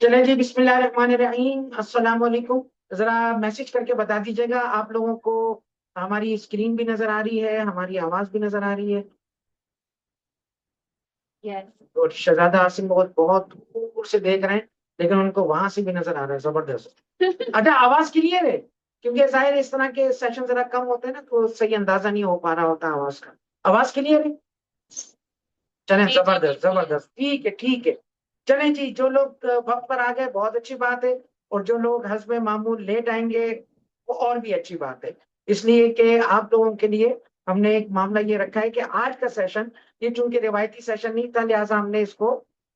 चले जी, बिस्मिल्लाहिर्रहमानिर्रहीम, अस्सलाम वालेकुम। जरा मैसेज करके बता दीजिएगा आप लोगों को हमारी स्क्रीन भी नजर आ रही है, हमारी आवाज भी नजर आ रही है। यस। और शहजादा आसिम बहुत बहुत दूर से देख रहे हैं, लेकिन उनको वहां से भी नजर आ रहा है, जबरदस्त। अच्छा, आवाज क्लियर है? क्योंकि जाहिर है इस तरह के सेशन जरा कम होते हैं ना, तो सही अंदाजा नहीं हो पा रहा होता आवाज का। आवाज क्लियर है? चलें, जी जी, जबरदस्त बिल्कुल। जबरदस्त, ठीक है ठीक है। चलें जी, जो लोग वक्त पर आ गए बहुत अच्छी बात है, और जो लोग हस्ब मामूल लेट आएंगे वो और भी अच्छी बात है। इसलिए कि आप लोगों के लिए हमने एक मामला ये रखा है कि आज का सेशन, ये चूंकि रिवायती सेशन नहीं था, लिहाजा हमने इसको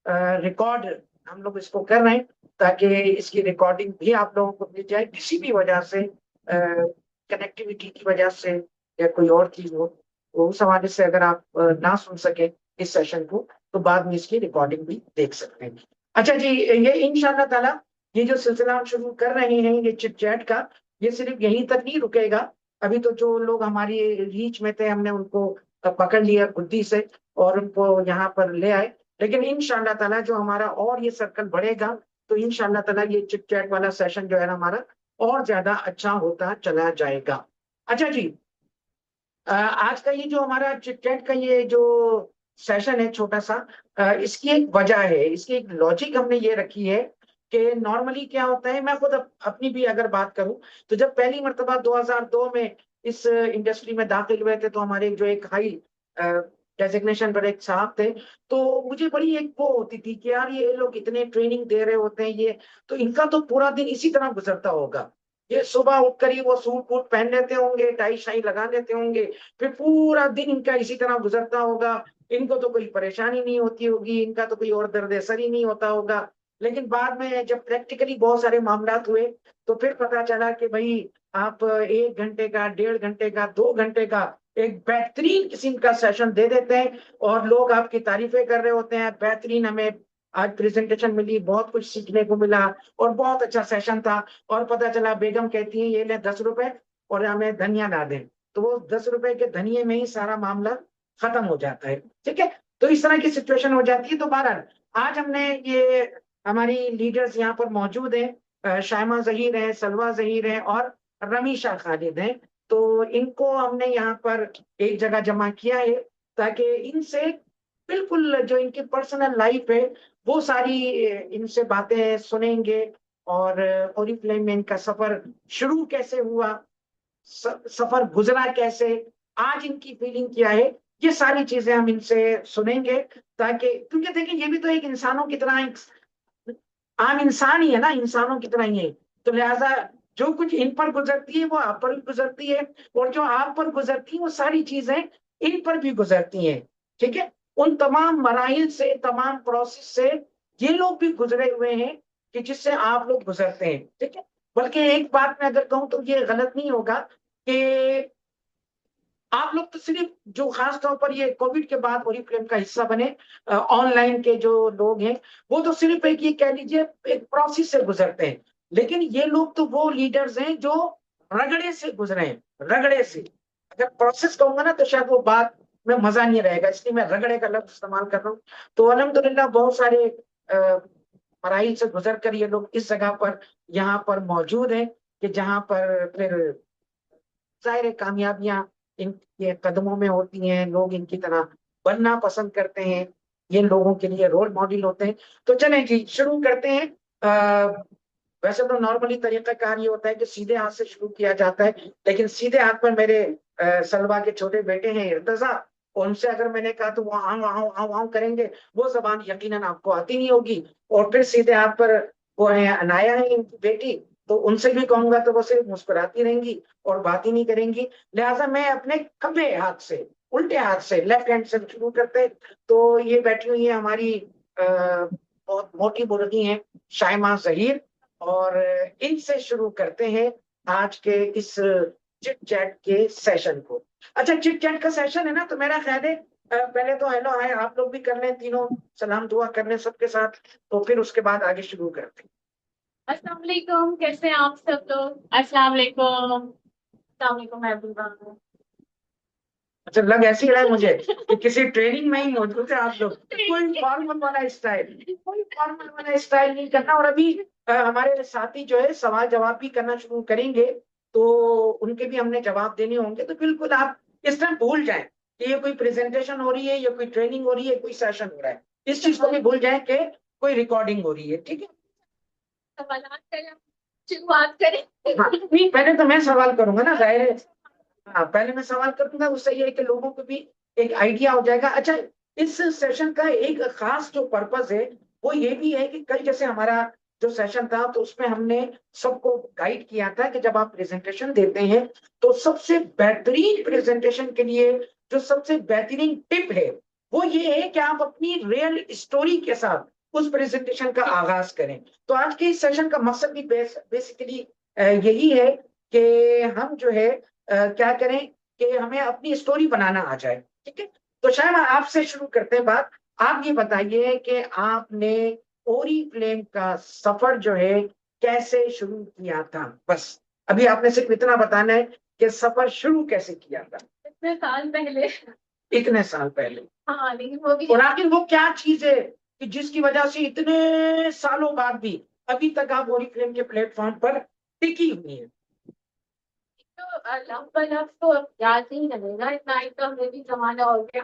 रिकॉर्ड, हम लोग इसको कर रहे हैं ताकि इसकी रिकॉर्डिंग भी आप लोगों को मिल जाए। किसी भी वजह से, कनेक्टिविटी की वजह से या कोई और चीज हो, तो उस हवाले से अगर आप ना सुन सके इस सेशन को, तो बाद में इसकी रिकॉर्डिंग भी देख सकते हैं। अच्छा जी, ये इंशाल्लाह ताला ये जो सिलसिला हम शुरू कर रहे हैं, ये चिट चैट का, ये सिर्फ यहीं तक नहीं रुकेगा। अभी तो जो लोग हमारी रीच में थे, हमने उनको पकड़ लिया बुद्धि से और उनको यहाँ पर ले आए। लेकिन इंशाल्लाह ताला जो हमारा और ये सर्कल बढ़ेगा, तो इंशाल्लाह ताला ये चिट चैट वाला सेशन जो है ना हमारा, और ज्यादा अच्छा होता चला जाएगा। अच्छा जी, आज का ये जो हमारा चिट चैट का ये जो सेशन है छोटा सा, इसकी एक वजह है, इसकी एक लॉजिक हमने ये रखी है कि नॉर्मली क्या होता है, मैं खुद अपनी भी अगर बात करूं, तो जब पहली मर्तबा 2002 में इस इंडस्ट्री में दाखिल हुए थे, तो हमारे जो एक हाई डेजिग्नेशन पर एक साहब थे, तो मुझे बड़ी एक वो होती थी कि यार ये लोग इतने ट्रेनिंग दे रहे होते हैं, ये तो इनका तो पूरा दिन इसी तरह गुजरता होगा। ये सुबह उठकर ही वो सूट वूट पहन लेते होंगे, टाई शाई लगा लेते होंगे, फिर पूरा दिन इनका इसी तरह गुजरता होगा। इनको तो कोई परेशानी नहीं होती होगी, इनका तो कोई और दर्द सर ही नहीं होता होगा। लेकिन बाद में जब प्रैक्टिकली बहुत सारे मामला हुए, तो फिर पता चला कि भाई आप 1 घंटे का, 1.5 घंटे का, 2 घंटे का एक बेहतरीन किस्म का सेशन दे देते हैं, और लोग आपकी तारीफें कर रहे होते हैं, बेहतरीन हमें आज प्रेजेंटेशन मिली, बहुत कुछ सीखने को मिला, और बहुत अच्छा सेशन था। और पता चला बेगम कहती है ये ले 10 रुपए और हमें धनिया ला दें, तो वो 10 रुपए के धनिये में ही सारा मामला खत्म हो जाता है। ठीक है, तो इस तरह की सिचुएशन हो जाती है। तो बहरहाल आज हमने ये, हमारी लीडर्स यहाँ पर मौजूद हैं, शाइमा जहीर है, सलवा जहीर है और रमीशा खालिद हैं। तो इनको हमने यहाँ पर एक जगह जमा किया है ताकि इनसे बिल्कुल जो इनकी पर्सनल लाइफ है वो सारी इनसे बातें सुनेंगे। और ओरिफ्लेम में इनका सफर शुरू कैसे हुआ, सफर गुजरा कैसे, आज इनकी फीलिंग क्या है, ये सारी चीजें हम इनसे सुनेंगे। ताकि क्योंकि देखिए ये भी तो एक इंसानों की तरह, एक आम इंसान ही है ना, इंसानों की तरह ही है। तो लिहाजा जो कुछ इन पर गुजरती है वो आप पर भी गुजरती है, और जो आप पर गुजरती है वो सारी चीजें इन पर भी गुजरती हैं। ठीक है, उन तमाम मराइल से, तमाम प्रोसेस से ये लोग भी गुजरे हुए हैं कि जिससे आप लोग गुजरते हैं। ठीक है, बल्कि एक बात मैं अगर कहूं तो ये गलत नहीं होगा कि आप लोग तो सिर्फ जो खास तौर पर ये कोविड के बाद ओरिफ्लेम का हिस्सा बने, ऑनलाइन के जो लोग हैं, वो तो सिर्फ एक ये कह लीजिए एक प्रोसेस से गुजरते हैं। लेकिन ये लोग तो वो लीडर्स हैं जो रगड़े से गुजरे हैं, रगड़े से। अगर प्रोसेस कहूंगा ना तो शायद वो बात में मजा नहीं रहेगा, इसलिए मैं रगड़े का लफ्ज इस्तेमाल कर रहा हूँ। तो अल्हम्दुलिल्लाह बहुत सारे मराइल से गुजर कर ये लोग इस जगह पर, यहाँ पर मौजूद हैं कि जहाँ पर फिर जाहिर है कामयाबियां इनके कदमों में होती हैं, लोग इनकी तरह बनना पसंद करते हैं, ये लोगों के लिए रोल मॉडल होते हैं। तो चलें जी, शुरू करते हैं। वैसे तो नॉर्मली तरीकाकार ये होता है कि सीधे हाथ से शुरू किया जाता है, लेकिन सीधे हाथ पर मेरे सलवा के छोटे बेटे हैं इर्तजा, उनसे अगर मैंने कहा तो वो आऊं आऊं आऊं आऊं करेंगे, वो जबान यकीनन आपको आती नहीं होगी। और फिर सीधे हाथ पर वो है अनाया है इनकी बेटी, तो उनसे भी कहूंगा तो वो सिर्फ मुस्कुराती रहेंगी और बात ही नहीं करेंगी। लिहाजा मैं अपने खब्बे हाथ से, उल्टे हाथ से, लेफ्ट हैंड से शुरू करते हैं। तो ये बैठी हुई है हमारी बहुत मोटी मुर्गी हैं, शाइमा जहीर, और इनसे शुरू करते हैं आज के इस चिट चैट के सेशन को। अच्छा, चिट चैट का सेशन है ना, तो मेरा ख्याल है पहले तो हेलो हाय आप लोग भी कर लें, तीनों सलाम दुआ कर लें सबके साथ, तो फिर उसके बाद आगे शुरू करते हैं। अस्सलाम वालेकुम, कैसे हैं आप सब लोग? अस्सलाम वालेकुम। अस्सलाम वालेकुम एवरीवन। अच्छा, लग ऐसी रहा है मुझे कि किसी ट्रेनिंग में ही मौजूद है आप लोग। कोई फॉर्मल वाला स्टाइल, कोई फॉर्मल वाला स्टाइल नहीं करना। और अभी हमारे साथी जो है सवाल जवाब भी करना शुरू करेंगे, तो उनके भी हमने जवाब देने होंगे। तो बिल्कुल आप इस टाइम भूल जाएं कि ये कोई प्रेजेंटेशन हो रही है, या कोई ट्रेनिंग हो रही है, कोई सेशन हो रहा है। इस चीज को भी भूल जाएं कि कोई रिकॉर्डिंग हो रही है। ठीक है? सवालात करें, शुरुआत करें। हाँ, नहीं, पहले तो मैं सवाल करूंगा ना, जाहिर है। हाँ, पहले मैं सवाल करूंगा, उससे ये है कि लोगों को भी एक आइडिया हो जाएगा। अच्छा, इस सेशन का एक खास जो पर्पस है वो ये भी है कि कल जैसे हमारा जो सेशन था, तो उसमें हमने सबको गाइड किया था कि जब आप प्रेजेंटेशन देते हैं, तो सबसे बेहतरीन प्रेजेंटेशन के लिए जो सबसे बेहतरीन टिप है वो ये है कि आप अपनी रियल स्टोरी के साथ उस प्रेजेंटेशन का आगाज करें। तो आज के इस सेशन का मकसद भी बेसिकली यही है कि हम जो है क्या करें कि हमें अपनी स्टोरी बनाना आ जाए। ठीक है? तो शायद आपसे शुरू करते हैं बात। आप ये बताइए कि आपने ओरिफ्लेम का सफर जो है कैसे शुरू किया था। बस अभी आपने सिर्फ इतना बताना है कि सफर शुरू कैसे किया था। इतने साल पहले। इतने साल पहले। हाँ, लेकिन वो भी और आखिर वो क्या चीज है कि जिसकी वजह से इतने सालों बाद भी अभी तक आप ओरिफ्लेम के प्लेटफॉर्म पर टिकी हुई है। तो लंबा लफ तो अब याद नहीं लगेगा, इतना एक तो हमें भी जमाना हो गया,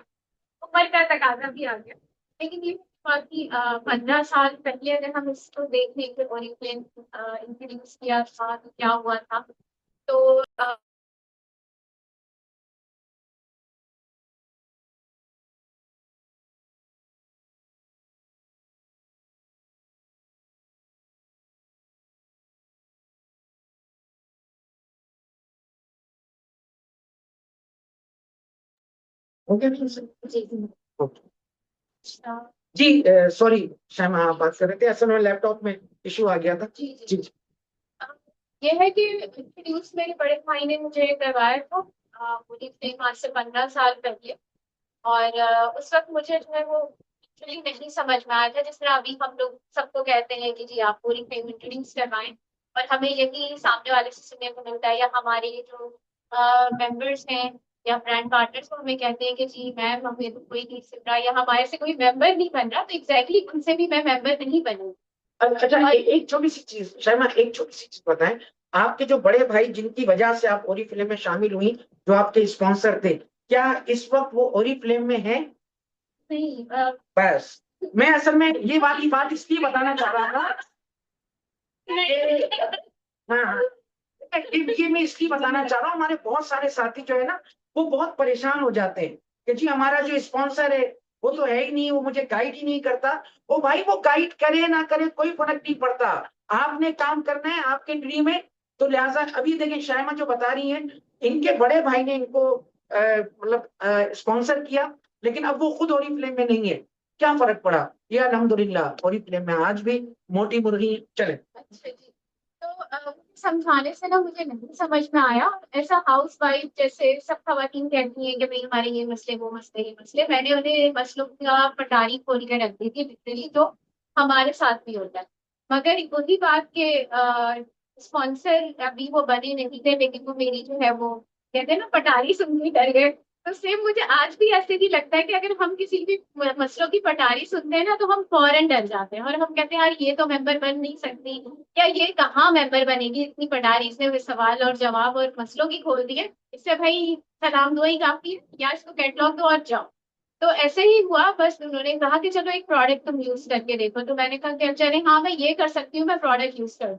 उम्र का तकाजा भी आ गया। लेकिन ये बात की 15 साल पहले अगर हम इसको देखें कि ओरिफ्लेम इंट्रोड्यूस किया था तो क्या हुआ था। तो हो गया नहीं सर? जी ओके। जी, सॉरी श्यामा, आप बात कर रहे थे, असल में लैपटॉप में इशू आ गया था। जी जी जी। जी। ये है कि इंट्रोड्यूस मेरे बड़े भाई ने मुझे करवाया था ओरिफ्लेम आज से 15 साल पहले। और उस वक्त मुझे जो है वो एक्चुअली नहीं समझ में आया था, जिस तरह अभी हम लोग सबको कहते हैं कि जी आप पूरी फिल्म इंट्रोड्यूस करवाएं। और हमें यही सामने वाले से सुनने को मिलता है, या हमारे जो मेंबर्स हैं या ब्रांड पार्टनर्स को हमें कहते हैं कि जी मैम हमें तो कोई नहीं सुन रहा, या हमारे से कोई मेंबर नहीं बन रहा, तो एग्जैक्टली उनसे भी मैं मेंबर नहीं बनी। अच्छा, और एक छोटी सी चीज शर्मा, एक छोटी सी चीज बताएं। आपके जो बड़े भाई जिनकी वजह से आप ओरी फिल्म में शामिल हुई, जो आपके स्पॉन्सर थे, क्या इस वक्त वो ओरी फिल्म में हैं? नहीं बस मैं असल में ये बात इसलिए बताना चाह रहा था कि हाँ हाँ, ये मैं इसलिए बताना चाह रहा हूँ, हमारे बहुत सारे साथी जो है ना, वो बहुत परेशान हो जाते हैं कि जी हमारा जो स्पॉन्सर है वो तो है ही नहीं, वो मुझे गाइड ही नहीं करता। ओ भाई, वो गाइड करे ना करे कोई फर्क नहीं पड़ता। आपने काम करना है आपके ड्रीम में। तो लिहाजा अभी देखिए शायमा जो बता रही हैं, इनके बड़े भाई ने इनको मतलब स्पॉन्सर किया, लेकिन अब वो खुद ओरी फ्लेम में नहीं है। क्या फर्क पड़ा? ये अल्हम्दुलिल्लाह ओरी फ्लेम में आज भी मोटी मुर्गी चले। अच्छा जी। तो समझाने से ना मुझे नहीं समझ में आया। ऐसा हाउस वाइफ जैसे सब खवातीन कहती हैं कि भाई हमारे ये मसले वो मसले ये मसले, मैंने उन्हें मसलों का पटारी खोल के रख दी थी लिटरली, जो हमारे साथ भी होता है। मगर वही बात के स्पॉन्सर अभी वो बने नहीं थे, लेकिन वो मेरी जो है वो कहते हैं ना पटारी सुन के डर गए। तो सेम मुझे आज भी ऐसे ही लगता है कि अगर हम किसी भी मसलों की पटारी सुनते हैं ना, तो हम फौरन डर जाते हैं और हम कहते हैं यार ये तो मेंबर बन नहीं सकती, या ये कहाँ मेंबर बनेगी, इतनी पटारी इसने हुए सवाल और जवाब और मसलों की खोल दी है, इससे भाई सलाम दुआ ही काफी है, या इसको कैटलॉग दो और जाओ। तो ऐसे ही हुआ, बस उन्होंने कहा कि चलो एक प्रोडक्ट तुम यूज करके देखो, तो मैंने कहा कि चले हाँ मैं ये कर सकती हूँ, मैं प्रोडक्ट यूज कर।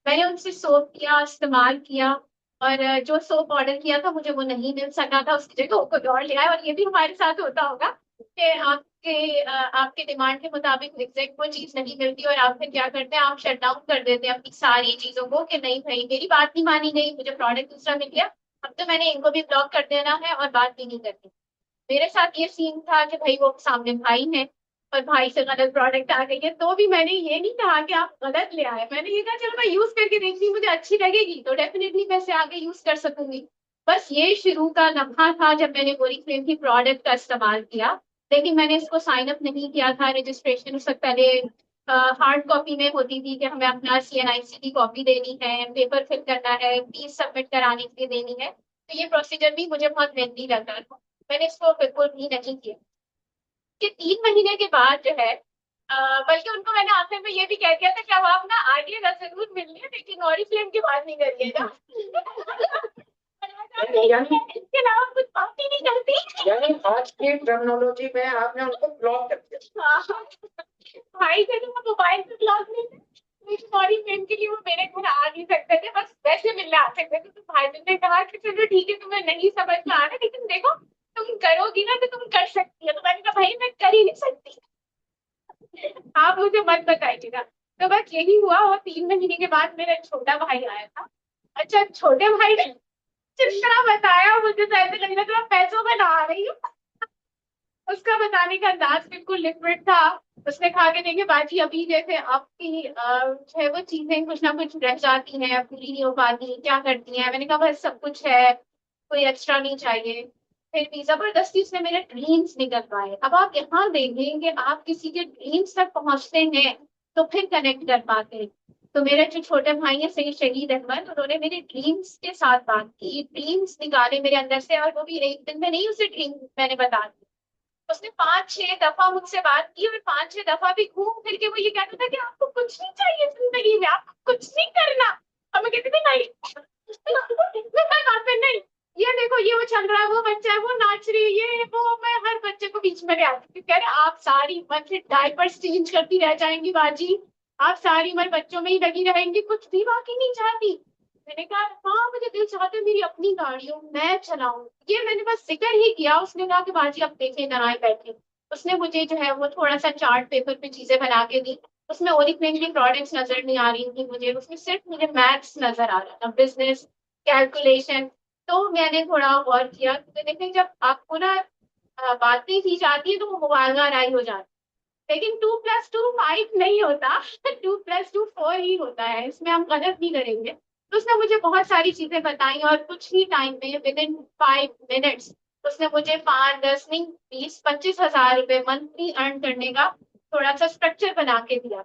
मैंने उनसे सोप किया, इस्तेमाल किया। और जो सोप ऑर्डर किया था मुझे वो नहीं मिल सका था, उसकी जगह वो कोई और ले आया। और ये भी हमारे साथ होता होगा कि आपके डिमांड के मुताबिक एग्जैक्ट वो चीज नहीं मिलती, और आप फिर क्या करते हैं, आप शट डाउन कर देते हैं अपनी सारी चीजों को कि नहीं भाई मेरी बात नहीं मानी गई, मुझे प्रोडक्ट दूसरा मिल गया, अब तो मैंने इनको भी ब्लॉक कर देना है और बात भी नहीं करनी। मेरे साथ ये सीन था कि भाई वो सामने भाई है और भाई से गलत प्रोडक्ट आ गई है, तो भी मैंने ये नहीं कहा कि आप गलत ले आए, मैंने ये कहा चलो मैं यूज करके देखती हूँ, मुझे अच्छी लगेगी तो डेफिनेटली मैं इसे आगे यूज कर सकूंगी। बस ये शुरू का लम्हा था जब मैंने ओरिफ्लेम की प्रोडक्ट का इस्तेमाल किया। लेकिन मैंने इसको साइन अप नहीं किया था, रजिस्ट्रेशन उससे पहले हार्ड कॉपी में होती थी कि हमें अपना CNIC की कॉपी देनी है, पेपर फिल करना है, फीस सबमिट कराने के लिए देनी है, तो ये प्रोसीजर भी मुझे बहुत लेंथी लगा था। मैंने इसको बिल्कुल भी नहीं किया। कि 3 महीने के बाद जो है बल्कि उनको मैंने आखिर में ये भी कह दिया था कि अब आप ना आइएगा जरूर मिलने, लेकिन ऑरिफ्लेम की बात नहीं करिएगा। यानी इसके अलावा कुछ बात ही नहीं करती। यानी आज की टर्मिनोलॉजी में आपने उनको ब्लॉक कर दिया। हाँ, भाई थे तो वो मोबाइल पे ब्लॉक नहीं थे, लेकिन ऑरिफ्लेम के लिए वो मेरे घर आ नहीं सकते थे, बस वैसे मिलने आ सकते थे। तो भाई ने कहा कि चलो ठीक है, तुम्हें नहीं समझ में आ रहा, लेकिन देखो तुम करोगी ना तो तुम कर सकती हो। तो मैंने कहा भाई मैं कर ही नहीं सकती, आप मुझे मत बताइएगा। तो बस यही हुआ, और 3 महीने के बाद मेरा छोटा भाई आया था। अच्छा, छोटे भाई ने जिस तरह बताया मुझे तो ऐसे लग रहा था मैं पैसों में नहा रही हूँ। उसका बताने का अंदाज बिल्कुल लिक्विड था। उसने कहा कि देखिए बाजी, अभी जैसे आपकी जो है वो चीजें कुछ ना कुछ रह जाती हैं, पूरी नहीं हो पाती, क्या करती हैं? मैंने कहा बस सब कुछ है, कोई एक्स्ट्रा नहीं चाहिए। फिर भी जबरदस्ती उसने मेरे ड्रीम्स निकलवाए। अब आप यहाँ देखें कि आप किसी के ड्रीम्स तक पहुंचते हैं तो फिर कनेक्ट कर पाते हैं। तो मेरे जो छोटे भाई है सही शहीद अहमद, उन्होंने मेरे ड्रीम्स के साथ बात की, ड्रीम्स निकाले मेरे अंदर से, और वो भी एक दिन में नहीं, उसे ड्रीम मैंने बता दी। उसने 5-6 दफा मुझसे बात की, और 5-6 दफा भी घूम फिर के वो ये कहता था कि आपको कुछ नहीं चाहिए जिंदगी में, आपको कुछ नहीं करना। और मैं कहती थी नहीं। मैं कहा पे नहीं, ये देखो ये वो चल रहा है, वो बच्चा है वो नाच रही है, ये वो, मैं हर बच्चे को बीच में ले आती थी। कह रहे आप सारी उम्र फिर डायपर्स चेंज करती रह जाएंगी बाजी, आप सारी उम्र बच्चों में ही लगी रहेंगी, कुछ भी बाकी नहीं चाहती। मैंने कहा हाँ, मुझे दिल चाहता है मेरी अपनी गाड़ी हो, मैं चलाऊं। ये मैंने बस जिक्र ही किया। उसने कहा कि बाजी अब देखे नाराज बैठे। उसने मुझे जो है वो थोड़ा सा चार्ट पेपर पे चीजें बना के दी। उसमें ओरिफ्लेम की प्रोडक्ट्स नजर नहीं आ रही थी मुझे, उसमें सिर्फ मुझे मैथ्स नजर आ रहा था, बिजनेस कैलकुलेशन। तो मैंने थोड़ा गौर किया, क्योंकि देखिए जब आपको ना बातें की जाती है तो वो मुबालगाराई हो जाती है, लेकिन 2+2 5 नहीं होता। 2+2 4 ही होता है, इसमें हम गलत नहीं करेंगे। तो उसने मुझे बहुत सारी चीजें बताई, और कुछ ही टाइम में विद इन 5 मिनट्स उसने मुझे 5, 10 नहीं, 20, 25 हजार रुपए मंथली अर्न करने का थोड़ा सा स्ट्रक्चर बना के दिया।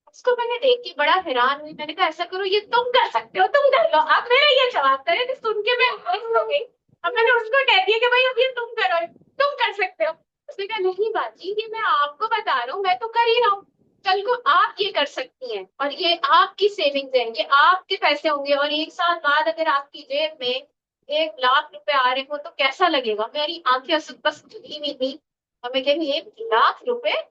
उसको मैंने देख के बड़ा हैरान हुई। मैंने कहा ऐसा करो, ये तुम कर सकते हो, तुम कर लो। अब मेरा ये जवाब करे तो सुन के मैं खुश हो गई। अब मैंने उसको कह दिया कि भाई अब ये तुम करो, तुम कर सकते हो। उसने कहा नहीं बाजी, ये मैं आपको बता रहा हूँ, मैं तो कर ही रहा हूँ। कल को आप ये कर सकती हैं, और ये आपकी सेविंग्स है, ये आपके पैसे होंगे, और 1 साल बाद अगर आपकी जेब में 1 लाख रुपए आ रहे हो तो कैसा लगेगा? मेरी आंखें बस खुली हुई थी, और मैं कह रही 1 लाख रुपए।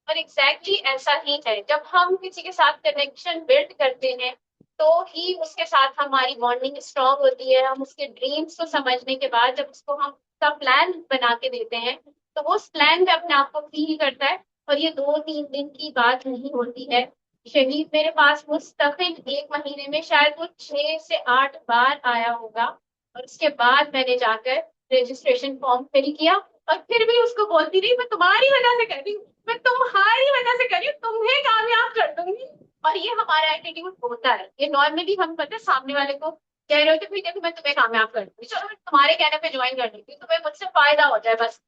और एग्जैक्टली ऐसा ही है, जब हम किसी के साथ कनेक्शन बिल्ड करते हैं तो ही उसके साथ हमारी बॉन्डिंग स्ट्रांग होती है। हम उसके ड्रीम्स को समझने के बाद जब उसको हम उसका प्लान बना के देते हैं तो वो उस प्लान में अपने आप को फील करता है। और ये 2-3 दिन की बात नहीं होती है। शहीद मेरे पास मुस्तकिल 1 महीने में शायद वो 6 से 8 बार आया होगा, और उसके बाद मैंने जाकर रजिस्ट्रेशन फॉर्म फिल किया। और फिर भी उसको बोलती रही मैं तुम्हारी वजह से कर रही हूँ, मैं तुम्हारी वजह से करी, तुम्हें कामयाब कर दूंगी। और ये हमारा एटीट्यूड होता है, ये नॉर्मली हम पता है सामने वाले को कह रहे होते भाई देखो मैं तुम्हें कामयाब कर दूंगी, चलो मैं तुम्हारे कहने पे ज्वाइन कर लेती हूँ, तुम्हें मुझसे फायदा हो जाए बस।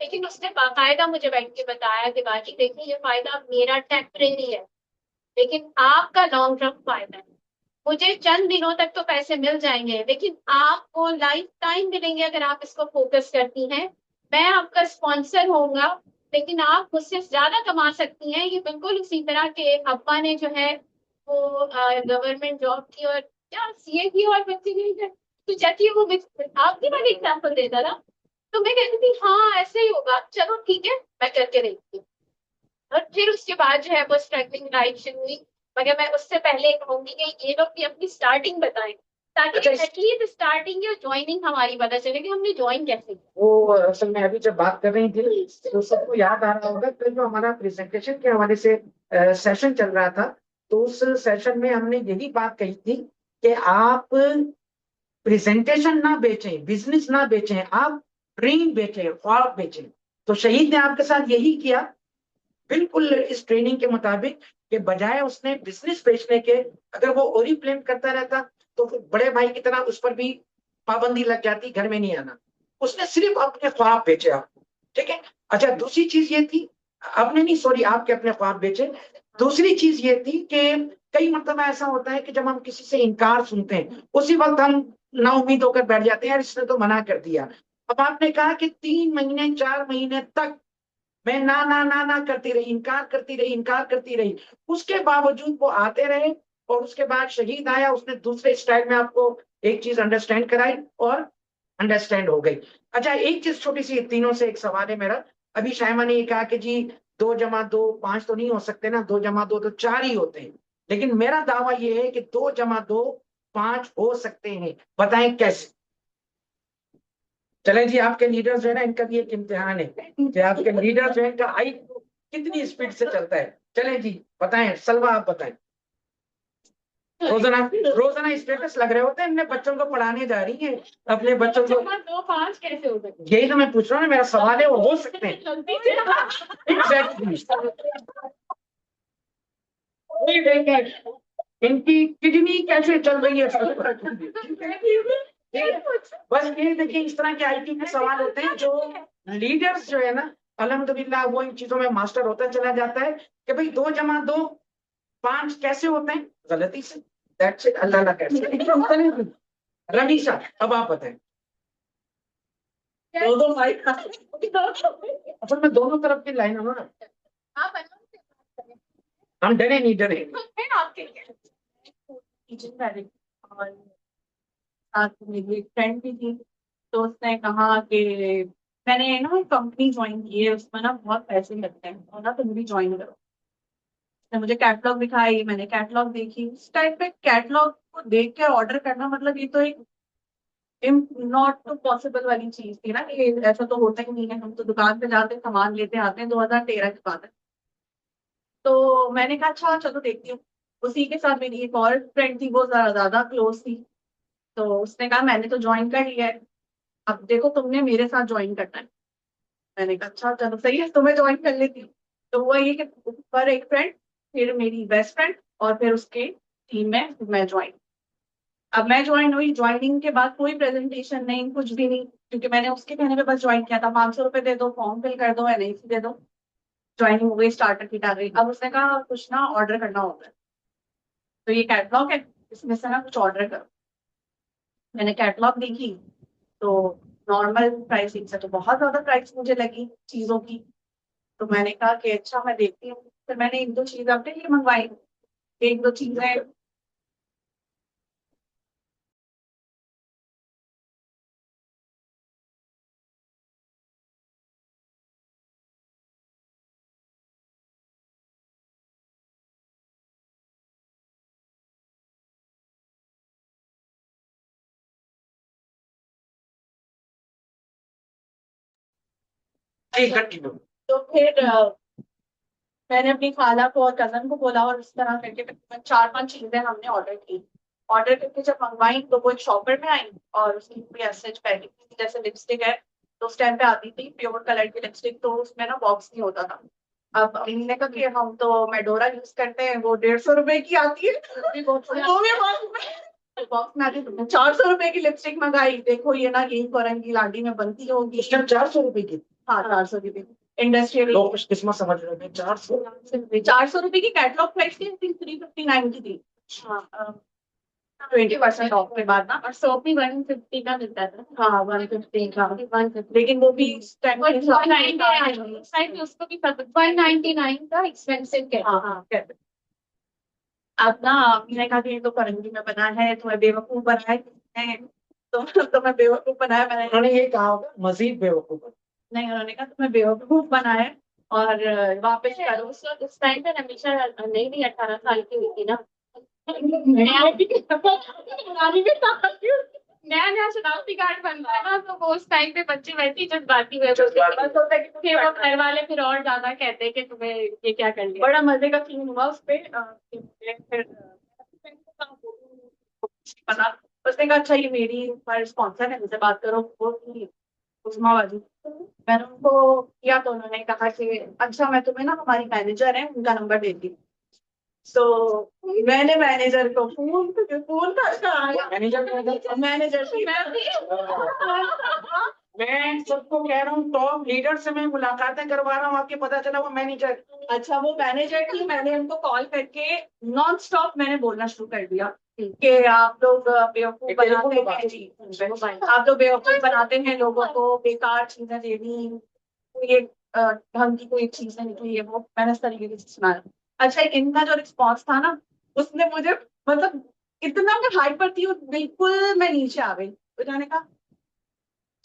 लेकिन उसने बाकायदा मुझे बैठ के बताया कि बाजी देखिए ये फायदा मेरा टेम्परेरी है, लेकिन आपका लॉन्ग टर्म फायदा है। मुझे चंद दिनों तक तो पैसे मिल जाएंगे, लेकिन आपको लाइफ टाइम मिलेंगे अगर आप इसको फोकस करती हैं। मैं आपका स्पॉन्सर होऊंगा, लेकिन आप मुझसे ज्यादा कमा सकती हैं। ये बिल्कुल उसी तरह के अब्बा ने जो है वो गवर्नमेंट जॉब की, और क्या सीए की, और बच्ची की तो जाती है वो आपकी वाली एग्जाम्पल देता था। तो मैं कहती थी हाँ ऐसे ही होगा, चलो ठीक है मैं करके देखती हूँ। और फिर उसके बाद जो है वो स्ट्रगलिंग लाइफ शुरू हुई। मगर मैं उससे पहले कहूंगी कि ये लोग भी अपनी स्टार्टिंग बताएं, ताकि एटलीस्ट स्टार्टिंग या ज्वाइनिंग हमारी पता चले कि हमने ज्वाइन कैसे किया। वो असल में अभी जब बात कर रही थी तो सबको याद आ रहा होगा कि जो हमारा प्रेजेंटेशन के हवाले से सेशन चल रहा था, तो उस सेशन में हमने यही बात कही थी कि आप प्रेजेंटेशन ना बेचें, बिजनेस ना बेचें, आप ड्रीम बेचें, ख्वाब बेचें। तो शहीद ने आपके साथ यही किया, बिल्कुल इस ट्रेनिंग के मुताबिक, कि बजाय उसने बिजनेस बेचने के, अगर वो ओरिफ्लेम करता रहता तो फिर बड़े भाई की तरह उस पर भी पाबंदी लग जाती, घर में नहीं आना। उसने सिर्फ अपने ख्वाब बेचे आपको, ठीक है। अच्छा, दूसरी चीज ये थी, आपने नहीं, सॉरी, आपके अपने ख्वाब बेचे। दूसरी चीज ये थी कि कई मरतबा ऐसा होता है कि जब हम किसी से इनकार सुनते हैं उसी वक्त हम ना उम्मीद होकर बैठ जाते हैं, यार इसने तो मना कर दिया। अब आपने कहा कि 3 महीने 4 महीने तक मैं ना ना ना ना करती रही, इनकार करती रही, इनकार करती रही, उसके बावजूद वो आते रहे। और उसके बाद शहीद आया, उसने दूसरे स्टाइल में आपको एक चीज अंडरस्टैंड कराई और अंडरस्टैंड हो गई। अच्छा, एक चीज छोटी सी, तीनों से एक सवाल है मेरा। अभी शायमा ने ये कहा कि जी 2 + 2 5 तो नहीं हो सकते ना, 2 + 2 तो 4 ही होते हैं। लेकिन मेरा दावा ये है कि 2 + 2 5 हो सकते हैं। बताएं कैसे? चले जी, आपके लीडर जो है ना, इनका भी एक इम्तिहान है कि आपके लीडर जो है, इनका आई कितनी स्पीड से चलता है। चले जी, बताएं। सलवा, आप बताएं। रोजाना रोजाना स्टेटस लग रहे होते हैं, इनने बच्चों को पढ़ाने जा रही है अपने बच्चों को। 2 5 कैसे हो सकते? यही तो मैं पूछ रहा हूँ ना, मेरा सवाल है, वो हो सकते हैं। एग्जैक्टली। इनकी किडनी कैसे चल रही है? बस ये देखिए, इस तरह के आईक्यू के सवाल होते हैं जो लीडर्स जो है ना, अल्हम्दुलिल्लाह वो इन चीजों में मास्टर होता चला जाता है कि भाई 2 + 2 5 कैसे होते हैं, गलती से। दैट्स इट, अल्लाह ना कैसे। रमीशा, अब आप बताएं। दो माइक असल में दोनों तरफ की लाइन है ना। आप आराम से बात करें। हम डरे नहीं, डरे। मैं आपके लिए टीचिंग कर रही थी और साथ में मेरी एक फ्रेंड भी थी। तो उसने कहा कि मैंने ना एक कंपनी ज्वाइन की है, उसमें ना बहुत पैसे लगते हैं और ना तुम भी ज्वाइन करो। उसने मुझे कैटलॉग दिखाई, मैंने कैटलॉग देखी। उस टाइम पे कैटलॉग को देख के ऑर्डर करना मतलब ये तो एक नॉट टू पॉसिबल वाली चीज थी ना, कि ऐसा तो होता ही नहीं है। हम तो दुकान पे जाते हैं, सामान लेते आते हैं। 2013 की बात है। तो मैंने कहा अच्छा चलो देखती हूँ। उसी के साथ मेरी एक और फ्रेंड थी, वो ज्यादा क्लोज थी। तो उसने कहा मैंने तो ज्वाइन कर लिया है, अब देखो तुमने मेरे साथ ज्वाइन करना है। मैंने कहा अच्छा चलो सही है, तुम्हें ज्वाइन कर लेती हूँ। तो हुआ ये कि ऊपर एक फ्रेंड, फिर मेरी बेस्ट फ्रेंड, और फिर उसके टीम में मैं ज्वाइन। अब मैं ज्वाइन हुई, ज्वाइनिंग के बाद कोई प्रेजेंटेशन नहीं, कुछ भी नहीं, क्योंकि मैंने उसके कहने पे बस ज्वाइन किया था। 500 रुपए दे दो, फॉर्म फिल कर दो, एनआईसी दे दो, ज्वाइनिंग हो गई, स्टार्टर किट आ गई। अब उसने कहा कुछ ना ऑर्डर करना होगा। तो ये कैटलॉग है, इसमें से ना कुछ ऑर्डर करो। मैंने कैटलॉग देखी तो नॉर्मल प्राइसिंग से तो बहुत ज्यादा प्राइस मुझे लगी चीजों की। तो मैंने कहा कि अच्छा मैं देखती हूँ। फिर मैंने एक दो चीजें अपने लिए मंगवाई, एक दो चीजें। जी, कंटिन्यू। तो फिर मैंने अपनी खाला को और कजन को बोला, और इस तरह करके 4 5 चीजें हमने ऑर्डर की। ऑर्डर करके जब मंगवाई तो वो एक शॉपर में आई, और उसकी पूरी ऐसे पैकिंग थी जैसे लिपस्टिक है। तो उस टाइम पे आती थी प्योर कलर की लिपस्टिक, तो उसमें ना बॉक्स नहीं होता था। अब हमने कहा कि हम तो मेडोरा यूज करते हैं, वो 150 रुपए की आती है। वो भी बॉक्स में आती है। तो 400 रुपए की लिपस्टिक मंगाई, देखो ये ना यही फरंगी लाडी में बनती होगी। इस टाइम 400 रुपए की? हाँ 400 की थी। इंडस्ट्रियल लोग खुशकिस्मत समझ रहे हैं 400। 400 रुपए की कैटलॉग प्राइस थी, 359 की थी। हाँ 20% ऑफ के बाद ना। और सोप भी 150 का मिलता था। हाँ 150 का, 150, लेकिन वो भी उस टाइम उसको भी 199 का एक्सपेंसिव है। हाँ हाँ कहते। अब ना मैंने कहा कि ये तो फरंगी में बना है, तुम्हें बेवकूफ बनाया है। तो मैं बेवकूफ बनाया, मैंने उन्होंने ये कहा होगा मजीद बेवकूफ। नहीं, उन्होंने कहा तुम्हें बेवकूफ बनाया है और वापस करो। उस टाइम पे हमेशा नहीं नहीं 18 साल की हुई थी ना। नया नया शनाख्ती कार्ड बनता है ना, तो वो उस टाइम पे बच्चे वैसे ही जज्बाती हुए होते हैं। बस होता है कि फिर वो घर वाले फिर और ज्यादा कहते हैं कि तुम्हें ये क्या कर लिया। बड़ा मजे का सीन हुआ उस पे। फिर पता, उसने कहा अच्छा ये मेरी स्पॉन्सर है, मुझसे बात करो। वो थी उस्मा वाली। मैंने उनको किया तो उन्होंने कहा कि अच्छा मैं तुम्हें ना हमारी मैनेजर है उनका नंबर देती हूँ। तो मैंने मैनेजर को फोन फोन था, मैनेजर मैं सबको कह रहा हूँ, टॉप लीडर से मैं मुलाकातें करवा रहा हूँ, आपके पता चला वो मैनेजर। अच्छा वो मैनेजर थी। मैंने उनको कॉल करके नॉन स्टॉप मैंने बोलना शुरू कर दिया कि आप लोग बेवकूफ बनाते हैं जी, आप लोग बेवकूफ बनाते हैं लोगों को, बेकार चीजें देनी, ये ढंग की कोई चीज नहीं थी, ये वो मैंने इस तरीके से सुना। अच्छा, इनका जो रिस्पॉन्स था ना, उसने मुझे मतलब इतना मैं हाइपर थी और बिल्कुल मैं नीचे आ गई। तो मैंने कहा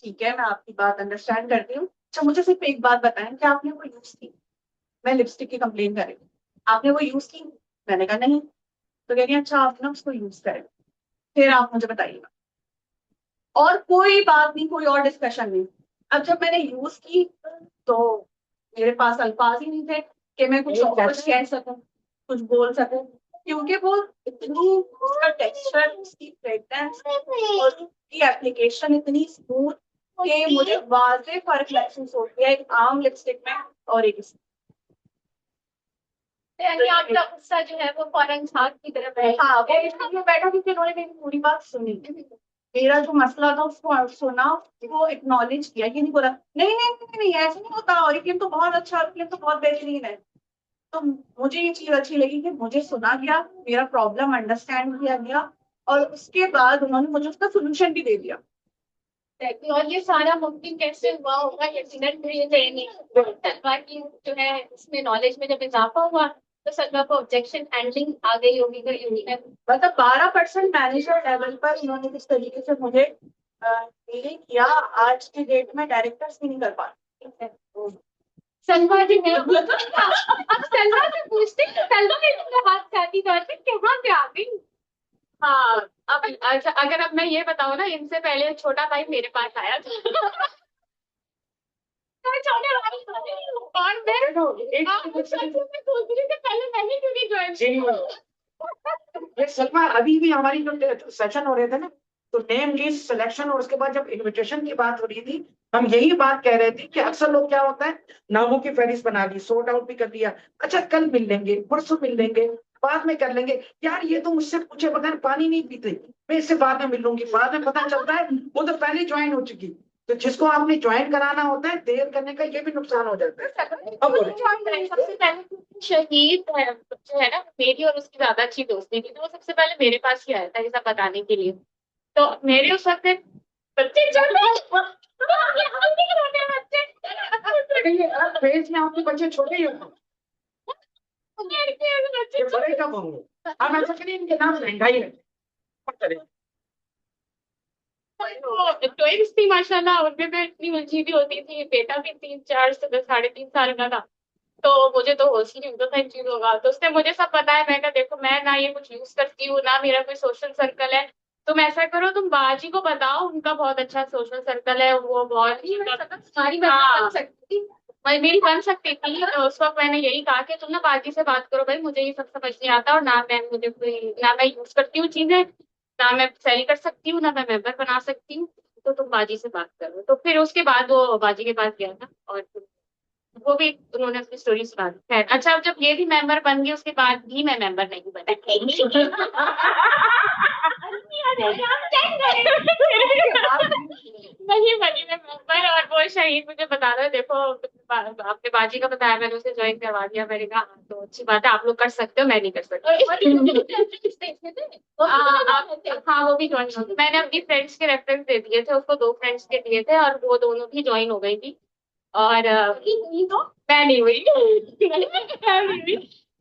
ठीक है, मैं आपकी बात अंडरस्टैंड करती हूँ। अच्छा, मुझे सिर्फ एक बात बताएं कि आपने वो यूज की? मैं लिपस्टिक की कंप्लेन कर रही हूँ, आपने वो यूज की? मैंने कहा नहीं। तो कह रही अच्छा, आप ना उसको यूज करें, फिर आप मुझे बताइएगा। और कोई बात नहीं, कोई और डिस्कशन नहीं। अब जब मैंने यूज की तो मेरे पास अल्फाज ही नहीं थे कि मैं कुछ कह सकूं, कुछ बोल सकूं, क्योंकि वो इतनी, उसका टेक्सचर, उसकी फ्रेग्रेंस और उसकी एप्लीकेशन इतनी स्मूथ कि मुझे वाज़ेह फर्क महसूस हो गया एक आम लिपस्टिक में और एक इसमें। यानी आपका गुस्सा जो है वो फौरन झाग की तरफ है। हाँ, वो इसलिए बैठा क्योंकि उन्होंने मेरी पूरी बात सुनी, मेरा जो मसला था उसको सुना, वो एक्नॉलेज किया, ये नहीं बोला नहीं नहीं नहीं नहीं ऐसे नहीं होता, और ये तो बहुत अच्छा, और ये तो बहुत बेहतरीन है। तो मुझे ये चीज अच्छी लगी कि मुझे सुना गया, मेरा प्रॉब्लम अंडरस्टैंड किया गया, और उसके बाद उन्होंने मुझे उसका सोल्यूशन भी दे दिया। और ये सारा मुमकिन कैसे हुआ होगा, यकीनन सलवा की जो है इसमें नॉलेज में जब इजाफा हुआ तो सलवा को ऑब्जेक्शन हैंडलिंग आ गई होगी तो यूनियन। मतलब 12% मैनेजर लेवल पर उन्होंने किस तरीके से मुझे डीलिंग किया, आज के डेट में डायरेक्टर्स भी नहीं कर पाते। सलवा जी है अब सलवा से पूछते हैं सलवा के हाथ साथी तौर पे कहाँ पे आ गई। हाँ, अब अच्छा अगर अब मैं ये बताऊँ ना, इनसे पहले छोटा भाई मेरे पास आया था मैं छोटे भाई और मैं सोच रही थी पहले मैंने क्यों नहीं ज्वाइन ये सलमा, अभी भी हमारी जो सेशन हो रहे थे ना, तो नेम लिस्ट सिलेक्शन और उसके बाद जब इनविटेशन की बात हो रही थी, हम यही बात कह रहे थे कि अक्सर लोग क्या होता है, नामों की फहरिस्त बना ली, सॉर्ट आउट भी कर लिया, अच्छा कल मिल लेंगे, परसों मिल लेंगे, बाद में कर लेंगे। यार ये तो मुझसे पूछे बगैर पानी नहीं पीते, मैं इससे बाद में मिल लूंगी, बाद में पता चलता है वो तो पहले ज्वाइन हो चुकी। तो जिसको आपने ज्वाइन कराना होता है, देर करने का ये भी नुकसान हो जाता है। अब बोलो। सबसे पहले शहीद है जो है ना, मेरी और उसकी ज्यादा अच्छी दोस्ती थी, तो वो सबसे पहले मेरे पास ही आया था ये सब बताने के लिए। तो मेरे उस वक्त बच्चे चल रहे फेज में आपके बच्चे छोटे ही होंगे, ये बड़े कब होंगे? हम ऐसा करें, इनके नाम महंगाई है। ट्विंस थी माशाल्लाह, उनमें मैं इतनी उलझी भी होती थी, बेटा भी 3 4 साढ़े 3 साल का था। तो मुझे तो होश ही नहीं होता था इन चीजों का। तो उसने मुझे सब बताया, मैं कहा देखो मैं ना ये कुछ यूज करती हूँ ना मेरा कोई सोशल सर्कल है, तुम ऐसा करो तुम बाजी को बताओ, उनका बहुत अच्छा सोशल सर्कल है, वो बहुत ही सारी बातें बन सकती थी, मैं मेरी बन सकती थी। तो उस वक्त मैंने यही कहा कि तुम ना बाजी से बात करो भाई, मुझे ये सब समझ नहीं आता, और ना मैं मुझे कोई ना मैं यूज करती हूँ चीजें, ना मैं सेल कर सकती हूँ, ना मैं मेंबर बना सकती हूँ, तो तुम बाजी से बात करो। तो फिर उसके बाद वो बाजी के पास गया था और वो भी उन्होंने अपनी स्टोरी सुना दी। खैर अच्छा, अब जब ये भी मेंबर बन गई उसके बाद भी मैं मेंबर नहीं बनी नहीं बनी मैं मेंबर। और वो शहीद मुझे बता रहा है देखो आपने बाजी का बताया, मैंने उसे ज्वाइन करवा दिया। मैंने कहा हाँ, तो अच्छी बात है, आप लोग कर सकते हो, मैं नहीं कर सकती। हाँ वो भी ज्वाइन हो गई, मैंने अपनी फ्रेंड्स के रेफरेंस दे दिए थे उसको, 2 फ्रेंड्स के दिए थे और वो दोनों भी ज्वाइन हो गई थी। और तो मैं नहीं हुई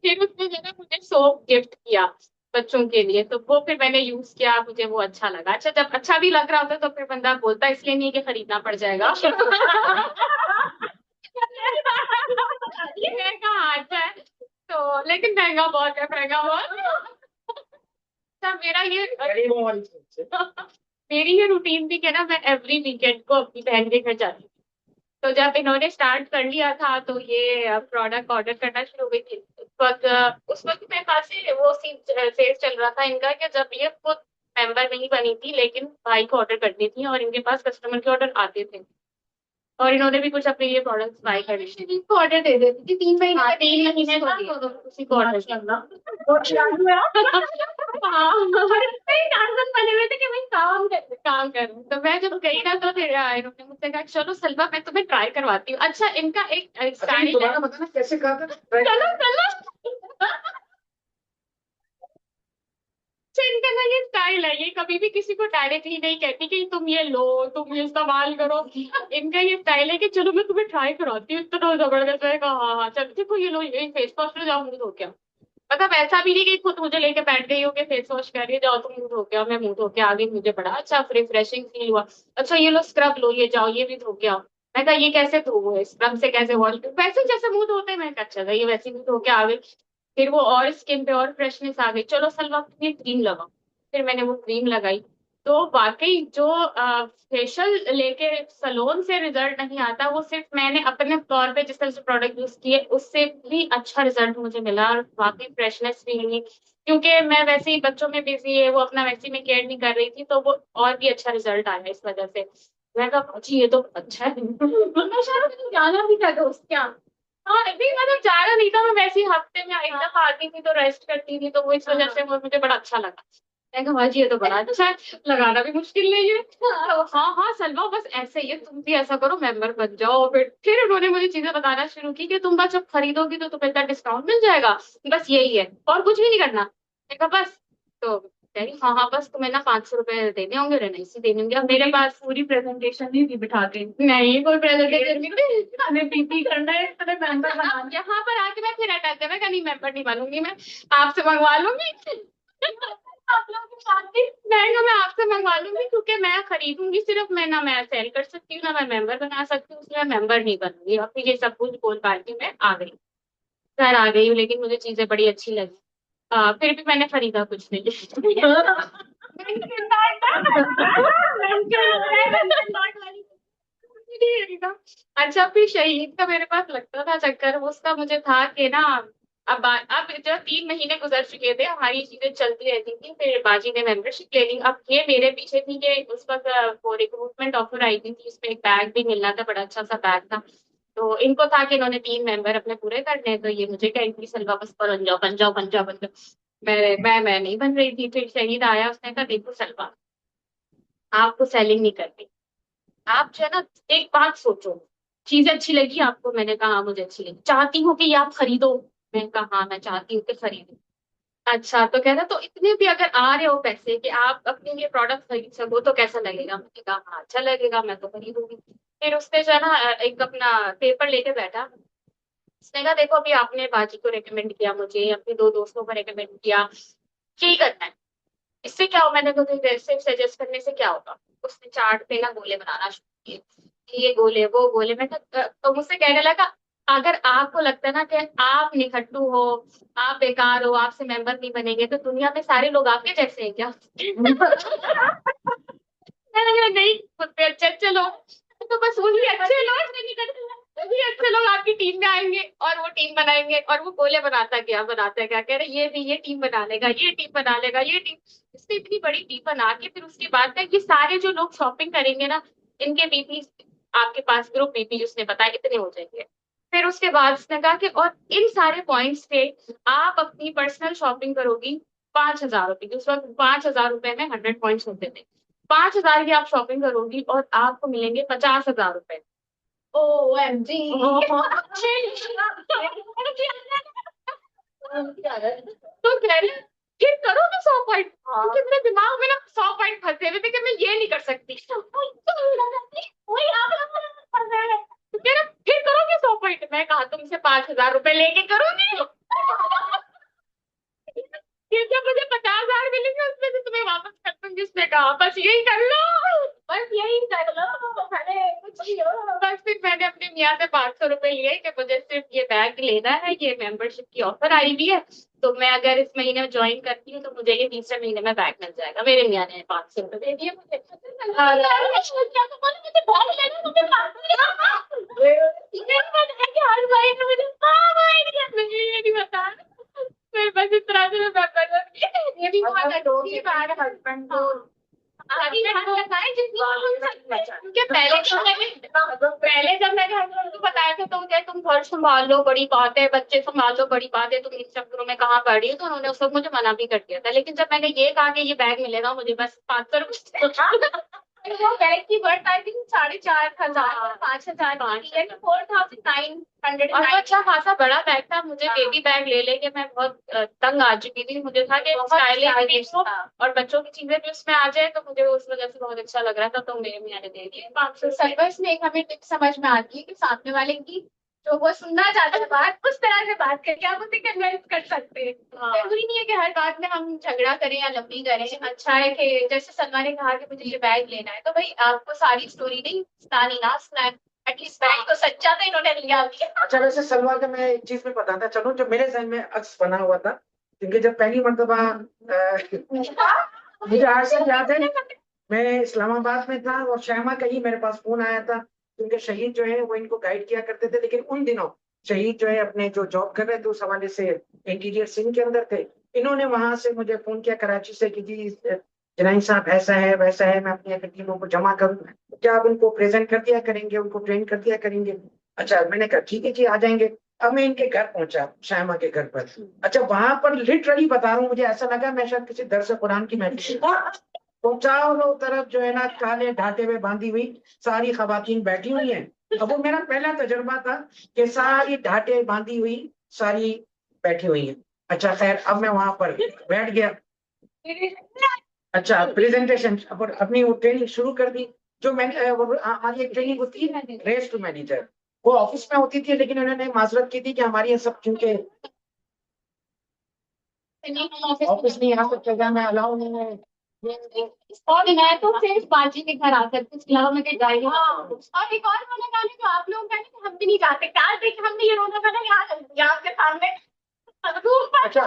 फिर उसने जो है मुझे सोप गिफ्ट किया बच्चों के लिए, तो वो फिर मैंने यूज किया, मुझे वो अच्छा लगा। अच्छा जब अच्छा भी लग रहा होता तो फिर बंदा बोलता इसलिए नहीं कि खरीदना पड़ जाएगा ये महंगा हाथ है, तो लेकिन महंगा बहुत है, महंगा बहुत। अच्छा मेरा ये गरीबों वाली सोच। मेरी ये रूटीन थी कि ना मैं एवरी वीकेंड को अपनी बहन के घर जाती थी। तो जब इन्होंने स्टार्ट कर लिया था तो ये प्रोडक्ट ऑर्डर करना शुरू हो गई थी। उस वक्त मेरे पास से वो सेल्स चल रहा था इनका, कि जब ये खुद मेंबर नहीं बनी थी लेकिन भाई को ऑर्डर करनी थी और इनके पास कस्टमर के ऑर्डर आते थे, और इन्होंने भी कुछ अपने ये प्रोडक्ट्स बाय कर लिए। शरीफ को ऑर्डर दे देती थी 3 महीने का, 3 महीने का तो उसी को ऑर्डर करना हाँ और इसमें टारगेट बने हुए थे कि भाई काम कर। तो मैं जब गई ना तो फिर इन्होंने मुझसे कहा चलो सलमा मैं तुम्हें ट्राई करवाती हूँ। अच्छा इनका एक स्टाइल है, दोबारा बताना कैसे कहा था? चलो चलो तो इनका ना ये स्टाइल है, ये कभी भी किसी को डायरेक्टली नहीं कहती कि तुम ये लो, तुम ये इस्तेमाल करो। इनका ये स्टाइल है कि चलो मैं तुम्हें ट्राई कराती हूँ, इतना जबरदस्त है। कहा हाँ हाँ चलो देखो ये लो, ये फेस वॉश लो, जाओ मुंह धो के आओ। मतलब ऐसा भी नहीं कि खुद मुझे लेके बैठ गई हो कि फेस वॉश कर रही है, जाओ तुम मुंह धो के आओ। मैं मुंह धो के आ गई, मुझे बड़ा अच्छा रिफ्रेशिंग फील हुआ। अच्छा ये लो स्क्रब लो, ये जाओ ये भी धो के आओ। मैं कहा ये कैसे धो, स्क्रब से कैसे वॉश, वैसे जैसे मुंह धोते हैं। मैं कहा अच्छा ये वैसे ही धो के आ गई। फिर वो और स्किन पे और फ्रेशनेस आ गई। चलो सलवा तुम ये क्रीम लगाओ। फिर मैंने वो क्रीम लगाई। तो वाकई जो फेशियल लेके सलोन से रिजल्ट नहीं आता, वो सिर्फ मैंने अपने तौर पे जिस तरह से प्रोडक्ट यूज किए उससे भी अच्छा रिजल्ट मुझे मिला, और वाकई फ्रेशनेस भी हुई। क्योंकि मैं वैसे ही बच्चों में बिजी है, वो अपना वैसे ही में केयर नहीं कर रही थी, तो वो और भी अच्छा रिजल्ट आया इस वजह से। मैं कहा जी ये तो अच्छा है। मैं शायद जाना भी था दोस्त क्या। हाँ नहीं मतलब ज्यादा नहीं था, मैं वैसे ही हफ्ते में एक दफा आती थी तो रेस्ट करती थी, तो वो इस वजह से वो मुझे बड़ा अच्छा लगा। मैं कहा हाँ जी ये तो बड़ा अच्छा है, लगाना भी मुश्किल नहीं है। तो हाँ हाँ सलवा बस ऐसे ही है, तुम भी ऐसा करो मेंबर बन जाओ। फिर उन्होंने मुझे चीजें बताना शुरू की कि तुम बस जब खरीदोगी तो तुम्हें इतना डिस्काउंट मिल जाएगा, बस यही है और कुछ भी नहीं करना। मैं कहा बस। तो कह रही हाँ हाँ बस तुम्हें ना 500 रुपए देने होंगे, रेनेसी देने होंगे। अब मेरे पास पूरी प्रेजेंटेशन नहीं थी बिठा के, नहीं कोई प्रेजेंटेशन नहीं थी। हमें पीपी करना है, तुम्हें मेंबर बनाना है। यहाँ पर आके मैं फिर अटक गया, मैं कहा नहीं मेंबर नहीं बनूंगी, मैं आपसे मंगवा लूंगी। आप लोगों के साथ भी मैं आपसे मंगवा लूंगी, क्योंकि मैं खरीदूंगी सिर्फ, मैं ना मैं सेल कर सकती हूँ ना मैं मेंबर बना सकती हूँ, इसलिए मैं मेंबर नहीं बनूंगी। और फिर ये सब कुछ बोल पाल के मैं आ गई, घर आ गई हूँ, लेकिन मुझे चीजें बड़ी अच्छी लगी। फिर भी मैंने खरीदा कुछ नहीं। अच्छा फिर शहीद का मेरे पास लगता था चक्कर, वो उसका मुझे था कि ना अब जब 3 महीने गुजर चुके थे, हमारी चीजें चलती रहती थी, फिर बाजी ने मेंबरशिप ले ली। अब ये मेरे पीछे थी कि उस वक्त वो रिक्रूटमेंट ऑफर आई थी, उसमें एक बैग भी मिलना था, बड़ा अच्छा सा बैग था। तो इनको था कि इन्होंने 3 मेंबर अपने पूरे करने हैं, तो ये मुझे कहेंगी सलवा बस बन जाओ बन जाओ बन जाओ बन जाओ। मैं नहीं बन रही थी। फिर शहीद आया, उसने कहा देखो सलवा आपको सेलिंग नहीं करनी, आप जो है ना एक बात सोचो, चीज अच्छी लगी आपको? मैंने कहा हाँ मुझे अच्छी लगी। चाहती हूँ कि ये आप खरीदो? मैंने कहा हाँ मैं चाहती हूँ कि खरीदो। अच्छा तो कहना तो इतने भी अगर आ रहे हो पैसे कि आप अपने लिए प्रोडक्ट खरीद सको तो कैसा लगेगा? मैंने कहा हाँ अच्छा लगेगा, मैं तो खरीदूंगी। फिर उसने जो है ना एक अपना पेपर लेके बैठा। उसने कहा देखो अभी आपने बाजी को रेकमेंड किया, मुझे अपने 2 दोस्तों को रेकमेंड किया, यही करना है, इससे क्या हो? मैंने कहा तो सिर्फ सजेस्ट करने से क्या होगा? उसने चार्ट पे ना गोले बनाना शुरू किए कि ये गोले वो गोले। मैं तो मुझसे कहने लगा अगर आपको लगता है ना कि आप निखट्टू हो, आप बेकार हो, आपसे मेंबर नहीं बनेंगे, तो दुनिया में सारे लोग आपके जैसे हैं क्या? मैंने कहा नहीं खुद पे अच्छे अच्छे लोग, तो बस वही अच्छे लोग आपकी टीम में आएंगे और वो टीम बनाएंगे। और वो गोले बनाता है क्या, कह रहे ये भी ये टीम बना लेगा, ये टीम बना लेगा, ये टीम। इसने इतनी बड़ी टीम बना के फिर उसके बाद तक ये सारे जो लोग शॉपिंग करेंगे ना, इनके बीपी, आपके पास ग्रुप बीपी उसने बताया इतने हो जाएंगे। फिर उसके बाद उसने कहा कि और इन सारे पॉइंट्स पे आप अपनी पर्सनल शॉपिंग करोगी 5,000 रुपए की। उस वक्त 5,000 रुपए में 100 पॉइंट्स होते थे। 5,000 की आप शॉपिंग करोगी और आपको मिलेंगे 50,000 रुपए। OMG तो कह रहे फिर करो ना 100 पॉइंट, क्योंकि मेरे दिमाग में ना 100 पॉइंट फंसे हुए थे कि मैं ये नहीं कर सकती। तो कह रहा फिर करोगे 100 पॉइंट? मैं कहा तुमसे 5,000 रुपए लेके करूंगी। फिर जब मुझे 50,000 मिलेंगे उसमें से तुम्हें वापस कर दूंगी। उसने कहा बस यही कर लो, बस यही कर लो, अरे कुछ नहीं हो। बस फिर मैंने अपने मियाँ से 500 रुपए लिए कि मुझे सिर्फ ये बैग लेना है, ये मेंबरशिप की ऑफर आई हुई है, तो मैं अगर इस महीने ज्वाइन करती हूँ तो मुझे ये तीसरे महीने में बैग मिल जाएगा। मेरे मियाँ ने 500 रुपए दे दिए मुझे। मुझे बैग लेना, मुझे 500 हर महीने मुझे मुझे ये नहीं बता। फिर बस इस तरह से मैं पेपर बन ये भी बहुत अच्छी बात है। हस्बैंड को क्योंकि पहले जब मैंने हस्बैंड को बताया था तो क्या तुम घर संभाल लो बड़ी बात है, बच्चे संभाल लो बड़ी बात है, तुम इन चक्करों में कहाँ पड़ रही हो, तो उन्होंने उस वक्त मुझे मना भी कर दिया था। लेकिन जब मैंने ये कहा कि ये बैग मिलेगा मुझे बस 500 रुपए वो बैग की वर्थ आई थिंक 4,500 5,000 की है, 4,900। और वो अच्छा खासा बड़ा बैग था, मुझे बेबी बैग ले लेके मैं बहुत तंग आ चुकी थी। मुझे था कि स्टाइलिश भी हो और बच्चों की चीजें भी उसमें आ जाए, तो मुझे उस वजह से बहुत अच्छा लग रहा था, तो मेरे मैंने दे दिया 500 सर्विस में एक हमें टिप समझ में आती है कि सामने वाले की जो वो सुनना चाहता है बात, उस तरह से बात करके आप उसे कन्विंस कर सकते हैं। जरूरी नहीं है कि हर बात में हम झगड़ा करें या लंबी करें। अच्छा है कि जैसे सलमा ने कहा कि मुझे ये बैग लेना है, तो भाई आपको सारी स्टोरी नहीं सुनानी, ना सुनाए, एटलीस्ट बैग तो सच्चा था, इन्होंने लिया भी। अच्छा, वैसे सलवा का मैं एक चीज में बताता चलूं जो मेरे जहन में अक्स बना हुआ था, क्योंकि जब पहली मर्तबा मुझे आज तक याद है, मैं इस्लामाबाद में था और श्यामा का ही मेरे पास फोन आया था, क्योंकि शहीद जो है वो इनको गाइड किया करते थे, लेकिन उन दिनों शहीद जो है अपने जो जॉब कर रहे थे उस हवाले से इंटीरियर सिंह के अंदर थे। इन्होंने वहां से मुझे फोन किया कराची से कि जी जनाई साहब ऐसा है वैसा है, मैं अपनी अगर टीमों को जमा करूँ, क्या आप उनको प्रेजेंट कर दिया करेंगे, उनको ट्रेन कर दिया करेंगे। अच्छा, मैंने कहा ठीक है जी आ जाएंगे। अब मैं इनके घर पहुंचा, श्यामा के घर पर। अच्छा, वहां पर लिटरली बता रहा हूँ, मुझे ऐसा लगा मैं शायद किसी दरस कुरान की महफिल तो चारों तरफ जो है ना काले ढाटे में बांधी हुई सारी खवातीन बैठी हुई हैं। अब वो मेरा पहला तजुर्बा था कि सारी ढाटे बांधी हुई सारी बैठी हुई हैं। अच्छा खैर, अब मैं वहां पर बैठ गया। अच्छा, प्रेजेंटेशन अपनी वो ट्रेनिंग शुरू कर दी। जो मैंने हमारी एक ट्रेनिंग होती है रेस टू मैनेजर, वो ऑफिस में होती थी, लेकिन उन्होंने माजरत की थी कि हमारी ये सब चूंकि ऑफिस नहीं आ सकते, मैं अलाउ नहीं है और मैं तो सिर्फ बाजी के घर आकर के इसके अलावा मैं कहीं जा ही नहीं सकती। और एक और वाला गाना जो आप लोग का है कि हम भी नहीं जाते, काश देखिए हमने ये रोना गाना यहाँ आपके सामने। अच्छा,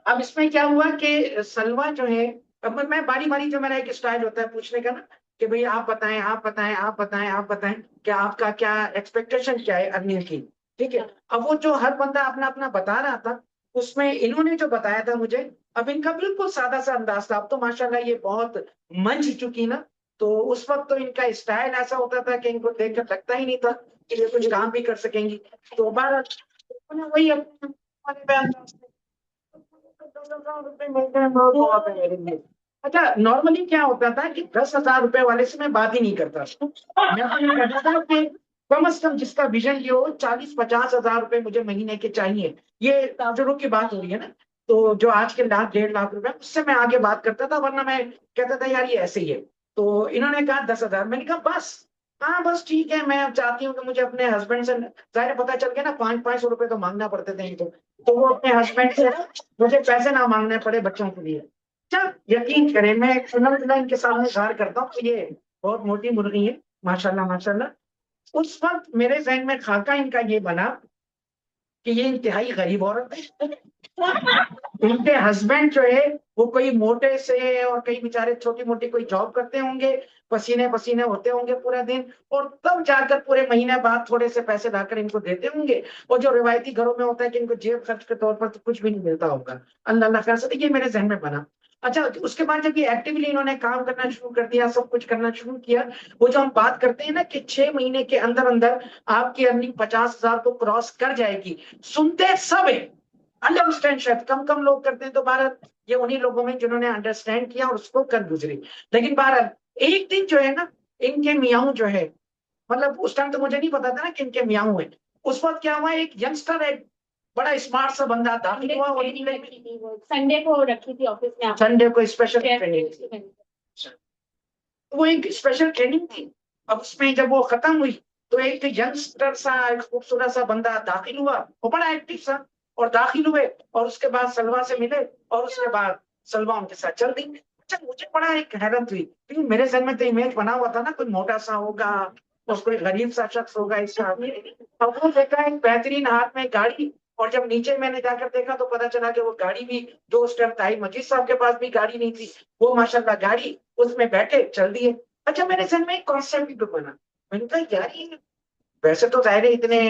अब इसमें क्या हुआ कि सलवा जो है, अब मैं बारी बारी, जो मेरा एक स्टाइल होता है पूछने का ना कि भाई आप बताएं आप बताएं आप बताएं आप बताएं कि आपका क्या एक्सपेक्टेशन क्या है अर्निंग की। ठीक है, अब वो जो हर बंदा अपना अपना बता रहा था, उसमें इन्होंने जो बताया था मुझे, अब इनका बिल्कुल सादा सा अंदाज था। अब तो माशाल्लाह ये बहुत मंच चुकी ना, तो उस वक्त तो इनका स्टाइल ऐसा होता था कि इनको देखकर लगता ही नहीं था कि ये कुछ काम भी कर सकेंगी। तो बार वही अपने अच्छा, नॉर्मली क्या होता था कि 10,000 रुपए वाले से मैं बात ही नहीं करता। मैं तो ये कहता था कि कम से कम जिसका विजन ये हो 40-50 हजार रुपए मुझे महीने के चाहिए। ये ताजुर्बों की बात हो रही है ना, तो जो आज के 1,00,000-1,50,000 उससे मैं आगे बात करता था, वरना मैं कहता था यार ये ऐसे ही है। तो इन्होंने कहा 10,000, मैंने कहा बस, हाँ बस ठीक है, मैं चाहती हूँ कि मुझे अपने हस्बैंड से, जाहिर पता चल गया ना 500-500 रुपए तो मांगना पड़ते थे इनको, तो वो अपने हस्बैंड से मुझे पैसे ना मांगने पड़े बच्चों के लिए। अच्छा, यकीन करें, मैं एक सुनम इनके सामने ज़ाहिर करता हूँ कि ये बहुत मोटी मुर्गी है, माशाल्लाह माशाल्लाह। उस वक्त मेरे जहन में खाका इनका ये बना कि ये इंतहाई गरीब औरत है। उनके हस्बैंड जो है वो कोई मोटे से और कई बेचारे छोटी मोटी कोई जॉब करते होंगे, पसीने पसीने होते होंगे पूरा दिन, और तब जाकर पूरे महीने बाद थोड़े से पैसे लाकर इनको देते होंगे। और जो रिवायती घरों में होता है कि इनको जेब खर्च के तौर पर तो कुछ भी नहीं मिलता होगा। अल्लाह अल्लाह खैर से, ये मेरे जहन में बना। अच्छा, उसके बाद जब ये एक्टिवली इन्होंने काम करना शुरू कर दिया, सब कुछ करना शुरू किया, वो जो हम बात करते हैं ना कि 6 महीने के अंदर अंदर आपकी अर्निंग 50,000 को क्रॉस कर जाएगी, सुनते सब है। अंडरस्टैंड शायद कम कम लोग करते हैं, तो भारत ये उन्हीं लोगों में जिन्होंने अंडरस्टैंड किया और उसको कर गुजरी। लेकिन भारत एक दिन जो है ना, इनके मियाँ जो है, मतलब उस टाइम तो मुझे नहीं पता था ना कि इनके मियाँ है। उस वक्त क्या हुआ, एक यंगस्टर, एक बड़ा स्मार्ट सा बंदा दाखिल हुआ और संडे को रखी थी ऑफिस में, संडे को स्पेशल ट्रेनिंग, वो एक स्पेशल ट्रेनिंग थी। अब उसमें जब वो खत्म हुई तो एक यंगस्टर सा एक खूबसूरत सा बंदा दाखिल हुआ, वो बड़ा एक्टिव सा, और दाखिल हुए और उसके बाद सलवा से मिले और उसके बाद सलवा उनके साथ चल दी। अच्छा, मुझे बड़ा एक हैरत हुई, क्योंकि मेरे जहन में तो इमेज बना हुआ था ना कोई मोटा सा होगा और कोई गरीब सा शख्स होगा इसका। अब वो देखा एक बेहतरीन हाथ में गाड़ी, और जब नीचे मैंने जाकर देखा तो पता चला कि वो गाड़ी भी, जो उस टाइम ताई मजीद साहब के पास भी गाड़ी नहीं थी, वो माशाल्लाह गाड़ी, उसमें बैठे चल दिए। अच्छा, मेरे जहन में एक कॉन्सेप्ट भी बना, मैंने कहा यार ये वैसे तो जाहिर है इतने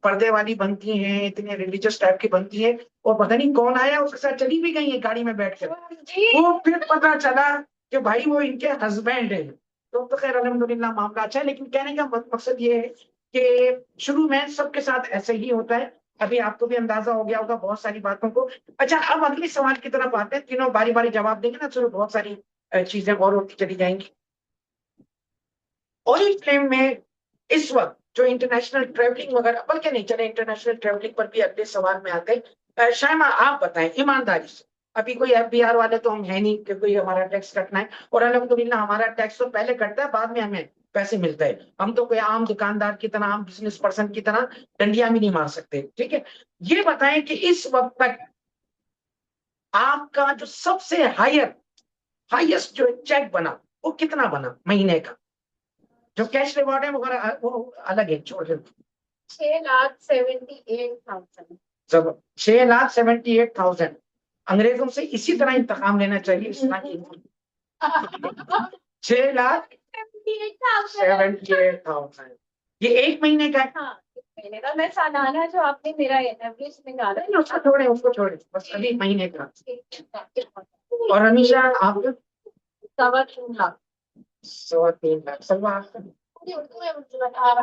पर्दे वाली बनती हैं, इतने रिलीजियस टाइप की बनती है, और पता नहीं कौन आया उसके साथ चली भी गई है गाड़ी में बैठकर। वो फिर पता चला कि भाई वो इनके हस्बैंड है। तो खैर अल्हम्दुलिल्लाह मामला अच्छा है, लेकिन कहने का मकसद ये है कि शुरू में सबके साथ ऐसे ही होता है। अभी आपको भी अंदाजा हो गया होगा बहुत सारी बातों को। अच्छा, अब अगले सवाल की तरफ आते हैं, तीनों बारी बारी जवाब देंगे ना, तो बहुत सारी चीजें और होती चली जाएंगी। ओरिफ्लेम में इस वक्त जो इंटरनेशनल ट्रेवलिंग वगैरह, बल्कि नहीं चले इंटरनेशनल ट्रेवलिंग पर भी अगले सवाल में आते हैं। शायमा आप बताएं ईमानदारी से, अभी कोई FBR वाले तो हम है नहीं कि कोई हमारा टैक्स कटना है, और अल्हम्दुलिल्लाह हमारा टैक्स तो पहले कटता है, बाद में हमें पैसे मिलते हैं। हम तो कोई आम दुकानदार की तरह, आम बिजनेस पर्सन की तरह डंडियां भी नहीं मार सकते, ठीक है। ये बताएं कि इस वक्त तक आपका जो सबसे हाईएस्ट जो चेक बना वो कितना बना महीने का? जो कैश रिवॉर्ड है वो अलग है, छोड़ दो। 6,78,000। जब 6,78,000 अंग्रेजों से इसी तरह इंतकाम लेना चाहिए इस तरह की 6,78,000 ये एक महीने का है। हाँ, इस महीने का। मैं सालाना जो आपने मेरा एवरेज निकाला नहीं, उसको छोड़े बस अभी महीने का। और हमेशा आप 3.25 लाख। 3.25 लाख। सलवा आपका?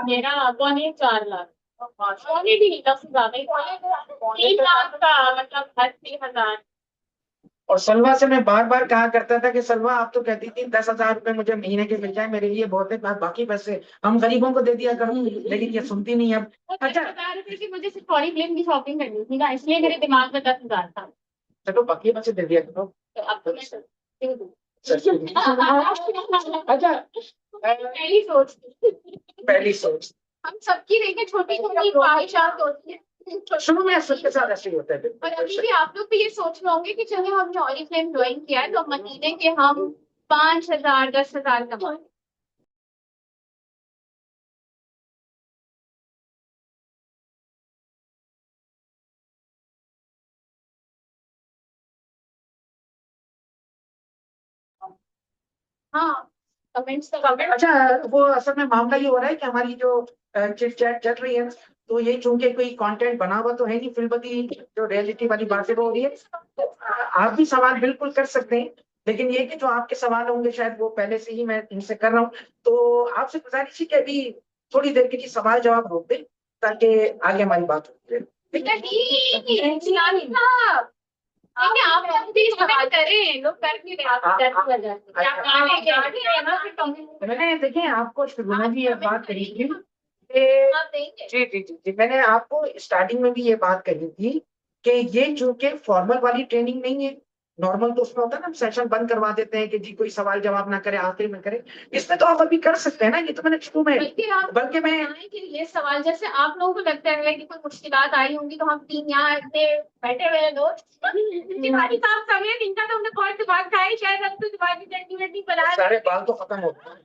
मेरा 4 लाख। पौने भी नहीं, 10 ज्यादा ही। 3 लाख का मतलब 80,000। और सलवा से मैं बार बार कहा करता था कि सलवा आप तो कहती थी 10,000 रुपए मुझे महीने के मिल जाए मेरे लिए बहुत है, बाकी पैसे हम गरीबों को दे दिया करूँ, लेकिन ये सुनती नहीं अब। अच्छा 10,000 रुपए की मुझे सिर्फ ओरिफ्लेम की शॉपिंग करनी थी ना, इसलिए मेरे दिमाग में 10,000 था। चलो बाकी पैसे दे दिया करो। तो अब तो मैं दे दूं। अच्छा पहली सोच थी। पहली सोच हम सबकी देखें, छोटी छोटी ख्वाहिशात होती है। शुरू में सबके साथ ऐसे ही होता है। और अभी भी आप लोग भी ये सोच रहे होंगे कि चलो हमने ओरिफ्लेम ज्वाइन किया है तो महीने के हम 5,000 10,000 कमाएं। हाँ, कमेंट्स तो अच्छा वो असल में मामला ये हो रहा है कि हमारी जो चिट चैट चल रही है, तो ये चूंकि कोई कंटेंट बना हुआ तो है नहीं, फिल्मती जो रियलिटी वाली बातें हो रही है, तो आप भी सवाल बिल्कुल कर सकते हैं, लेकिन ये कि जो आपके सवाल होंगे शायद वो पहले से ही मैं इनसे कर रहा हूँ, तो आपसे गुजारिश है कि अभी थोड़ी देर के लिए सवाल जवाब रोक दें ताकि आगे हमारी बात होती रहे। नहीं, आप लोग भी सवाल करें, लोग कर भी रहे मैंने देखें आपको शुरू में भी ये बात कही थी आप देंगे। जी जी जी जी, मैंने आपको स्टार्टिंग में भी ये बात कही थी कि ये चूंकि फॉर्मल वाली ट्रेनिंग नहीं है, नॉर्मल तो उसमें होता है ना, हम सेशन बंद करवा देते हैं कि जी कोई सवाल जवाब ना करे, आखिर में करे। इसमें तो आप अभी कर सकते हैं ना, ये तो मैंने शुरू में, बल्कि मैं कि ये सवाल जैसे आप लोगों को लगता है कि कोई मुश्किलात आई होंगी तो हम 3 यहाँ इतने बैठे हुए दोस्त तिवारी साहब समेत इनका तो हमने बहुत दिमाग खाया, शायद हम तो दिमागी सेंटीमेंट बना सारे बाल तो खत्म हो गए।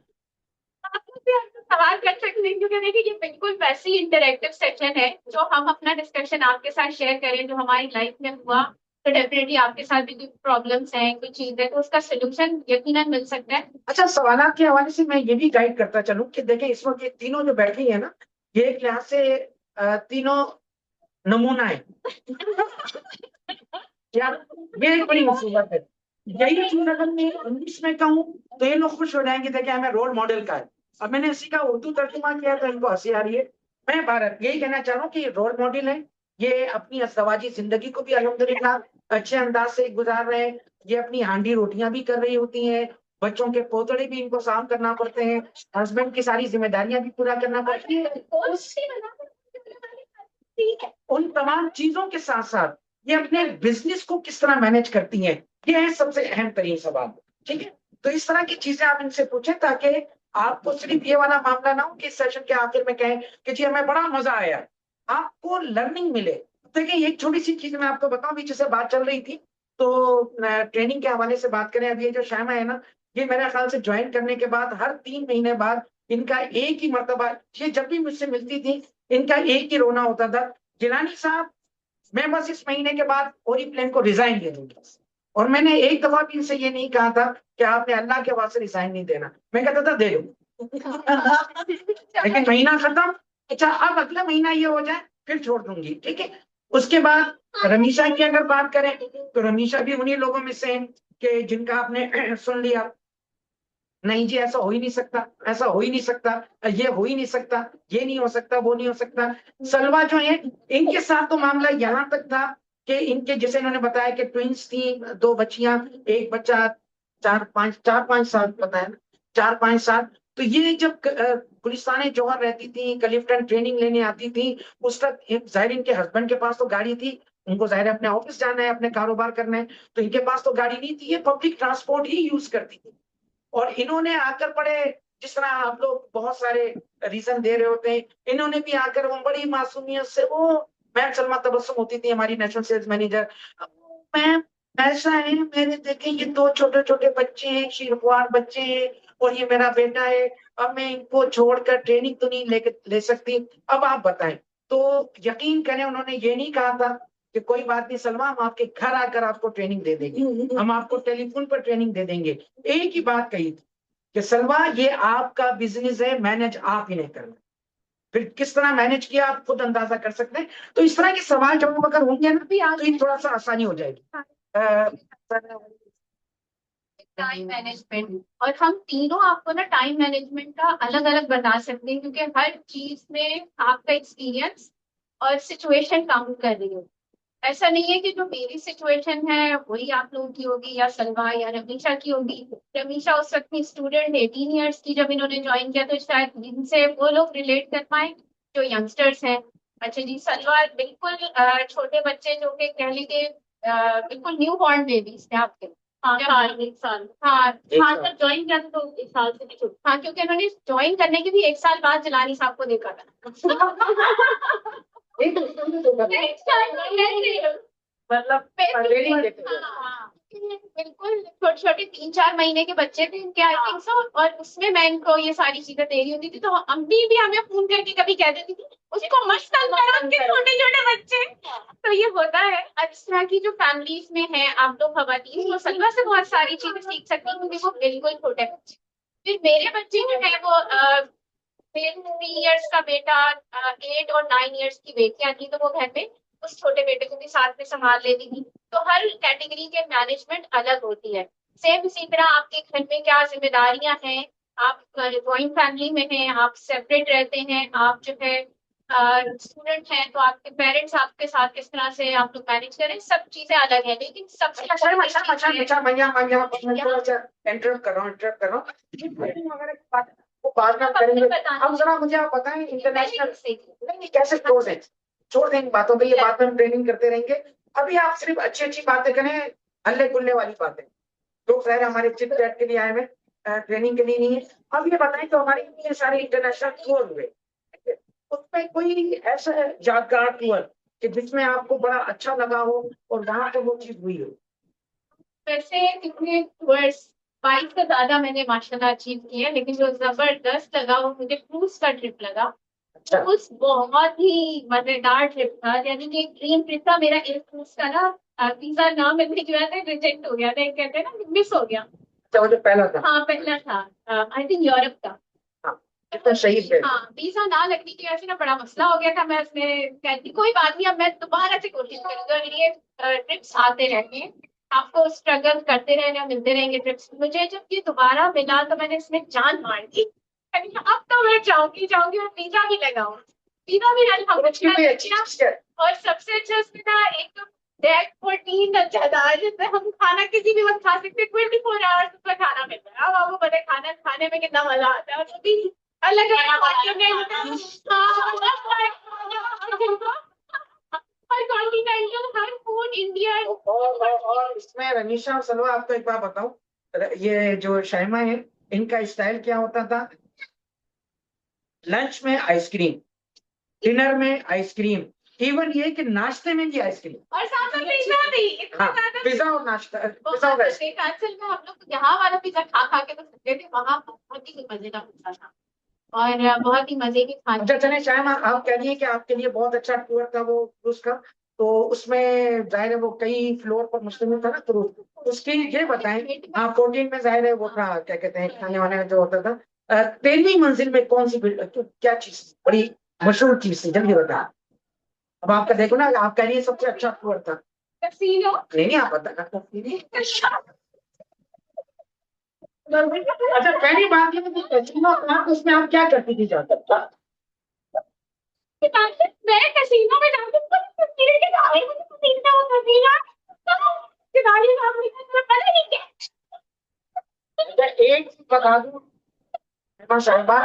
सवाल कर सकते हैं, क्योंकि देखिए ये बिल्कुल वैसी इंटरेक्टिव सेशन है जो हम अपना डिस्कशन आपके साथ शेयर करें जो हमारी लाइफ में हुआ, तो डेफिनेटली आपके साथ भी कोई प्रॉब्लम्स हैं, कोई चीज है तो उसका सोल्यूशन यकीनन मिल सकता है। अच्छा सवालात के हवाले से मैं ये भी गाइड करता चलूं कि देखें इस वक्त ये तीनों जो बैठी है ना, ये एक लिहाज से तीनों नमूना है यार, ये एक बड़ी मुसीबत है। यही चीज अगर मैं इंग्लिश में कहूँ तो ये लोग खुश हो जाएंगे, देखें हमें रोल मॉडल का है। अब मैंने इसी का उर्दू तर्जुमा किया तो इनको हंसी आ रही है। मैं भारत यही कहना चाह रहा हूँ कि रोल मॉडल है, ये अपनी अज़दवाजी जिंदगी को भी अल्हम्दुलिल्लाह अच्छे अंदाज से गुजार रहे हैं, ये अपनी हांडी रोटियां भी कर रही होती हैं, बच्चों के पोतड़े भी इनको साफ करना पड़ते हैं, हस्बैंड की सारी जिम्मेदारियां भी पूरा करना पड़ती है। उन तमाम चीजों के साथ साथ ये अपने बिजनेस को किस तरह मैनेज करती हैं, ये है सबसे अहम तरीन सवाल। ठीक है, तो इस तरह की चीजें आप इनसे पूछें ताकि आपको सिर्फ ये वाला मामला ना हो कि सेशन के आखिर में कहें कि जी हमें बड़ा मजा आया, आपको लर्निंग मिले। देखिए एक छोटी सी चीज मैं आपको बताऊं, बीच से बात चल रही थी तो ट्रेनिंग के हवाले से बात करें, अब ये जो शायमा है ना, ये मेरे ख्याल से ज्वाइन करने के बाद हर 3 महीने बाद इनका एक ही मर्तबा, ये जब भी मुझसे मिलती थी इनका एक ही रोना होता था, जिलानी साहब मैं बस इस महीने के बाद ओरिफ्लेम को रिजाइन दे दूंगी। और मैंने एक दफा भी इनसे ये नहीं कहा था कि आपने अल्लाह के वास्ते रिजाइन नहीं देना, मैं कहता था दे दो लेकिन महीना खत्म, अच्छा अब अगला महीना ये हो जाए फिर छोड़ दूंगी। ठीक है, उसके बाद रमीशा की अगर बात करें तो रमीशा भी उन्हीं लोगों में से है कि जिनका आपने सुन लिया, नहीं जी ऐसा हो ही नहीं सकता, ऐसा हो ही नहीं सकता, ये हो ही नहीं सकता, ये नहीं हो सकता, वो नहीं हो सकता। सलवा जो है इनके साथ तो मामला यहाँ तक था कि इनके जैसे इन्होंने बताया कि ट्विंस थी, 2 बच्चियां, एक बच्चा 4-5 साल बताया ना, 4-5 साल, तो ये जब गुलिस्तान जौहर रहती थी, क्लिफ्टन ट्रेनिंग लेने आती थी, उस वक्त जाहिर इनके हस्बैंड के पास तो गाड़ी थी, उनको जाहिर है अपने ऑफिस जाना है, अपने कारोबार करना है, तो इनके पास तो गाड़ी नहीं थी, ये पब्लिक ट्रांसपोर्ट ही यूज करती थी। और इन्होंने आकर पड़े, जिस तरह आप लोग बहुत सारे रीजन दे रहे होते हैं, इन्होंने भी आकर वो बड़ी मासूमियत से, वो मैम सलमा तबस्सुम होती थी हमारी नेशनल सेल्स मैनेजर, मैम ऐसा है, मेरे देखे ये दो छोटे छोटे बच्चे हैं, शीरख्वार बच्चे हैं, और ये मेरा बेटा है, अब मैं इनको छोड़कर ट्रेनिंग तो नहीं ले सकती, अब आप बताएं। तो यकीन करें, उन्होंने ये नहीं कहा था कि कोई बात नहीं सलमा, हम आपके घर आकर आपको ट्रेनिंग दे देंगे, हम आपको टेलीफोन पर ट्रेनिंग दे देंगे। एक ही बात कही थी कि सलमा ये आपका बिजनेस है, मैनेज आप ही नहीं करना। फिर किस तरह मैनेज किया आप खुद अंदाजा कर सकते हैं। तो इस तरह के सवाल जवाब अगर होंगे ना, तो ये थोड़ा सा आसानी हो जाएगी। टाइम मैनेजमेंट, और हम तीनों आपको ना टाइम मैनेजमेंट का अलग अलग बता सकते हैं, क्योंकि हर चीज में आपका एक्सपीरियंस और सिचुएशन काउंट कर रही हो। ऐसा नहीं है कि जो मेरी सिचुएशन है वही आप लोगों की होगी, या सलमा या रमीशा की होगी। रमीशा उस वक्त की स्टूडेंट 18 ईयर्स की जब इन्होंने ज्वाइन किया, तो शायद इनसे वो लोग रिलेट कर पाए जो यंगस्टर्स हैं। अच्छा जी, सलमा बिल्कुल छोटे बच्चे जो कि कह लीजिए बिल्कुल न्यू बॉर्न बेबीज थे आपके। हाँ जब साल, 1 साल। हाँ हाँ जब ज्वाइन किया था तो 1 साल से भी छोटी। हाँ, क्योंकि उन्होंने ज्वाइन करने के भी 1 साल बाद जलानी साहब को देखा था। एक मतलब ट्रेनिंग देते हुए। हाँ, बिल्कुल छोटे छोटे 3-4 महीने के बच्चे थे इनके, आई थिंक सो, और उसमें मैं इनको ये सारी चीजें दे रही होती थी, तो अम्मी भी हमें फोन करके कभी कह देती थी उसको मत तंग करो, उसके छोटे छोटे बच्चे। तो ये होता है। और इस तरह की जो फैमिलीज में है आप लोग खवातीन, वो सलमा से बहुत सारी चीजें सीख सकती हैं, क्योंकि वो बिल्कुल छोटे बच्चे। फिर मेरे बच्चे जो है वो 3 इयर्स का बेटा, 8 और 9 इयर्स की बेटियां थी, तो वो घर में उस छोटे बेटे को भी साथ में संभाल लेती थी। तो हर कैटेगरी के मैनेजमेंट अलग होती है। सेम इसी तरह आपके घर में क्या जिम्मेदारियां हैं, आप ज्वाइंट फैमिली में हैं, आप सेपरेट रहते हैं, आप जो है स्टूडेंट हैं, तो आपके पेरेंट्स आपके साथ किस तरह से आप लोग मैनेज करें, सब चीजें अलग है। लेकिन सबसे इंटरप्ट कर रहा हूँ, वो बाद में करेंगे। अब जरा मुझे आप बताएं, इंटरनेशनल नहीं कैसे छोड़ देंगे बातों पे, ये बात में हम ट्रेनिंग करते रहेंगे। अभी आप सिर्फ अच्छी अच्छी बातें करें, हल्ले गुल्ले वाली बातें। लोग शायद हमारे चिट चैट के लिए आए हुए, ट्रेनिंग के लिए नहीं है। अब ये बताएं कि हमारे इतने सारे इंटरनेशनल टूर हुए, उसमें कोई ऐसा यादगार टूर कि जिसमें आपको बड़ा अच्छा लगा हो और वहां पर वो चीज हुई हो। वैसे कितने टूर्स 22 से ज्यादा मैंने माशाल्लाह अचीव किए हैं, लेकिन जो जबरदस्त लगा वो मुझे क्रूज का ट्रिप लगा। क्रूज बहुत ही मजेदार ट्रिप था, यानी कि एक ड्रीम ट्रिप था मेरा। एक क्रूज का ना वीजा ना मिलने की वजह से रिजेक्ट हो गया था, एक कहते हैं ना मिस हो गया। वो जो पहला था, हाँ पहला था, आई थिंक यूरोप का। कितना शहीद है। हाँ, वीजा ना लगने की वजह से ना बड़ा मसला हो गया था। मैं उसमें कहती कोई बात नहीं, अब मैं दोबारा से कोशिश करूंगा। ये ट्रिप्स आते रहते हैं, आपको स्ट्रगल करते रहना, मिलते रहेंगे ट्रिप्स। मुझे जब ये दोबारा मिला तो मैंने इसमें जान मार दी, अब तो मैं जाऊंगी जाऊंगी और वीजा भी लगाऊं। वीजा भी और सबसे अच्छा इसमें था एक तो डेक 14 अच्छा था, जिसमें हम खाना किसी भी वक्त खा सकते, 24 आवर्स उसमें खाना मिलता है। अब आपको पता है खाना खाने में कितना मजा आता है, वो भी अलग हर फूड इंडिया। और इसमें रनीशा और सलवा, आपको एक बात बताऊं, ये जो शाइमा है, इनका स्टाइल क्या होता था, लंच में आइसक्रीम, डिनर में आइसक्रीम, इवन ये कि नाश्ते में भी आइसक्रीम, और साथ में पिज्जा भी। हाँ, पिज्जा और नाश्ता, पिज्जा और आइसक्रीम। असल में हम लोग यहाँ वाला पिज्जा खा खा के तो सकते थे, वहाँ बहुत ही मजे का पिज्जा था और बहुत ही मजे की खाने। अच्छा चले शायमा, आप कह रही है कि आपके लिए बहुत अच्छा टूर था वो क्रूज का, तो उसमें जाहिर है वो कई फ्लोर पर मुश्तमिल था ना क्रूज, उसकी ये बताएं। हाँ, 14 में जाहिर है वो था, क्या कहते हैं, खाने वाने जो होता था। 13वीं मंजिल में कौन सी क्या चीज बड़ी मशहूर चीज थी, जल्दी बताएं। अब आपका देखो ना, आप कह रही है सबसे अच्छा टूर था। कैसीनो। नहीं आप बता। अच्छा, पहली बात ये कि कैसीनो था, उसमें आप क्या करती थी जाकर? मैं कैसीनो में जाती हूँ, मुझे पसीना वो पसीना खिलाड़ी साहब मुझे पता नहीं क्या। अच्छा, एक चीज बता दूं, साहिबा,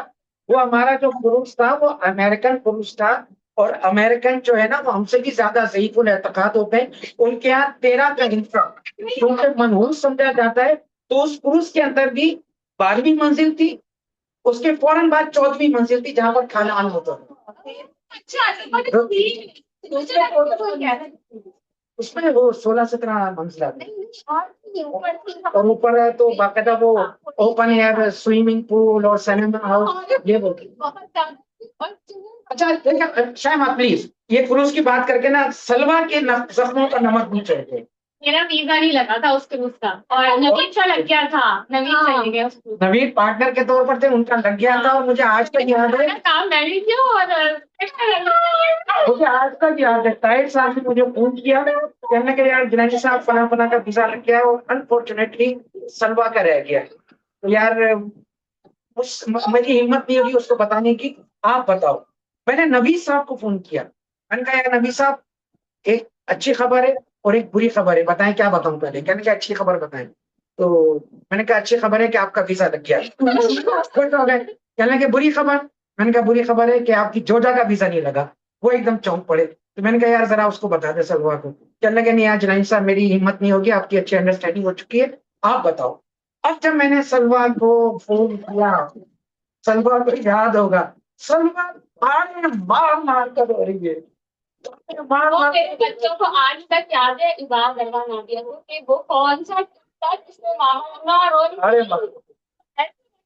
वो हमारा जो पुरुष था वो अमेरिकन पुरुष था, और अमेरिकन जो है ना वो हमसे भी ज्यादा ज़ईफ़ुल एतक़ाद होते हैं। उनके यहाँ 13 का हिस्सा क्योंकि मनहूस समझा जाता है, तो उस पुरुष के अंदर भी 12वीं मंजिल थी, उसके फौरन बाद 14वीं मंजिल थी जहां पर खानदान होता था। अच्छा, तो दूसरे फोटो तो क्या है? उसमें वो 16-17 मंजिला थी, नहीं, ऊपर थी। और ऊपर है तो बाकायदा वो ओपन एयर स्विमिंग पूल और सिनेमा हाउस ये वो। बहुत ज्यादा। और अच्छा देखिए शायमा प्लीज, ये पुरुष की बात करके ना सलवा के जख्मों का नमक नहीं चढ़े। मेरा वीजा नहीं लगा था उस क्रूज का, और नवीन का लग गया था। नवीन चले गए उस क्रूज। नवीन पार्टनर के तौर पर थे, उनका लग गया था, और मुझे आज तक याद है, काम मैंने किया और मुझे आज तक याद है ताहिर साहब ने मुझे फोन किया, कहने के यार जुनैनी साहब फला फला का वीजा लग गया है, और अनफॉर्चुनेटली सलवा का रह गया है। तो यार मेरी हिम्मत नहीं हुई उसको बताने की, आप बताओ। मैंने नवीद साहब को फोन किया, मैंने कहा यार नवीद साहब, एक अच्छी खबर है और एक बुरी खबर है, बताएं क्या बताऊं पहले। कहने की अच्छी खबर बताएं। तो मैंने कहा अच्छी खबर है कि आपका वीजा लग गया। खुश हो गए। कहने लगे बुरी खबर। मैंने कहा बुरी खबर है कि आपकी जोजा का वीजा नहीं लगा। वो एकदम चौंक पड़े। तो मैंने कहा यार जरा उसको बता दे सलवा को। कहने लगे नहीं आज जुनैनी साहब मेरी हिम्मत नहीं होगी, आपकी अच्छी अंडरस्टैंडिंग हो चुकी है, आप बताओ। अब जब मैंने सलवा को फोन किया, सलवा को याद होगा, सलवा आगे मार मार कर रो रही है, मार वो मार। मेरे बच्चों को आज तक याद है इबाद गरबा नादिया को, कि वो कौन सा था जिसमें मामा रो रही अरे थी। माँ।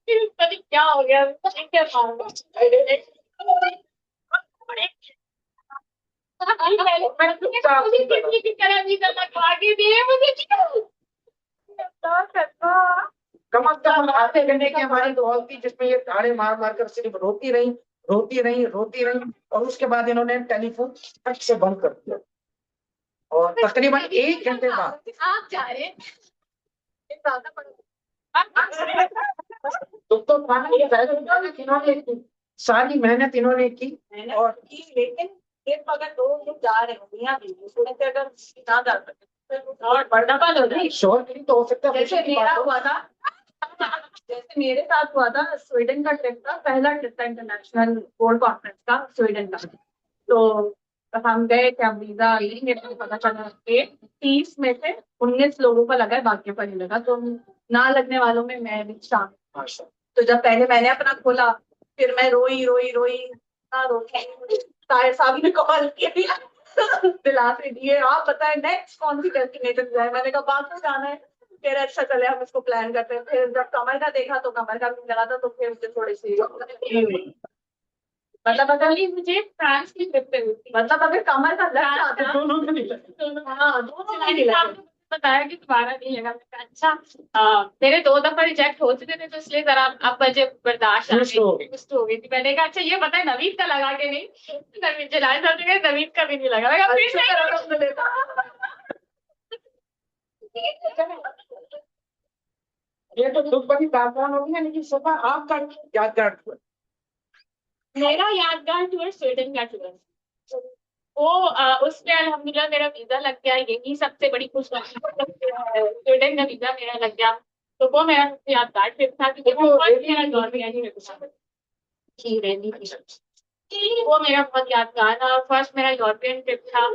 फिर पता नहीं क्या हो गया, क्या मार किसी की तरह वीजा लगवा के दिए मुझे, क्यों? क्या करना? कम अज कम आधे घंटे की हमारी कॉल थी जिसमें ये ताड़े मार मार कर सिर्फ रोती रही, रोती रही, रोती रही, और उसके बाद इन्होंने टेलीफोन फट से बंद कर दिया, और तकरीबन 1 घंटे बाद आप जा रहे हैं। तो खाना ये मेहनत इन्होंने की, सारी मेहनत इन्होंने की, और लेकिन एक अगर दो लोग जा रहे हो मियां बीवी, उसमें से अगर ना जा सके और बड़ा पल हो जाए। शोर नहीं तो हो सकता है जैसे खुशी की मेरा बात हो। हुआ था, जैसे मेरे साथ हुआ था, स्वीडन का ट्रिप था, पहला ट्रिप था इंटरनेशनल बोर्ड कॉन्फ्रेंस का स्वीडन का। तो हम गए थे, अब वीजा लेंगे तो पता चला कि 30 में से 19 लोगों का लगा है, बाकी पर नहीं लगा। तो ना लगने वालों में मैं भी शामिल। माशा तो जब पहले मैंने अपना खोला, फिर मैं रोई रोई रोई ना रोई, ताहिर साहब ने कॉल किया, दिलासे दिए, आप बताएं नेक्स्ट कौन सी डेस्टिनेशन जाए। मैंने कहा बाकू जाना है। फिर अच्छा चले हम इसको प्लान करते हैं। फिर जब कमर का देखा तो कमर का भी लगा था, तो फिर मुझे थोड़ी सी मतलब अगर मुझे फ्रांस की ट्रिप पे हुई थी। मतलब अगर कमर का लग जाता है। दोनों के लिए हाँ दोनों मैंने नहीं लगे। आपको बताया कि दोबारा नहीं लगा। मैंने कहा, अच्छा मेरे 2 दफा रिजेक्ट हो चुके थे, तो इसलिए जरा अब मुझे बर्दाश्त Used हो गई। कुछ हो गई थी। मैंने कहा अच्छा ये पता है नवीद का लगा के नहीं, नवीद जलाए साहब ने नवीद का भी नहीं लगा। मैं कहा, फिर अच्छी नहीं तरह से लेता। ये तो दुख भरी दास्तान होगी ना, लेकिन सफा आपका यादगार टूर। मेरा यादगार टूर स्वीडन का टूर। वो उसमें अल्हम्दुलिल्लाह मेरा वीजा लग गया, यही सबसे बड़ी खुशखबरी। स्वीडन का वीजा मेरा लग गया, तो वो मेरा सबसे यादगार ट्रिप था, क्योंकि वो first मेरा यूरोपियन ही रहती थी। वो मेरा बहुत यादगार था, फर्स्ट मेरा यूरोपियन ट्रिप था।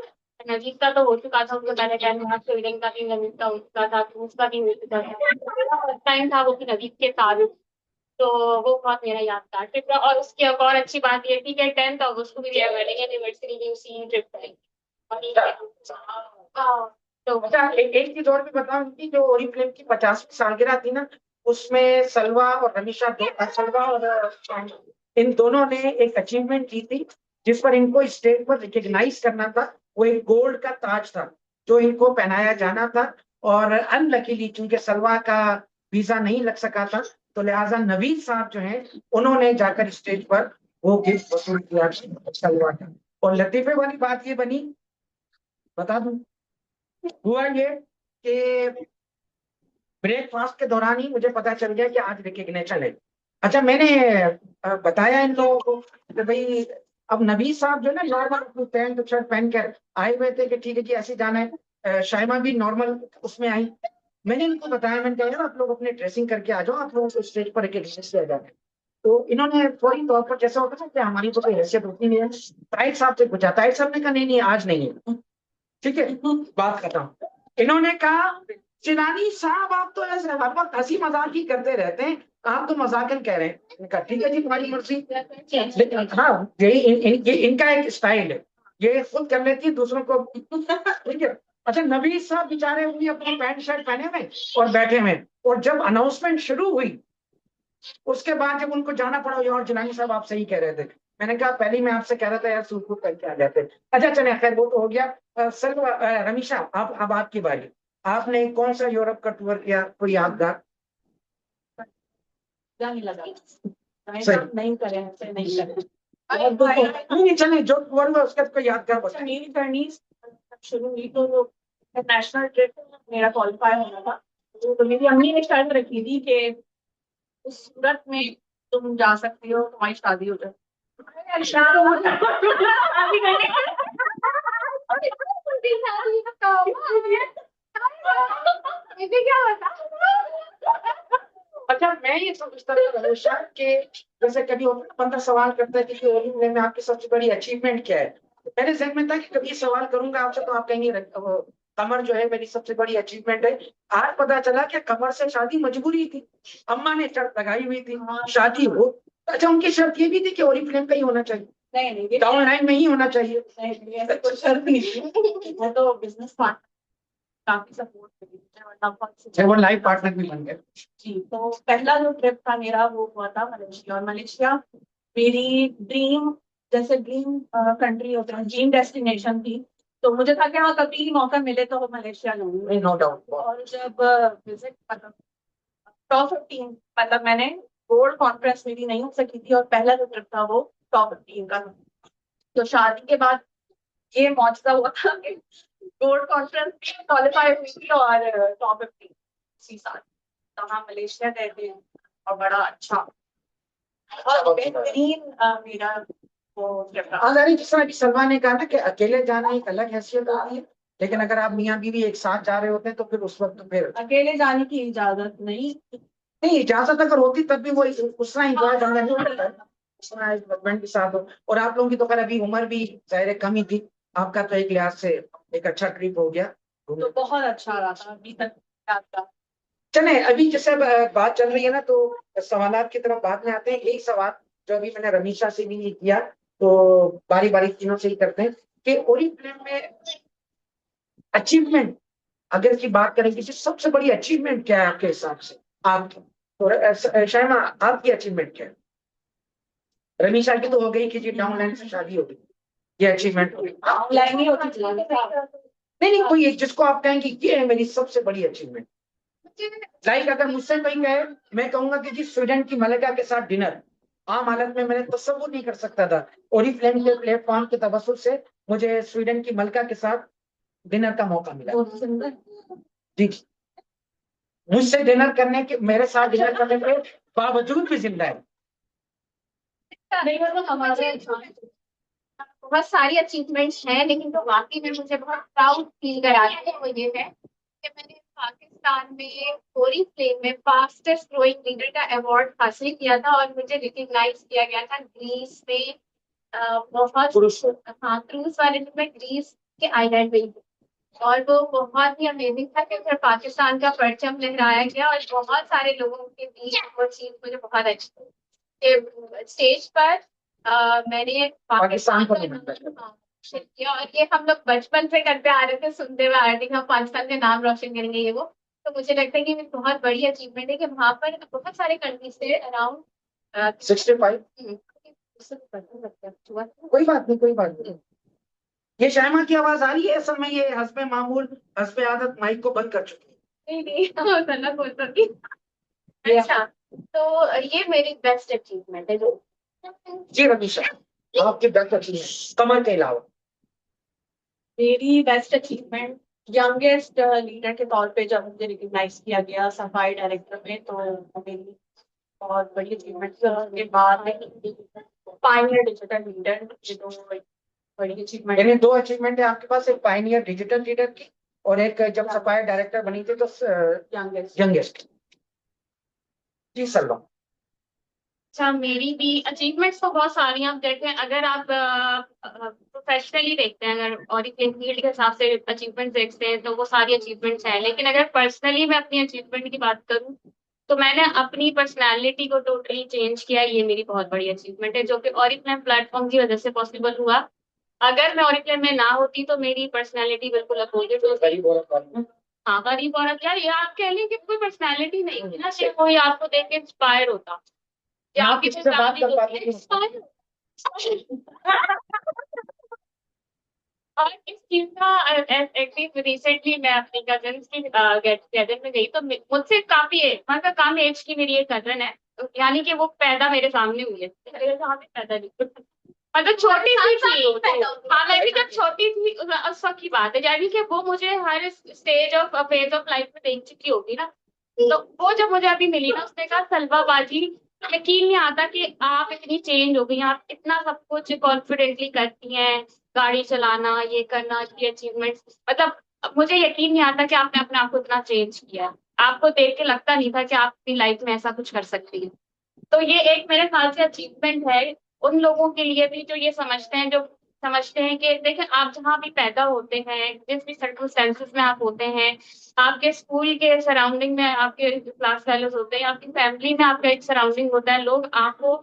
नजीब का तो हो चुका था, उसको मैंने कहना स्वीडन का भी नजीब का हो चुका था, तो उसका भी हो चुका था। फर्स्ट टाइम था वो भी नजीब के साथ। तो वो बहुत मेरा यादगार ट्रिप था। और उसकी एक और अच्छी बात ये थी कि 10th अगस्त को भी मेरा वेडिंग एनिवर्सरी भी उसी ट्रिप पे। तो अच्छा एक चीज और भी बताऊं कि जो ओरी फिल्म की 50वीं सालगिरह थी ना, उसमें सलवा और रमीशा सलवा और इन दोनों ने एक अचीवमेंट की थी जिस पर इनको स्टेज पर रिकॉग्नाइज करना था। वो एक गोल्ड का ताज था जो इनको पहनाया जाना था, और अनलकीली चूंकि सलवा का वीजा नहीं लग सका था, तो लिहाजा नवीद साहब जो हैं उन्होंने जाकर स्टेज पर वो गिफ्ट वसूल किया सलवा का। और लतीफे वाली बात ये बनी, बता दूं, हुआ ये कि ब्रेकफास्ट के दौरान ही मुझे पता चल गया कि आज रिकग्निशन है। अच्छा मैंने बताया इन लोगों को कि भाई अब नबी साहब जो है ना नॉर्मल अपनी पैंट शर्ट पहन कर आए हुए थे कि ठीक है कि ऐसे जाना है। शाइमा भी नॉर्मल उसमें आई। मैंने इनको बताया, मैंने कहा यार आप लोग अपने ड्रेसिंग करके आ जाओ, आप लोगों को स्टेज पर रिकग्निशन किया जाए। तो इन्होंने फौरी तौर पर, जैसा होता है कि हमारी तो कोई हैसियत होती नहीं है, ताहिर साहब से पूछा, ताहिर साहब ने कहा नहीं नहीं आज नहीं है, ठीक है बात खत्म। इन्होंने कहा चिरानी साहब आप तो ऐसे हर वक्त हंसी मजाक ही करते रहते हैं, आप तो मजाकन कह रहे हैं। मैंने कहा ठीक है जी तुम्हारी मर्जी, लेकिन हाँ यही इनका एक स्टाइल है, ये खुद कर लेती है दूसरों को, ठीक है। अच्छा नबी साहब बेचारे उन्हें अपनी पैंट शर्ट पहने हुए और बैठे हुए, और जब अनाउंसमेंट शुरू हुई उसके बाद जब उनको जाना पड़ा, यार जिलानी साहब आप सही कह रहे थे, मैंने कहा पहले मैं आपसे कह रहा था यार सूट बूट करके आ जाते। अच्छा चले खैर वो तो हो गया। सर रमीशा आप, अब आपकी बारी, आपने कौन सा यूरोप का टूर किया कोई यादगार? नहीं लगा सही। नहीं करे ऐसे नहीं करे। नहीं चले जो टूर हुआ उसका कोई यादगार बताइए। मेरी जर्नी शुरू हुई तो नेशनल ट्रिप मेरा क्वालिफाई होना था, तो मेरी अम्मी ने शर्त रखी थी कि उस सूरत में तुम जा सकती हो तुम्हारी शादी हो जाए। मुझे क्या बता। अच्छा मैं ये समझता था हमेशा कि जैसे कभी बंदा सवाल करता है कि ओलंपिक में आपकी सबसे बड़ी अचीवमेंट क्या है, तो मेरे जहन में था कि कभी सवाल करूंगा आपसे तो आप कहेंगे वो कमर जो है मेरी सबसे बड़ी अचीवमेंट है। आज पता चला कि कमर से शादी मजबूरी थी, अम्मा ने शर्त लगाई हुई थी शादी हो। अच्छा उनकी शर्त ये भी थी कि ओरिफ्लेम का ही होना चाहिए, नहीं डाउन लाइन में ही होना चाहिए। नहीं ऐसा कोई शर्त नहीं थी, वो तो बिजनेस पार्टनर काफी सपोर्ट करी मुझे, वो लाइफ पार्टनर भी बन गए। जी। तो पहला जो ट्रिप था मेरा वो हुआ था मलेशिया, और मलेशिया मेरी ड्रीम, जैसे ड्रीम कंट्री होता है, ड्रीम डेस्टिनेशन थी। तो मुझे था कि हाँ कभी मौका मिले तो मलेशिया जाऊंगी। No doubt. और जब विजिट मतलब टॉप 15, मतलब मैंने गोल्ड कॉन्फ्रेंस मेरी नहीं हो सकी थी, और पहला जो ट्रिप था वो टॉप 15 का था। तो शादी के बाद ये मौजूदा हुआ था कि गोल्ड कॉन्फ्रेंस क्वालिफाई हुई थी और टॉप 15 इसी साल। तो हाँ मलेशिया गए थे और बड़ा अच्छा और बेहतरीन मेरा वो ट्रिप रहा। अगर जिस तरह की सलमान ने कहा ना कि अकेले जाना एक अलग हैसियत होती है, लेकिन अगर आप मियाँ बीवी एक साथ जा रहे होते हैं तो फिर उस वक्त तो फिर अकेले जाने की इजाजत नहीं। नहीं, इजाजत अगर होती तब भी वो उतना एंजॉय करना नहीं होता है जितना हस्बैंड के साथ हो। और आप लोगों की तो खैर अभी उम्र भी जाहिर है कम ही थी, आपका तो एक लिहाज से एक अच्छा ट्रिप हो गया। तो बहुत अच्छा रहा था अभी तक का। चले अभी जैसे बात चल रही है ना तो सवालात की तरफ बाद में आते हैं। एक सवाल जो अभी मैंने रमीशा से भी किया, तो बारी बारी तीनों से ही करते हैं कि ओरिफ्लेम में अचीवमेंट अगर की बात करें कि सबसे बड़ी अचीवमेंट क्या है आपके हिसाब से? आप तो शायमा आपकी अचीवमेंट क्या है? रमीशा की तो हो गई कि जी डाउनलाइन से शादी हो गई, ये अचीवमेंट हो गई। ऑनलाइन ही होती थी। नहीं नहीं कोई एक जिसको आप कहेंगे ये है मेरी सबसे बड़ी अचीवमेंट। लाइक अगर मुझसे कोई कहे, मैं कहूंगा कि जी स्वीडन की मलिका के साथ डिनर आम हालत में मैंने तस्वुर नहीं कर सकता था, ओरिफ्लेम के प्लेटफॉर्म के तवसुल से मुझे स्वीडन की मलिका के साथ डिनर का मौका मिला। जी मुझसे डिनर करने के, मेरे साथ डिनर करने के बावजूद भी जिंदा है। नहीं मतलब हमारे बहुत सारी अचीवमेंट्स हैं, लेकिन तो वाकई में मुझे बहुत प्राउड फील कराती है वो ये है कि मैंने पाकिस्तान में ओरिफ्लेम में फास्टेस्ट ग्रोइंग लीडर का अवार्ड हासिल किया था, और मुझे रिकग्नाइज किया गया था ग्रीस में। बहुत हाँ क्रूज वाले में मैं ग्रीस के आइलैंड गई थी, और वो बहुत ही अमेजिंग था कि फिर पाकिस्तान का परचम लहराया गया और बहुत सारे लोगों के बीच वो चीज मुझे बहुत अच्छी लगी। स्टेज पर मैंने पाकिस्तान को शिफ्ट किया, और ये हम लोग बचपन से करते आ रहे थे, सुनते हुए आ रहे थे कि हम पाकिस्तान का नाम रोशन करेंगे ये वो। तो मुझे लगता है कि ये बहुत बड़ी अचीवमेंट है कि वहां पर बहुत सारे कंट्रीज से अराउंड 65। कोई बात नहीं कोई बात नहीं। ये शायमा की आवाज आ रही है? असल में ये हस्बे मामूल हस्बे आदत माइक को बंद कर चुकी है। नहीं गलत बोल सकती। अच्छा तो ये मेरी बेस्ट अचीवमेंट है जो। जी रमीशा आपकी बेस्ट अचीवमेंट कमर के अलावा? मेरी बेस्ट अचीवमेंट यंगेस्ट लीडर के तौर पे जब मुझे रिकग्नाइज किया गया सफाई डायरेक्टर में, तो मेरी बहुत बड़ी अचीवमेंट थी। और उसके बाद पायनियर डिजिटल लीडर, ये तो बड़ी अचीवमेंट। यानी दो अचीवमेंट है आपके पास, एक पायनियर डिजिटल लीडर की और एक जब सफाई डायरेक्टर बनी थी तो यंगेस्ट। यंगेस्ट। जी सल्लम। अच्छा, मेरी भी अचीवमेंट्स तो बहुत सारी हैं। आप देखें, अगर आप प्रोफेशनली देखते हैं, अगर और फील्ड के हिसाब से अचीवमेंट देखते हैं तो वो सारी अचीवमेंट्स हैं। लेकिन अगर पर्सनली मैं अपनी अचीवमेंट की बात करूं तो मैंने अपनी पर्सनालिटी को टोटली चेंज किया। ये मेरी बहुत बड़ी अचीवमेंट है, जो कि ऑरिफ्लेम प्लेटफॉर्म की वजह से पॉसिबल हुआ। अगर मैं ऑरिफ्लेम में ना होती तो मेरी पर्सनालिटी बिल्कुल अपोजिट होती। हाँ, गरीब औरत यार, ये आप कह लें कि कोई पर्सनालिटी नहीं है ना, सिर्फ कोई आपको देख के इंस्पायर होता या आप आपकी किसी से बात कर पाते हैं? इंस्पायर। और इस चीज का एक्टिव रिसेंटली मैं अपनी कजन की गेट टुगेदर में गई तो मुझसे काफी है, मतलब कम एज की मेरी एक कजन है। यानी कि वो पैदा मेरे सामने हुई है, मेरे सामने पैदा नहीं हुई। मतलब छोटी सी थी। हाँ, मैं भी जब छोटी थी उस वक्त की बात है, यानी कि वो मुझे हर stage of phase of life में देख चुकी होगी ना। तो वो जब मुझे अभी मिली ना, उसने कहा सलवा बाजी, यकीन नहीं आता कि आप इतनी चेंज हो गई, आप इतना सब कुछ कॉन्फिडेंटली करती हैं, गाड़ी चलाना, ये करना, ये अचीवमेंट्स, मतलब मुझे यकीन नहीं आता कि आपने अपने आप को इतना चेंज किया। आपको देख के लगता नहीं था कि आप अपनी लाइफ में ऐसा कुछ कर सकती हैं। तो ये एक मेरे ख्याल से अचीवमेंट है उन लोगों के लिए भी जो ये समझते हैं, जो समझते हैं कि देखें, आप जहाँ भी पैदा होते हैं, जिस भी सर्कमस्टेंसेस में आप होते हैं, आपके स्कूल के सराउंडिंग में आपके क्लास फेलोज होते हैं, आपकी फैमिली में आपका एक सराउंडिंग होता है, लोग आपको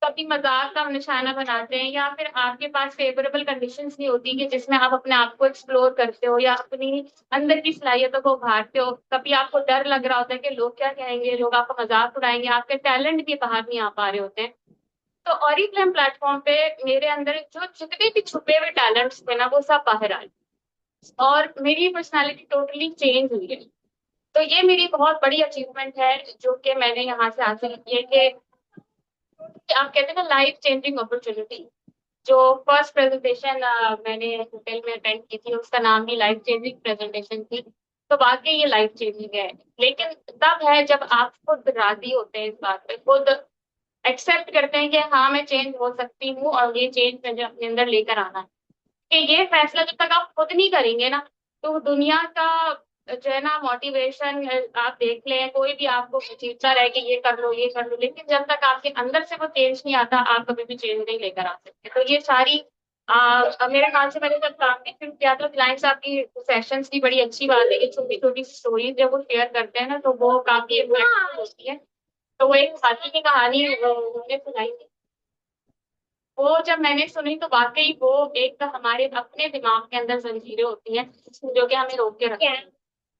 कभी मजाक का निशाना बनाते हैं, या फिर आपके पास फेवरेबल कंडीशंस नहीं होती कि जिसमें आप अपने आप को एक्सप्लोर करते हो या अपनी अंदर की सलाहियतों को उभारते हो। कभी आपको डर लग रहा होता है कि लोग क्या कहेंगे, लोग आपका मजाक उड़ाएंगे, आपके टैलेंट भी बाहर नहीं आ पा रहे होते हैं। तो ऑरिफ्लेम प्लेटफॉर्म पे मेरे अंदर जो जितने भी छुपे हुए टैलेंट्स थे ना, वो सब बाहर आए और मेरी पर्सनालिटी टोटली चेंज हुई है। तो ये मेरी बहुत बड़ी अचीवमेंट है जो कि मैंने यहाँ से हासिल की है कि आप कहते हैं ना, लाइफ चेंजिंग अपॉर्चुनिटी। जो फर्स्ट प्रेजेंटेशन मैंने होटल में अटेंड की थी, उसका नाम भी लाइफ चेंजिंग प्रेजेंटेशन थी। तो वाकई ये लाइफ चेंजिंग है। लेकिन तब है जब आप खुद राजी होते हैं इस बात पे, खुद एक्सेप्ट करते हैं कि हाँ, मैं चेंज हो सकती हूँ और ये चेंज मुझे अपने अंदर लेकर आना है। कि ये फैसला जब तक आप खुद नहीं करेंगे ना, तो दुनिया का जो है ना मोटिवेशन, आप देख लें, कोई भी आपको खींचता रहे कि ये कर लो, ये कर लो, लेकिन जब तक आपके अंदर से वो चेंज नहीं आता, आप कभी भी चेंज नहीं लेकर आ सकते। तो ये सारी मेरे ख्याल से मैंने जब काम भी शुरू किया था, क्लाइंट्स आपकी सेशंस की बड़ी अच्छी बात है कि छोटी छोटी स्टोरीज जब वो शेयर करते हैं ना, तो वो काफी इम्पैक्टफुल होती है। तो वो एक साथी की कहानी उन्होंने सुनाई थी। वो जब मैंने सुनी तो वाकई वो एक तो हमारे अपने दिमाग के अंदर जंजीरें होती हैं जो कि हमें रोक के रखती हैं।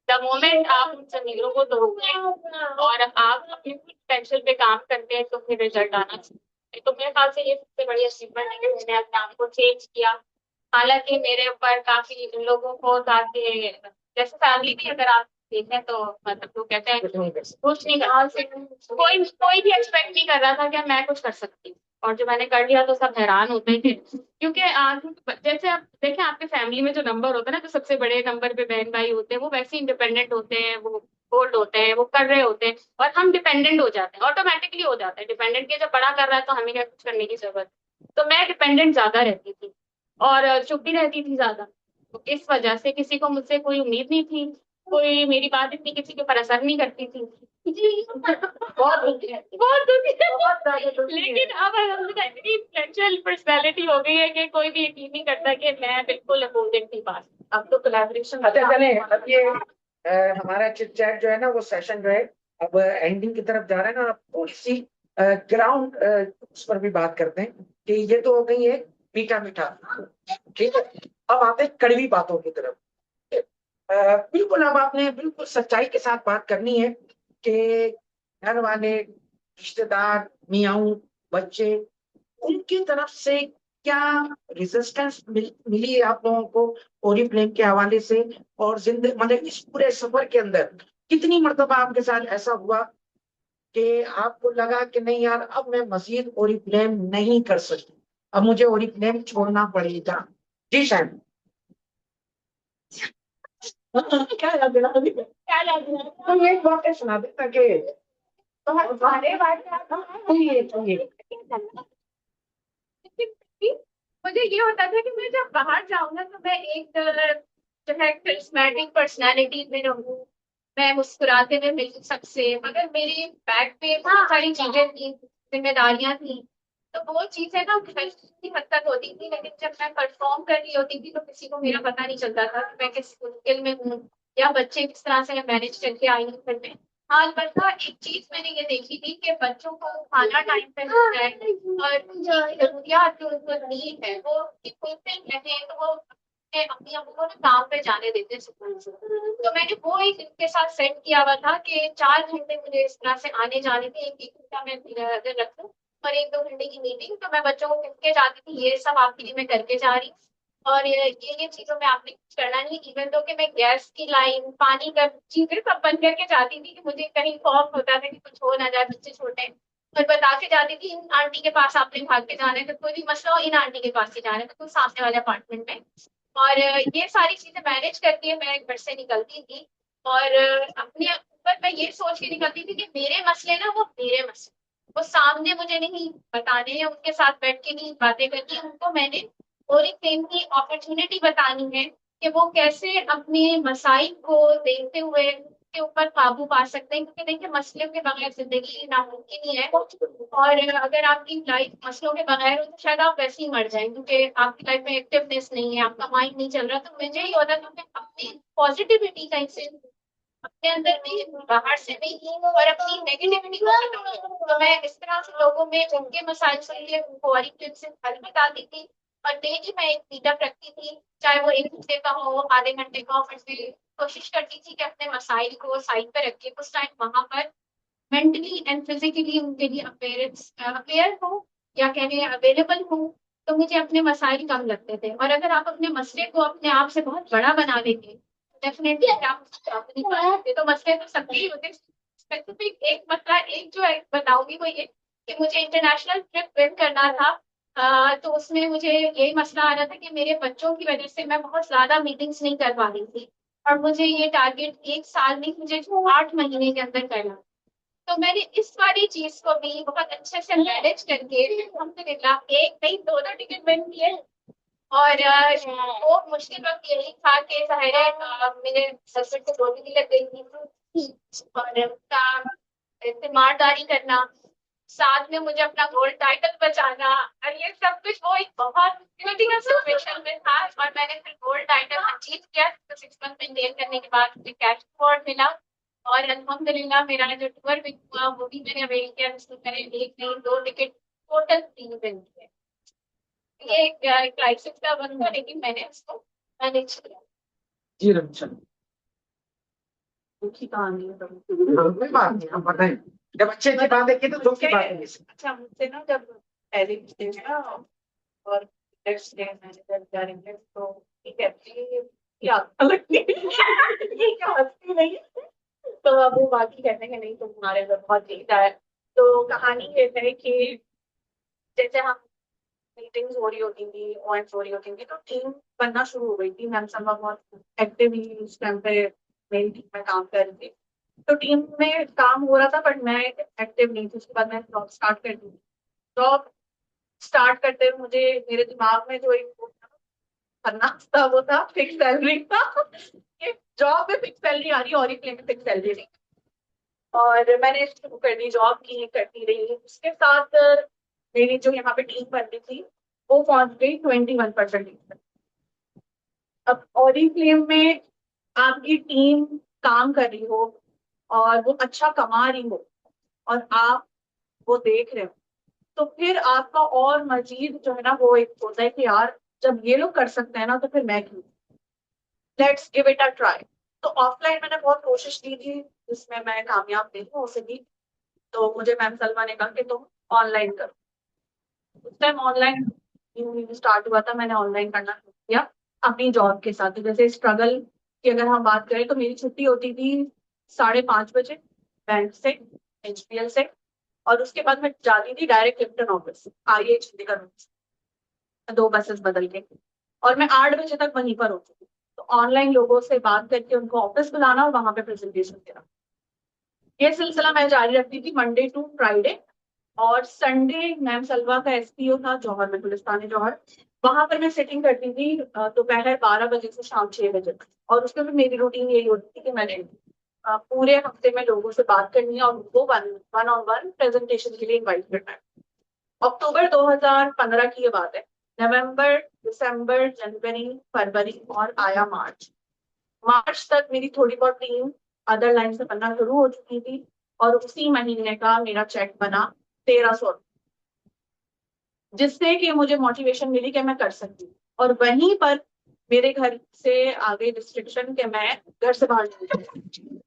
द मोमेंट आप उन जंजीरों को तोड़ते हैं और आप अपने पोटेंशियल पे काम करते हैं, तो फिर रिजल्ट आना चाहिए। तो मेरे ख्याल से ये सबसे बड़ी अचीवमेंट है कि मैंने अपने आप को चेंज किया। हालांकि मेरे ऊपर काफी लोगों को ताकि जैसे फैमिली भी अगर आप देखें तो मतलब लोग कहते हैं कुछ नहीं कर, कोई कोई भी एक्सपेक्ट नहीं कर रहा था कि मैं कुछ कर सकती हूँ। और जो मैंने कर लिया तो सब हैरान होते थे, क्योंकि जैसे आप देखें, आपके फैमिली में जो नंबर होता है ना, जो सबसे बड़े नंबर पे बहन भाई होते हैं, वो वैसे ही इंडिपेंडेंट होते हैं, वो बोल्ड होते हैं, वो कर रहे होते हैं, और हम डिपेंडेंट हो जाते हैं, ऑटोमेटिकली हो जाता है डिपेंडेंट। के जब बड़ा कर रहा है तो हमें क्या कुछ करने की जरूरत। तो मैं डिपेंडेंट ज्यादा रहती थी और चुप भी रहती थी ज्यादा। तो इस वजह से किसी को मुझसे कोई उम्मीद नहीं थी, कोई मेरी बात इतनी किसी के ऊपर असर नहीं करती थी। बहुत दुखी है, बहुत दुखी है, बहुत ज्यादा दुखी है। लेकिन अब अल्हम्दुलिल्लाह इतनी इन्फ्लुएंशियल पर्सनालिटी हो गई है कि कोई भी यकीन नहीं करता कि मैं बिल्कुल अपोजिट थी पास। अब तो कोलैबोरेशन। अच्छा चले, अब ये हमारा चिट चैट जो है ना, वो सेशन जो है अब एंडिंग की तरफ जा रहा है ना। आप थोड़ी सी ग्राउंड उस पर भी बात करते हैं कि ये तो हो गई है मीठा मीठा, ठीक है। अब आते हैं कड़वी बातों की तरफ। बिल्कुल, अब आपने बिल्कुल सच्चाई के साथ बात करनी है कि घर वाले, रिश्तेदार, मियाँ, बच्चे, उनकी तरफ से क्या रेजिस्टेंस मिली है आप लोगों को ओरिफ्लेम के हवाले से? और जिंदगी मतलब इस पूरे सफर के अंदर कितनी मर्तबा आपके साथ ऐसा हुआ कि आपको लगा कि नहीं यार, अब मैं मजीद ओरिफ्लेम नहीं कर सकती, अब मुझे ओरिफ्लेम छोड़ना पड़ेगा? जी शायद। क्या याद दिला दी? क्या लगता है? तो एक वाक्य सुना दे ताकि सारे बात सुनिए। मुझे ये होता था कि मैं जब बाहर जाऊँ ना, तो मैं एक जो है करिश्मेटिक पर्सनालिटी में रहूँ, मैं मुस्कुराते हुए मिलूं सबसे, मगर मेरे बैक पे बहुत सारी चीजें थी जिम्मेदारियां थी। तो वो चीजें ना किसी हद तक होती थी, लेकिन जब मैं परफॉर्म कर रही होती थी तो किसी को मेरा पता नहीं चलता था कि मैं किस मुश्किल में हूँ या बच्चे किस तरह से मैनेज करके आई हूँ घर में। हाँ, अलबत्ता एक चीज मैंने ये देखी थी कि बच्चों को खाना टाइम पे मिलता है और उनकी जरूरियात जो उनको नीड है वो फुलफिल रहे, तो वो अपनी अम्मू को ना काम पे जाने देते हैं स्कूल से। तो मैंने वो एक इनके साथ सेट किया हुआ था कि 4 घंटे मुझे इस तरह से आने जाने थे, एक घंटा मैं अगर रखूँ और 1-2 घंटे की मीटिंग, तो मैं बच्चों को कह के जाती थी ये सब आपके लिए मैं करके जा रही हूँ और ये चीजों में आपने कुछ करना नहीं। इवन तो कि मैं गैस की लाइन, पानी का चीजें सब बंद करके जाती थी कि मुझे कहीं खौफ होता था कि कुछ हो ना जाए, बच्चे छोटे हैं। और बता के जाती थी इन आंटी के पास आपने भाग के जाना है, तो कोई भी मसला हो इन आंटी के पास ही जाना है, तो कोई सामने वाले अपार्टमेंट में। और ये सारी चीजें मैनेज करके मैं घर से निकलती थी और अपने ऊपर मैं ये सोच के निकलती थी कि मेरे मसले ना वो मेरे मसले, वो सामने मुझे नहीं बताने हैं, उनके साथ बैठ के नहीं बातें करनी है, उनको मैंने और एक प्रेम की अपॉर्चुनिटी बतानी है कि वो कैसे अपने मसाइल को देखते हुए के ऊपर काबू पा सकते हैं, क्योंकि देखिए मसलों के बगैर जिंदगी नामुमकिन ही है। और अगर आपकी लाइफ मसलों के बगैर हो तो शायद आप वैसे ही मर जाएं, क्योंकि आपकी लाइफ में एक्टिवनेस नहीं है, आपका माइंड नहीं चल रहा। तो मुझे ये होता था कि अपनी पॉजिटिविटी कहीं से अपने अंदर भी, बाहर से भी, और अपनी नेगेटिविटी को खत्म करूं। तो मैं इस तरह से लोगों में उनके मसाइल सुन के उनको और एक से हल बताती थी और डेली मैं एक मीटअप रखती थी, चाहे वो 1 घंटे का हो, आधे घंटे का हो। फिर कोशिश करती थी कि अपने मसाइल को साइड पर रख के कुछ टाइम वहां पर मेंटली एंड फिजिकली उनके लिए अवेयर हो या कहने अवेलेबल हो। तो मुझे अपने मसाइल कम लगते थे, और अगर आप अपने मसले को अपने आप से बहुत बड़ा बना लेंगे डेफिनेटली आप नहीं पा सकते। तो मसले तो सबके ही होते, स्पेसिफिक एक मसला एक जो है बताऊंगी वो ये कि मुझे इंटरनेशनल ट्रिप विन करना था। तो उसमें मुझे यही मसला आ रहा था कि मेरे बच्चों की वजह से मैं बहुत ज्यादा मीटिंग्स नहीं कर पा रही थी, और मुझे ये टारगेट 1 साल में मुझे 8 महीने के अंदर करना। तो मैंने इस वाली चीज को भी बहुत अच्छे से मैनेज करके अल्हम्दुलिल्लाह एक नहीं दो टिकट बन किए। और वो मुश्किल वक्त यही था कि जाहिर है मेरे हस्बैंड को गोली भी लग गई थी और उसका तीमारदारी करना, साथ में मुझे अपना गोल्ड टाइटल बचाना, और ये सब कुछ वो एक बहुत क्रिटिकल सिचुएशन में था। और मैंने फिर गोल्ड टाइटल अचीव किया, तो 6 मंथ में देर करने के बाद मुझे कैश अवार्ड मिला। और अल्हम्दुलिल्लाह मेरा जो टूर भी हुआ वो भी मैंने अवेल किया, जिसमें मैंने एक नहीं 2 टिकट टोटल 3 किए। ये एक क्राइसिस का वक्त था, लेकिन मैंने उसको मैनेज किया। जी रंजन, दुखी कहानी है तो कोई बात नहीं, हम बताएं। जब अच्छी अच्छी बातें की तो दुख की बात नहीं। अच्छा, मुझसे ना जब पहले दिन ना और नेक्स्ट डे मैंने जब जाएंगे तो ठीक है ये आपका लगती ये क्या हंसती नहीं। तो अब वो बाकी कहते हैं कि नहीं तुम हमारे अंदर बहुत जीता है। तो कहानी ये है कि जैसे हम मीटिंग्स हो रही होती थी, ओएम्स हो रही होती थी, तो टीम बनना शुरू हो गई थी। मैम समा बहुत एक्टिवली उस टाइम पे मेरी टीम में काम कर रही थी। तो टीम में काम हो रहा था बट मैं एक्टिव नहीं थी। उसके बाद मैं जॉब स्टार्ट कर दी। जॉब स्टार्ट करते हुए मुझे मेरे दिमाग में जो एक वो करना था वो था फिक्स सैलरी था कि जॉब में फिक्स सैलरी आ रही है और एक में फिक्स सैलरी नहीं। और मैंने शुरू कर दी, जॉब की करती रही। उसके साथ मेरी जो यहाँ पे टीम बन रही थी वो पहुंच गई 21%। अब ऑरिफ्लेम में आपकी टीम काम कर रही हो और वो अच्छा कमा रही हो और आप वो देख रहे हो, तो फिर आपका और मजीद जो है ना वो एक होता है कि यार जब ये लोग कर सकते हैं ना तो फिर मैं क्यों, let's give it a try. तो ऑफलाइन मैंने बहुत कोशिश की थी जिसमें मैं कामयाब नहीं हो सकी। तो मुझे मैम सलमा ने कहा कि तुम ऑनलाइन करो। उस टाइम ऑनलाइन स्टार्ट हुआ था, मैंने ऑनलाइन करना शुरू किया अपनी जॉब के साथ। तो जैसे स्ट्रगल की अगर हम बात करें तो मेरी छुट्टी होती थी 5:30 बजे बैंक से, एचपीएल से, और उसके बाद मैं जाती थी डायरेक्ट लिप्टन ऑफिस आईए चंडीगढ़, 2 बसेस बदल के, और मैं 8 बजे तक वहीं पर होती थी। तो ऑनलाइन लोगों से बात करके उनको ऑफिस बुलाना और वहां पे प्रेजेंटेशन देना, ये सिलसिला मैं जारी रखती थी मंडे टू फ्राइडे। और संडे मैम सलवा का एसपीओ था जौहर में, गुलिस्तान जौहर, वहां पर मैं सिटिंग करती थी दोपहर 12 बजे से शाम 6 बजे तक। और उसमें भी मेरी रूटीन यही होती थी कि मैंने पूरे हफ्ते में लोगों से बात करनी है और उनको वन ऑन वन प्रेजेंटेशन के लिए इनवाइट करना है। अक्टूबर 2015 की ये बात है। नवंबर, दिसंबर, जनवरी, फरवरी और आया मार्च। मार्च तक मेरी थोड़ी बहुत टीम अदर लाइन से बनना शुरू हो चुकी थी और उसी महीने का मेरा चेक बना 1300, जिससे कि मुझे मोटिवेशन मिली कि मैं कर सकती हूँ। और वहीं पर मेरे घर से आ गई रिस्ट्रिक्शन कि मैं घर से बाहर नहीं जा सकती।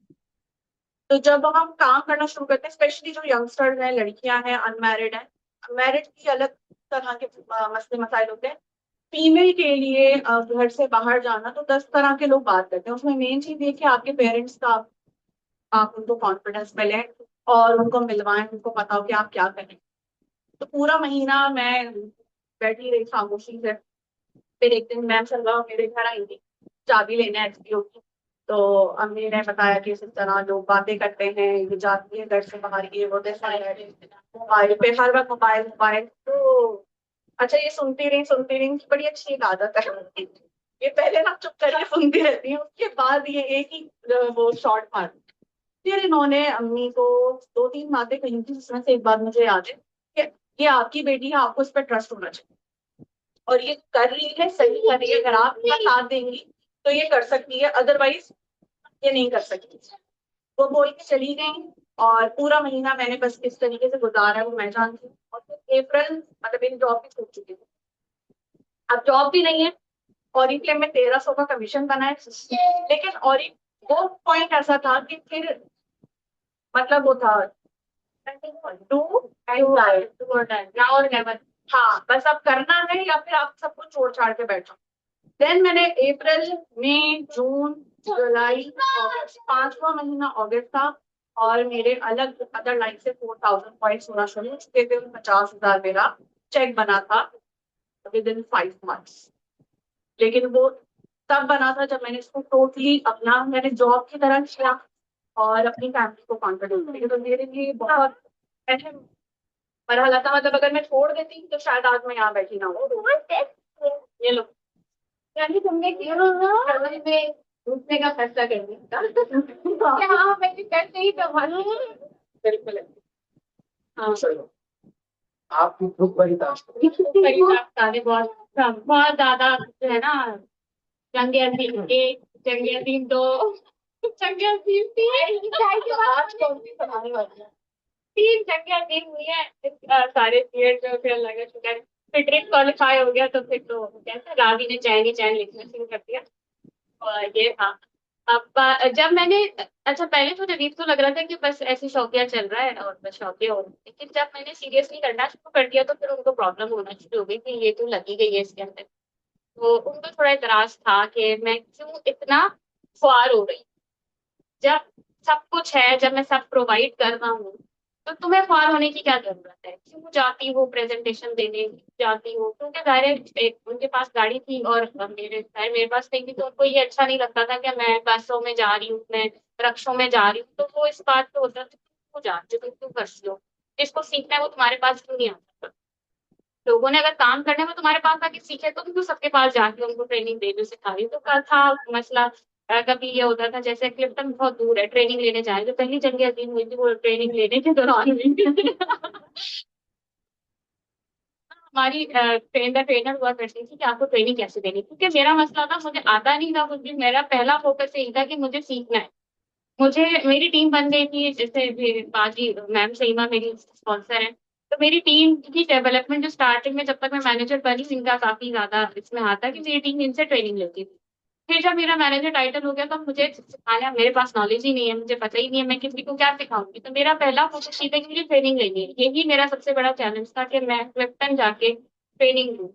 तो जब हम काम करना शुरू करते हैं, स्पेशली जो यंगस्टर्स हैं, लड़कियां हैं, अनमैरिड हैं, मैरिड की अलग तरह के मसले मसाइल होते हैं। फीमेल के लिए घर से बाहर जाना तो 10 तरह के लोग बात करते हैं। उसमें मेन चीज ये कि आपके पेरेंट्स का आप उनको कॉन्फिडेंस मिले और उनको मिलवाएं, उनको पता हो कि आप क्या करें। तो पूरा महीना मैं बैठी रही खामोशी से। फिर एक दिन मैम सलवा मेरे घर आई थी चाबी लेने एचपीओ की। तो अम्मी ने बताया कि इस तरह लोग बातें करते हैं, ये जाती है घर से बाहर, ये वो मोबाइल पे हर वक्त मोबाइल मोबाइल। तो अच्छा, ये सुनती रही बड़ी अच्छी एक आदत है। ये पहले ना चुप करके सुनती रहती है, उसके बाद ये एक ही वो शॉर्ट मार। फिर इन्होंने अम्मी को 2-3 बातें कही थी, जिसमें से एक बात मुझे याद है कि ये आपकी बेटी है, आपको इस पर ट्रस्ट होना चाहिए और ये कर रही है, सही कर रही है। अगर आप इसका साथ देंगी तो ये कर सकती है, अदरवाइज ये नहीं कर सकती। वो बोल के चली गई और पूरा महीना मैंने बस किस तरीके से गुजारा है वो मैं जानती हूँ। और फिर अप्रैल, मतलब मेरी जॉब भी छूट चुकी थी, अब जॉब भी नहीं है और इसलिए मैं 1300 का कमीशन बना है। लेकिन और वो पॉइंट ऐसा था कि फिर मतलब वो था डू और नेवर। हाँ, बस अब करना है या फिर आप सब कुछ छोड़ छाड़ के बैठो। देन मैंने अप्रैल, मई, जून, जुलाई, अगस्त, 5वां महीना अगस्त था और मेरे अलग अदर लाइन से 4000 पॉइंट्स होना शुरू हो चुके थे। 50,000 मेरा चेक बना था विद इन 5 मंथ्स। लेकिन वो तब बना था जब मैंने इसको टोटली अपना, मैंने जॉब की तरह किया और अपनी फैमिली को कॉन्फिडेंस दिया। तो मेरे लिए बहुत अहम मरहला था। मतलब अगर मैं छोड़ देती तो शायद आज मैं यहाँ बैठी ना हो। ये लो, यानी तुमने फरवरी में घूमने का फैसला कर दिया था कि हाँ मैंने करते ही तो बिल्कुल। हाँ, आपकी खूब बड़ी तारीफ। बहुत बहुत ज्यादा जो है ना, जंग अजीम 1, जंग अजीम 2, जंग अजीम 3, आज कौन सी बनाने वाली है? 3 जंग अजीम हुई है सारे पीरियड में। फिर लगा शुक्र फिर ट्रिप क्वालिफाई हो गया तो फिर तो कैसे रावी ने चैन लिखना शुरू कर दिया। और ये हाँ, अब जब मैंने, अच्छा पहले तो अजीब तो लग रहा था कि बस ऐसे शौकिया चल रहा है और बस शौकिया हो रहा है। लेकिन जब मैंने सीरियसली करना शुरू कर दिया तो फिर उनको प्रॉब्लम होना शुरू हो गई कि ये तो लगी गई है इसके अंदर। तो उनको थोड़ा इतराज था कि मैं क्यों इतना ख्वार हो रही, जब सब कुछ है, जब मैं सब प्रोवाइड कर रहा हूँ, तो तुम्हें ख्वार होने की क्या जरूरत है? क्यों जाती हो प्रेजेंटेशन देने, जाती हो? क्योंकि जाहिर है उनके पास गाड़ी थी और मेरे पास नहीं थी, तो उनको ये अच्छा नहीं लगता था कि मैं बसों में जा रही हूँ, मैं रक्षों में जा रही हूँ। तो वो इस बात पे होता था, क्यों जाती हो, तुम क्यों करती हो? जिसको सीखना है वो तुम्हारे पास क्यों नहीं आता? लोगों ने अगर काम करने में तुम्हारे पास आके सीखे, तुम क्यों सबके पास जाके उनको ट्रेनिंग दे रही हो, सिखा रही हो? तो कल था मसला। कभी ये होता था जैसे क्लिफ्टन बहुत दूर है, ट्रेनिंग लेने जाए, जो पहली जंग अजीम हुई थी वो ट्रेनिंग लेने के दौरान हुई थी। हमारी ट्रेनर हुआ करती थी कि आपको ट्रेनिंग कैसे देनी, क्योंकि मेरा मसला था, मुझे आता नहीं था कुछ भी। मेरा पहला फोकस यही था कि मुझे सीखना है। मुझे, मेरी टीम बन गई थी, जैसे बाजी मैम सईमा मेरी स्पॉन्सर है, तो मेरी टीम की डेवलपमेंट जो स्टार्टिंग में जब तक मैं मैनेजर बनी, इनका काफी ज्यादा इसमें हाथ था कि मेरी टीम इनसे ट्रेनिंग लेती थी। फिर जब मेरा मैनेजर टाइटल हो गया तो मुझे सिखाना, मेरे पास नॉलेज ही नहीं है, मुझे पता ही नहीं है मैं किसी को क्या सिखाऊंगी। तो मेरा पहला फोकस ये था कि मुझे ट्रेनिंग लेनी है। यही मेरा सबसे बड़ा चैलेंज था कि मैं क्लिफ्टन जाके ट्रेनिंग लूँ।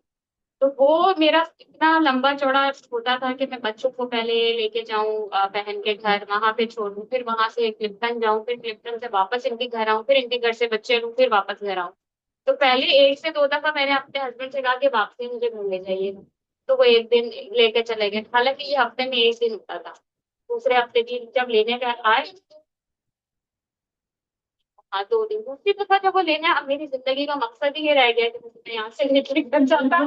तो वो मेरा इतना लंबा चौड़ा होता था कि मैं बच्चों को पहले लेके जाऊं बहन के घर, वहां पे छोड़ूं, फिर वहां से क्लिफ्टन जाऊं, फिर क्लिफ्टन से वापस इनके घर आऊं, फिर इनके घर से बच्चे लूं, फिर वापस घर आऊं। तो पहले 1 से 2 दफा मैंने अपने हस्बैंड से कहा कि वापसी मुझे घर ले जाइए, तो वो एक दिन लेके चले गए। हालांकि ये हफ्ते में 1 दिन होता था। दूसरे हफ्ते की जब लेने का आए, हाँ 2 दिन, दूसरी दफा जब वो लेने आए, अब मेरी जिंदगी का मकसद ही ये रह गया कि मैं यहाँ से निकल कर जाता।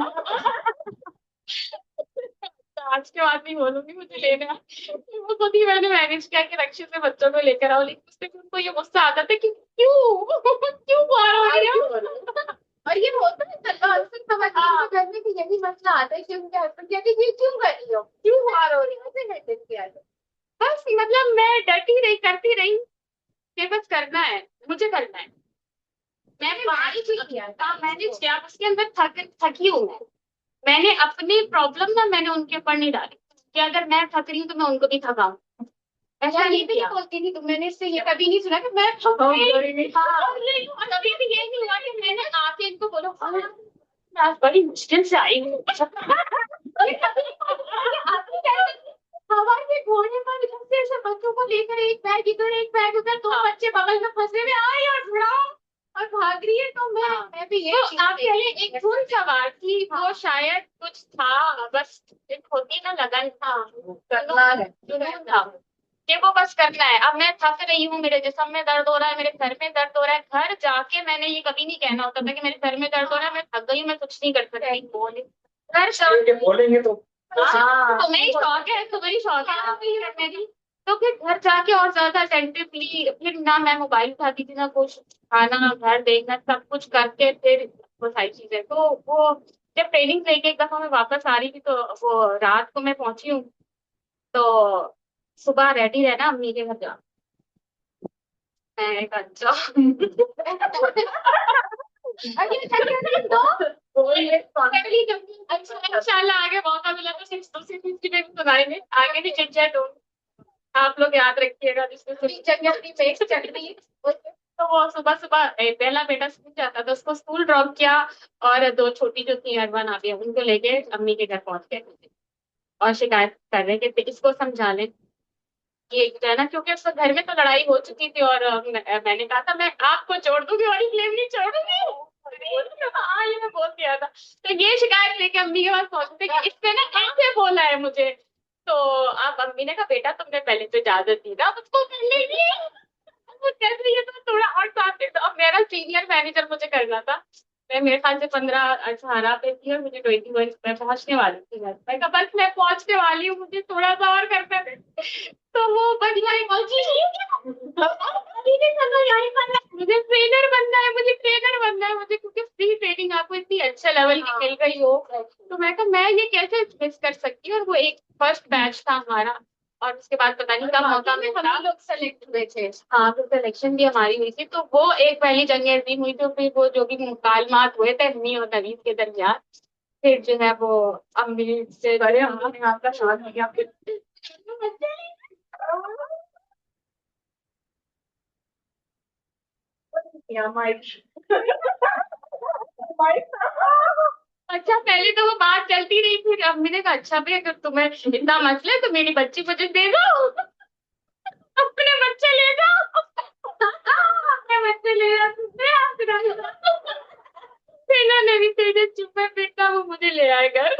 आज के बाद नहीं बोलूंगी मुझे लेना। वो खुद ही मैंने मैनेज किया कि रक्षित से बच्चों को लेकर आओ, लेकिन उससे उनको ये गुस्सा आता था कि क्यों क्यों बाहर हो रही हो। और ये होता है अक्सर खवातीन के घर में भी यही मसला आता है कि उनके हस्बैंड कहते हैं ये क्यों कर रही हो, क्यों बाहर हो रही हो, ऐसे हैंडल किया जाए। बस मतलब मैं डरती रही, करती रही कि बस करना है, मुझे करना है। मैंने बाहर ही किया था। मैनेज किया, उसके अंदर थकी हूँ मैंने अपनी प्रॉब्लम ना मैंने उनके ऊपर नहीं डाली कि अगर मैं थक रही हूँ तो मैं उनको भी थकाऊं। ऐसा यार ये नहीं भी किया। नहीं बोलती थी तुम, मैंने इससे ये कभी नहीं सुना कि मैं हाँ, और कभी भी ये नहीं हुआ कि मैंने आके इनको बोलो हाँ मैं बड़ी मुश्किल से आई हूँ। हवा के घोड़े पर इधर से ऐसे बच्चों को लेकर एक बैग इधर एक बैग उधर, दो हाँ। बच्चे बगल में फंसे हुए आए और छुड़ाओ और भाग रही है, तो मैं भी ये तो आप पहले एक धुन सवार थी, वो शायद कुछ था, बस एक होती ना लगन था, करना है। जुनून था कि वो बस करना है। अब मैं थक रही हूँ, मेरे जिस्म में दर्द हो रहा है, मेरे सर में दर्द हो रहा है, घर जाके मैंने ये कभी नहीं कहना होता था कि मेरे सर में दर्द हो रहा है, मैं थक गई हूँ, मैं कुछ नहीं कर सकती। घर जाके बोलेंगे तो तुम्हें ही शौक है, तुम्हें ही शौक है करने की। तो फिर घर जाके और ज्यादा अटेंटिवली, फिर ना मैं मोबाइल उठाती थी ना कुछ, खाना घर देखना सब कुछ करके फिर वो सारी चीजें। तो वो जब ट्रेनिंग लेके एक दफा मैं वापस आ रही थी तो वो रात को मैं पहुंची हूँ, तो सुबह रेडी रहना अम्मी के घर जा। मैं कहा, अच्छा अच्छा इंशाल्लाह आगे मौका मिला तो सिर्फ दूसरी तीसरी में भी सुनाएंगे, आगे भी चिट चैट आप लोग याद रखिएगा जिसमें चल रही है। तो वो सुबह सुबह पहला बेटा स्कूल जाता था, उसको स्कूल ड्रॉप किया, और दो छोटी जो थी अरवा नाबिया उनको लेके अम्मी के घर पहुंच गए और शिकायत कर रहे थे इसको समझा ले ये जो है ना, क्योंकि उसको घर में तो लड़ाई हो चुकी थी और मैंने कहा था मैं आपको छोड़ दूंगी और ब्लेम नहीं छोड़ूंगी। हाँ ये मैं बोल दिया था। तो ये शिकायत लेके अम्मी के पास पहुंचते कि इसने ना ऐसे बोला है मुझे। तो अब अम्मी ने कहा बेटा तुमने पहले तो इजाजत दी ना, अब उसको करने की वो कैसे, ये तो थोड़ा और साथ दे दो। अब मेरा सीनियर मैनेजर मुझे करना था, मैं मेरे ख्याल से 15-18 पे थी और मुझे 21 पे पहुंचने वाली थी। मैं कहा बस मैं पहुंचने वाली हूँ, मुझे थोड़ा सा और करना है। तो वो बढ़िया इमोजी मुझे ट्रेनर बनना है, मुझे ट्रेनर बनना है मुझे, क्योंकि फ्री ट्रेनिंग आपको इतनी अच्छे लेवल की मिल रही हो। तो मैं कहा मैं ये कैसे मिस कर सकती हूँ। और वो एक फर्स्ट बैच था हमारा, और उसके बाद पता नहीं कब मौका मिलता, हम लोग सेलेक्ट हुए थे। हाँ फिर सिलेक्शन भी हमारी हुई थी। तो वो एक पहली जंग अजीम हुई, तो फिर वो जो भी मुकालमात हुए थे अम्मी और नवीन के दरमियान, फिर जो है वो अम्मी से अरे हमने आपका शान हो गया फिर। अच्छा पहले तो वो बात चलती रही, फिर अम्मी ने कहा अच्छा भाई अगर तुम्हें इतना मसला है तो मेरी बच्ची मुझे दे दो, अपने बच्चे ले जाओ, अपने बच्चे ले जाओ फिर ना नवी तेरे चुप है बेटा वो मुझे ले आए घर।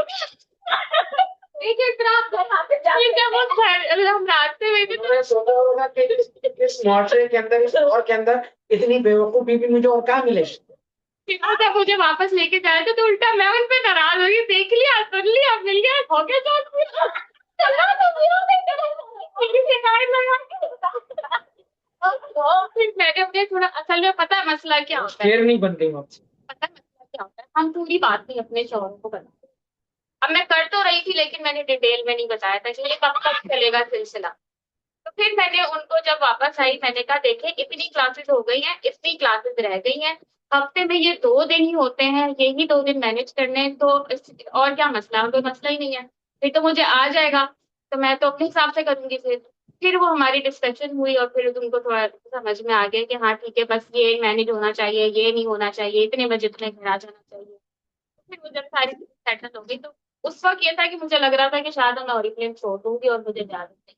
लेकिन फिर आप घर वापस जाके फिर जब वो घर हम रास्ते में थे मैंने सोचा होगा कि इस मुआशरे के अंदर, इस दौर के अंदर इतनी बेवकूफी भी मुझे और कहाँ मिले। तो जब मुझे वापस लेके जाए तो उल्टा मैं उन पे नाराज हो गई, देख लिया सुन लिया मिल गया हो गया तो फिर मैंने उन्हें थोड़ा, असल में पता है मसला क्या होता है, शेर नहीं बन गई मुझसे। पता है मसला क्या होता है, हम पूरी बात नहीं अपने शौहर को बताते। अब मैं कर तो रही थी लेकिन मैंने डिटेल में नहीं बताया था कि ये कब तक चलेगा सिलसिला। तो फिर मैंने उनको जब वापस आई मैंने कहा देखे इतनी क्लासेस हो गई हैं, इतनी क्लासेस रह गई हैं, हफ्ते में ये 2 दिन ही होते हैं, यही 2 दिन मैनेज करने हैं, तो और क्या मसला है, कोई मसला ही नहीं है, फिर तो मुझे आ जाएगा, तो मैं तो अपने हिसाब से करूंगी। फिर वो हमारी डिस्कशन हुई और फिर तुमको थोड़ा समझ में आ गया कि हाँ ठीक है बस ये मैनेज होना चाहिए, ये नहीं होना चाहिए, इतने बजे तुम्हें घर आ जाना चाहिए। फिर वो जब सारी सेटल हो गई तो उस वक्त ये था कि मुझे लग रहा था कि शायद मैं ओरिफ्लेम छोड़ दूंगी और मुझे इजाजत नहीं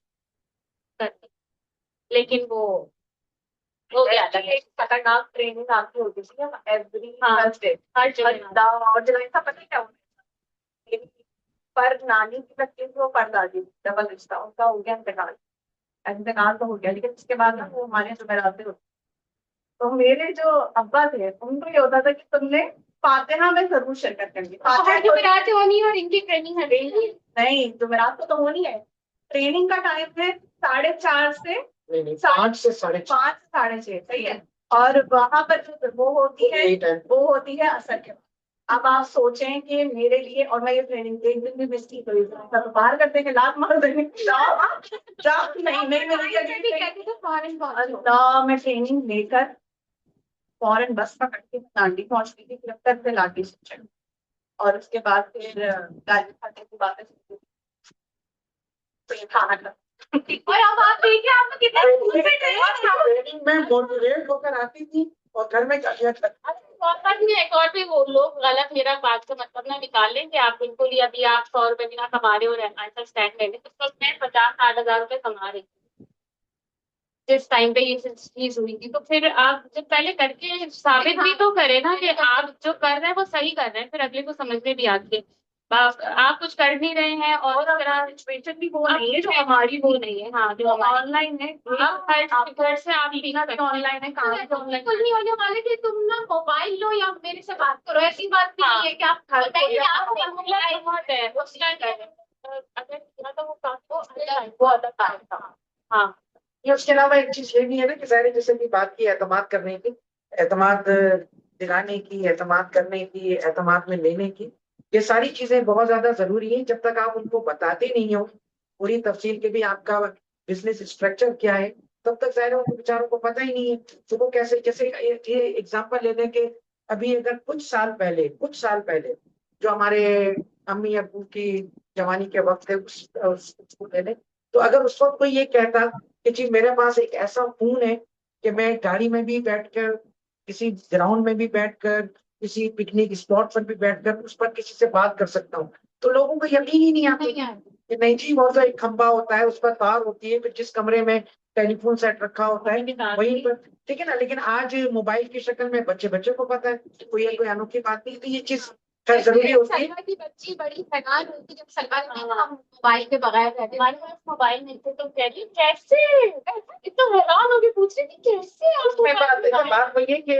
करनी, लेकिन वो हो गया था। एक खतरनाक ट्रेनिंग आपकी होती थी ना एवरी हाँ, थर्सडे हर जगह और जगह था, पता है क्या होता है? पर नानी की लगती थी वो परदादी, डबल रिश्ता उनका हो गया इंतकाल। इंतकाल तो हो गया लेकिन उसके बाद ना वो हमारे जुमेराते होते। तो मेरे जो अब्बा थे उनको ये होता था कि तुमने फातिहा में जरूर शिरकत करनी, फातिहा जो रात होनी और इनकी ट्रेनिंग है नहीं, जुमेरात को तो होनी है। ट्रेनिंग का टाइम है 4:30 से नहीं 5 से 6:30 5 से 6:30, सही है। और वहां पर जो वो होती है यही टाइम। वो होती है असर के बाद। अब आप सोचें कि मेरे लिए, और मैं ये ट्रेनिंग एक दिन भी मिस की तो तो बाहर कर देंगे, लात मार देंगे, जाओ जाओ, नहीं नहीं मिलेगी अगली भी ट्रेनिंग। कहते थे फॉरेन पहुंचो। अल्लाह, मैं ट्रेनिंग लेकर फौरन बस पकड़ के दांडी पहुंचती थी, फिर तक से लाठी से चढ़ी, और उसके बाद फिर गाली खाने की बातें सुनती थी। तो ये खाना खा और अब आप देखिए आपको कितने ट्रेनिंग में मोटिवेट होकर आती थी और घर में गालियां खाती। एक और भी वो लोग गलत मेरा बात का मतलब ना निकाल लें कि आप बिल्कुल ही अभी आप 100 रुपए बिना कमा रहे हो ऐसा स्टैंड ले लें। तो मैं 50-60 हजार रुपए कमा रही थी जिस टाइम पे ये चीज हुई थी। तो फिर आप जब पहले करके साबित भी तो करें ना कि आप जो कर रहे हैं वो सही कर रहे हैं, फिर अगले को समझ में भी आती है। आप कुछ कर नहीं रहे हैं और अगर आप सिचुएशन भी वो नहीं है जो हमारी वो नहीं है, हाँ जो हमारी ऑनलाइन है। आप घर से आप सीखना भी ऑनलाइन है, काम भी ऑनलाइन। बिल्कुल नहीं होने वाले कि तुम ना मोबाइल लो या मेरे से बात करो, ऐसी बात भी नहीं है कि आप घर नहीं, आपने मोबाइल बहुत है उसका अगर किया तो वो काफी वो अलग काम था। हाँ। ये उसके अलावा एक चीज ये भी है ना कि सारी जैसे की बात की एतमाद करने की, एतमाद दिलाने की, एतमाद करने की, एतमाद में लेने की, ये सारी चीजें बहुत ज्यादा जरूरी है। जब तक आप उनको बताते नहीं हो पूरी तफसील के भी आपका बिजनेस स्ट्रक्चर क्या है, तब तक शायद उनको बेचारों को पता ही नहीं है। तो वो कैसे, जैसे ये एग्जांपल ले लें कि अभी अगर कुछ साल पहले जो हमारे अम्मी अब्बू की जवानी के वक्त है उसको ले लें, तो अगर उस वक्त कोई ये कहता कि जी मेरे पास एक ऐसा फोन है कि मैं गाड़ी में भी बैठकर, किसी ग्राउंड में भी बैठकर, किसी पिकनिक स्पॉट पर भी बैठकर उस पर किसी से बात कर सकता हूँ, तो लोगों को यकीन ही नहीं आता कि नहीं जी वो तो एक खंबा होता है, उस पर तार होती है, फिर जिस कमरे में टेलीफोन सेट रखा होता है वहीं पर, ठीक है ना। लेकिन आज मोबाइल की शक्ल में बच्चे बच्चे को पता है, कोई अनोखी बात नहीं। तो ये चीज खैर जरूरी होती है। सलमा की बच्ची बड़ी हैरान हुई थी जब सलमा ने कहा हम मोबाइल के बगैर रहते। हमारे पास मोबाइल नहीं थे तो कह रही कैसे, इतना हैरान हो गई, पूछ रही थी कैसे आप उसमें बात वही है कि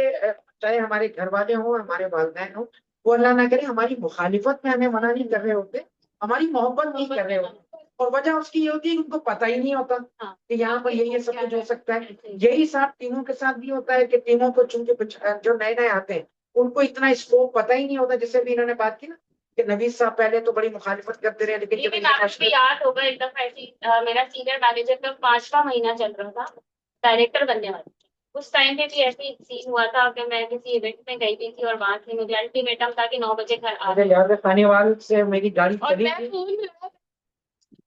चाहे हमारे घर वाले हों, हमारे वालिदैन हों, वो अल्लाह ना करे हमारी मुखालिफत में हमें मना नहीं कर रहे होते, हमारी मोहब्बत नहीं कर रहे होते, और वजह उसकी ये होती है कि उनको पता ही नहीं होता कि यहाँ पर ये सब कुछ हो सकता है। यही साथ टीमों के साथ भी होता है कि टीमों को चूंकि जो नए नए आते हैं उनको इतना स्कोप पता ही नहीं होता। जैसे भी इन्होंने बात की ना कि नवीद साहब पहले तो बड़ी मुखालिफत करते रहे, लेकिन जब लेकिन आपको याद होगा एक दफा ऐसी मेरा सीनियर मैनेजर का 5वां महीना चल रहा था, डायरेक्टर बनने वाली थी। उस टाइम पे भी ऐसे ही सीन हुआ था कि मैं किसी इवेंट में गई थी और वहां से मुझे अल्टीमेटम था कि 9 बजे घर आ मुझे याद है खानेवाल से मेरी गाड़ी और चली मैं थी। फोन मिला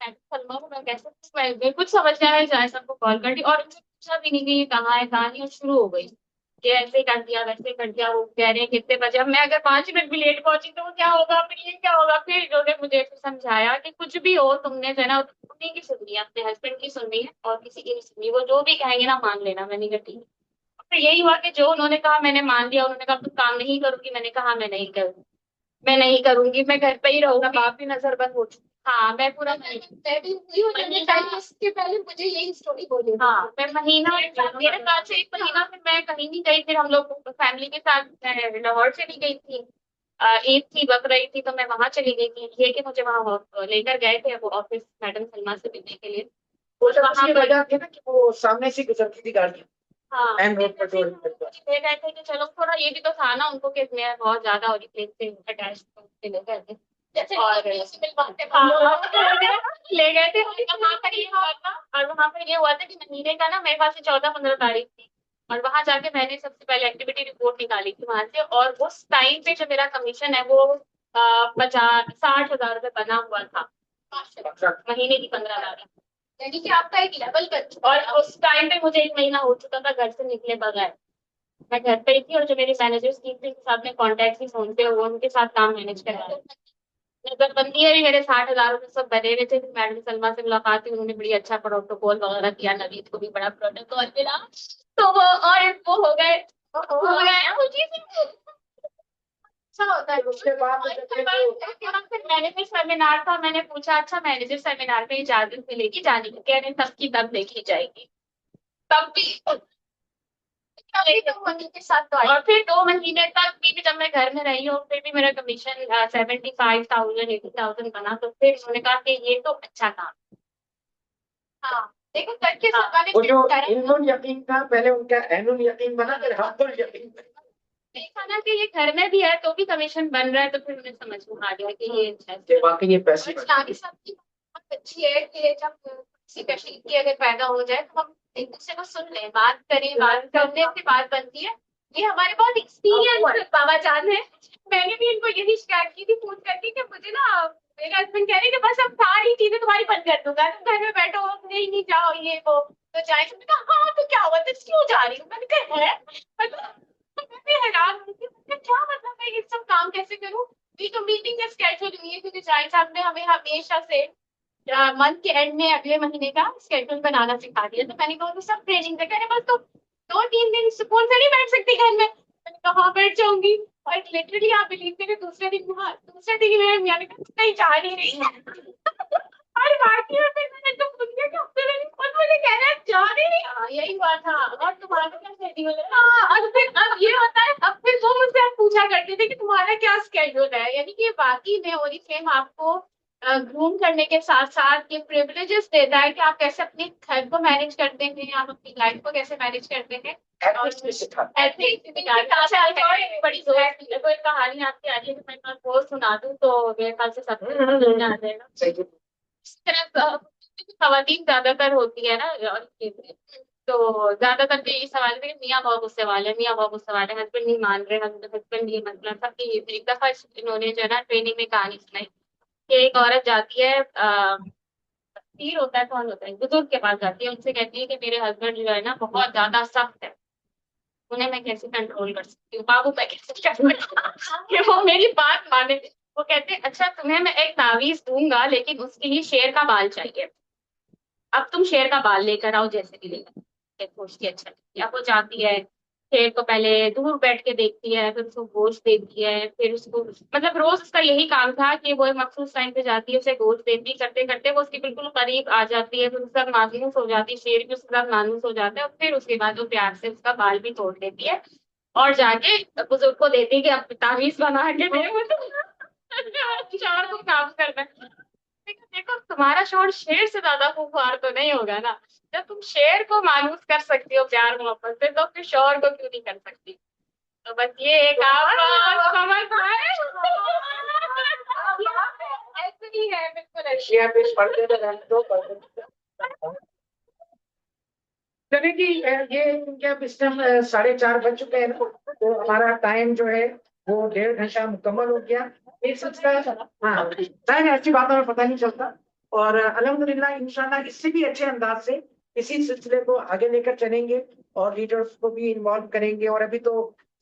सलमा को, मैं कैसे मैं कुछ समझ नहीं आया, जाए सबको कॉल कर दी और उनसे पूछा भी नहीं कि ये कहाँ है कहाँ नहीं, और शुरू हो गई कि ऐसे कर दिया वैसे कर दिया। वो कह रहे हैं कितने बजे, अब मैं अगर 5 मिनट भी लेट पहुंची तो क्या होगा, फिर ये क्या होगा। फिर इन्होंने मुझे फिर समझाया कि कुछ भी हो तुमने जो है ना उन्हीं की सुननी है, अपने हस्बैंड की सुननी है और किसी की नहीं सुननी। वो जो भी कहेंगे ना मान लेना। मैंने कहा ठीक है। फिर यही हुआ कि जो उन्होंने कहा मैंने मान लिया। उन्होंने कहा तुम काम नहीं करूंगी, मैंने कहा मैं नहीं करूंगी, मैं नहीं करूंगी, मैं घर पे ही रहूंगी। आप भी नजरबंद हो चुकी। हाँ मैं पूरा मैं भी हुई हूँ, मैंने पहले इसके पहले मुझे यही स्टोरी बोली थी। हाँ मैं महीना, मेरे साथ से 1 महीना फिर मैं कहीं नहीं गई। फिर हम लोग फैमिली के साथ मैं लाहौर चली गई थी, ईद थी, बकरीद थी, तो मैं वहां चली गई थी। ये कि मुझे वहां लेकर गए थे वो ऑफिस मैडम सलमा से मिलने के लिए। वो जब वहां उसकी पर वजह थी ना कि वो सामने से गुजरती थी गाड़ी हाँ एंड रोड पर फिर मुझे ले गए थे कि चलो थोड़ा ये भी तो था ना उनको कि मैं बहुत ज्यादा और प्लेस से अटैच ले गए थे जैसे और मिलवाते ले गए थे। और वहां पर ये हुआ था, और वहां पर ये हुआ था कि महीने का ना मेरे पास 14-15 तारीख थी, और वहां जाके मैंने सबसे पहले एक्टिविटी रिपोर्ट निकाली थी वहां से। और उस टाइम पे जो मेरा कमीशन है वो 50-60 हजार रुपये बना हुआ था महीने की 15 तारीख। यानी कि आपका एक लेवल कर चुका और उस टाइम पे मुझे 1 महीना हो चुका था घर से निकले बगैर। मैं घर पे ही थी और जो मेरी मैनेजर्स थी उनके साथ में कॉन्टेक्ट ही फोन पे, वो उनके साथ काम मैनेज कर रहा है। नजरबंदी है भी मेरे 60 हजार रुपये सब बने हुए थे। फिर मैडम सलमा से मुलाकात हुई, उन्होंने बड़ी अच्छा प्रोटोकॉल वगैरह किया, नवीद को भी बड़ा प्रोटोकॉल मिला, तो वो और वो हो गए अच्छा होता है। उसके बाद फिर मैनेजर सेमिनार था। मैंने पूछा अच्छा मैनेजर सेमिनार में इजाजत मिलेगी जाने की, कह रहे तब की तब देखी जाएगी। तब भी अभी तो मम्मी के साथ तो आई। और फिर 2 महीने तक भी जब मैं घर में रही हूँ फिर भी मेरा कमीशन 75,000 80,000 बना, तो फिर उन्होंने कहा कि ये तो अच्छा काम। हाँ देखो करके हाँ, सरकार ने वो जो करा। इन्होंने यकीन था पहले उनका एनुअल यकीन बना, फिर हफ्तुल यकीन बना। देखा ना कि ये घर में भी है तो भी कमीशन बन रहा है, तो फिर मुझे समझ में आ गया कि ये अच्छा है। कि वाकई ये पैसे और इस्लामी साहब की बहुत अच्छी है कि जब किसी कशीफ की अगर पैदा हो जाए तो हम एक दूसरे को सुन लें, बात करें, बात करने से बात बनती है। ये हमारे बहुत एक्सपीरियंस बाबा जान है। मैंने भी इनको यही शिकायत की थी फोन करके कि मुझे ना मेरे हस्बैंड कह रहे कि बस अब सारी चीजें तुम्हारी बंद कर दूंगा, तुम घर में बैठो, नहीं नहीं जाओ ये वो, तो जाए। मैंने कहा हाँ तो क्या हुआ, तो क्यों जा रही हूँ, मैंने कहा है मतलब मैं भी हैरान हूँ कि मतलब क्या मतलब मैं ये सब काम कैसे करूँ। ये तो मीटिंग का स्केड्यूल हुई है क्योंकि जाहिर साहब ने हमें हमेशा से मंथ के एंड में अगले महीने का स्केड्यूल बनाना सिखा दिया, तो मैंने कहा उनको सब ट्रेनिंग दे, कहने बस तो 2-3 दिन सुकून से नहीं बैठ सकती घर में। मैंने कहा हाँ बैठ जाऊंगी, और लिटरली आप बिलीव करें दूसरे दिन मेरे मियां ने कहा नहीं जा नहीं रही और बाकी में फिर मैंने तो खुद के हफ्ते में और मुझे कह रहा है जा नहीं रही। हाँ यही हुआ था। और तुम्हारा क्या शेड्यूल है। हाँ अब ये होता है, अब फिर वो मुझसे पूछा करते थे कि तुम्हारा क्या स्केड्यूल है, यानी कि बाकी में ओरिफ्लेम आपको ग्रूम करने के साथ साथ ये प्रिविलेजेस देता है कि आप कैसे अपने घर को मैनेज करते हैं, आप अपनी लाइफ को कैसे मैनेज करते हैं। एथिक्स भी सिखाता है। बड़ी दोस्त है, कोई कहानी आपकी आ रही है कि मैं पास वो सुना दूं तो मेरे ख्याल से सब कुछ समझ में आ जाएगा। सही है। इस तरह खवातीन ज्यादातर होती है ना, और तो ज्यादातर तो यही सवाल है कि मियाँ बहुत गुस्से वाले, मियाँ बहुत गुस्से वाले, हस्बैंड नहीं मान रहे, हस्बैंड ये मतलब सबकी ये। एक दफा इन्होंने जो है ना ट्रेनिंग में कहानी सुनाई कि एक औरत जाती है, पीर होता है, कौन होता है, बुजुर्ग के पास जाती है, उनसे कहती है कि मेरे हस्बैंड जो है ना बहुत ज्यादा सख्त है, उन्हें मैं कैसे कंट्रोल कर सकती हूँ, बाबू मैं कैसे कर कि वो मेरी बात माने। वो कहते हैं अच्छा तुम्हें मैं एक तावीज दूंगा लेकिन उसके लिए शेर का बाल चाहिए, अब तुम शेर का बाल लेकर आओ जैसे भी लेकर। सोचती है अच्छा ठीक है। अब वो जाती है, शेर को पहले दूर बैठ के देखती है, फिर उसको गोश्त देती है, फिर उसको मतलब रोज उसका यही काम था कि वो एक मखसूस टाइम पे जाती है, उसे गोश्त देती, करते करते वो उसके बिल्कुल करीब आ जाती है, फिर उसके साथ मायूस हो जाती है, शेर भी उसके साथ मायूस हो जाता है, और फिर उसके बाद वो प्यार से उसका बाल भी तोड़ देती है और जाके बुजुर्ग को देती है कि अब तावीज बना के दे चार को काम करना है। देखो तुम्हारा शोर शेर से ज्यादा खूंखार तो नहीं होगा ना, जब तुम शेर को मायूस कर सकती हो प्यार मोहब्बत से तो फिर शोर को क्यों नहीं कर सकती। तो बस ये एक आप समझ पाए। ऐसे ही है बिल्कुल ऐसे। शेयर पे पढ़ते तो रहने दो, पढ़ते तो। चलिए जी, ये क्या इस टाइम 4:30 बज चुके हैं ना, तो हमारा टाइम जो है वो 1.5 घंटा मुकम्मल हो गया। इस सिलसिला, हाँ शायद ऐसी बातों में पता नहीं चलता, और अल्हम्दुलिल्लाह इंशाल्लाह इससे भी अच्छे अंदाज से इसी सिलसिले को आगे लेकर चलेंगे और लीडर्स को भी इन्वॉल्व करेंगे। और अभी तो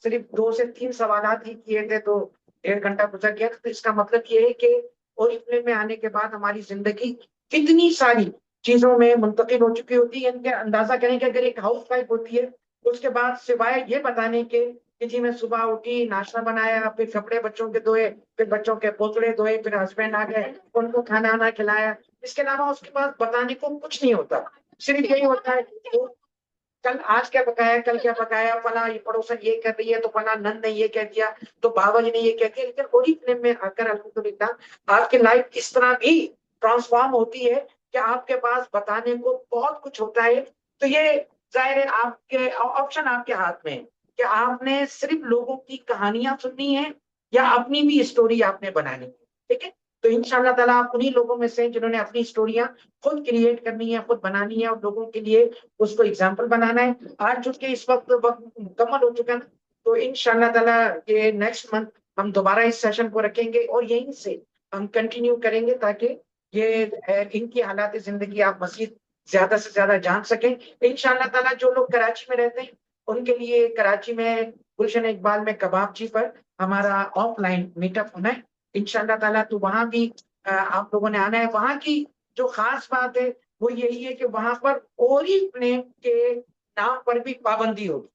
सिर्फ 2 से 3 सवालात ही किए थे तो 1.5 घंटा गुजर गया। तो इसका मतलब ये है कि ओरिफ्लेम में आने के बाद हमारी जिंदगी कितनी सारी चीजों में मुंतकिल हो चुकी होती है। इनके अंदाजा करें कि अगर एक हाउस वाइफ होती है उसके बाद सिवाय ये बताने के कि जी मैं सुबह उठी, नाश्ता बनाया, फिर कपड़े बच्चों के धोए, फिर बच्चों के पोतड़े धोए, फिर हस्बैंड आ गए, उनको खाना वाना खिलाया, इसके अलावा उसके पास बताने को कुछ नहीं होता। सिर्फ यही होता है कि वो कल आज क्या पकाया, कल क्या पकाया, फला ये पड़ोसन ये कर रही है तो फला नंद ने ये कह दिया, तो बाबा जी ने ये कह दिया। लेकिन ओरिफ्लेम में आकर अल्हम्दुलिल्लाह आपकी लाइफ इस तरह भी ट्रांसफॉर्म होती है कि आपके पास बताने को बहुत कुछ होता है। तो ये जाहिर है आपके ऑप्शन आपके हाथ में है कि आपने सिर्फ लोगों की कहानियां सुननी है या अपनी भी स्टोरी आपने बनानी है। ठीक है, तो इंशाल्लाह ताला आप उन्हीं लोगों में से जिन्होंने अपनी स्टोरियां खुद क्रिएट करनी है, खुद बनानी है और लोगों के लिए उसको एग्जाम्पल बनाना है। आज चूंकि इस वक्त मुकम्मल हो चुका है, तो इंशाल्लाह ताला ये नेक्स्ट मंथ हम दोबारा इस सेशन को रखेंगे और यहीं से हम कंटिन्यू करेंगे ताकि ये इनकी हालात जिंदगी आप मजीद ज्यादा से ज्यादा जान सकें। इंशाल्लाह ताला जो लोग कराची में रहते हैं उनके लिए कराची में गुलशन इकबाल में कबाबची पर हमारा ऑफलाइन मीटअप होना है इंशाल्लाह ताला। तो वहां भी आप लोगों ने आना है। वहां की जो खास बात है वो यही है कि वहां पर ओरिफ्लेम के नाम पर भी पाबंदी होगी।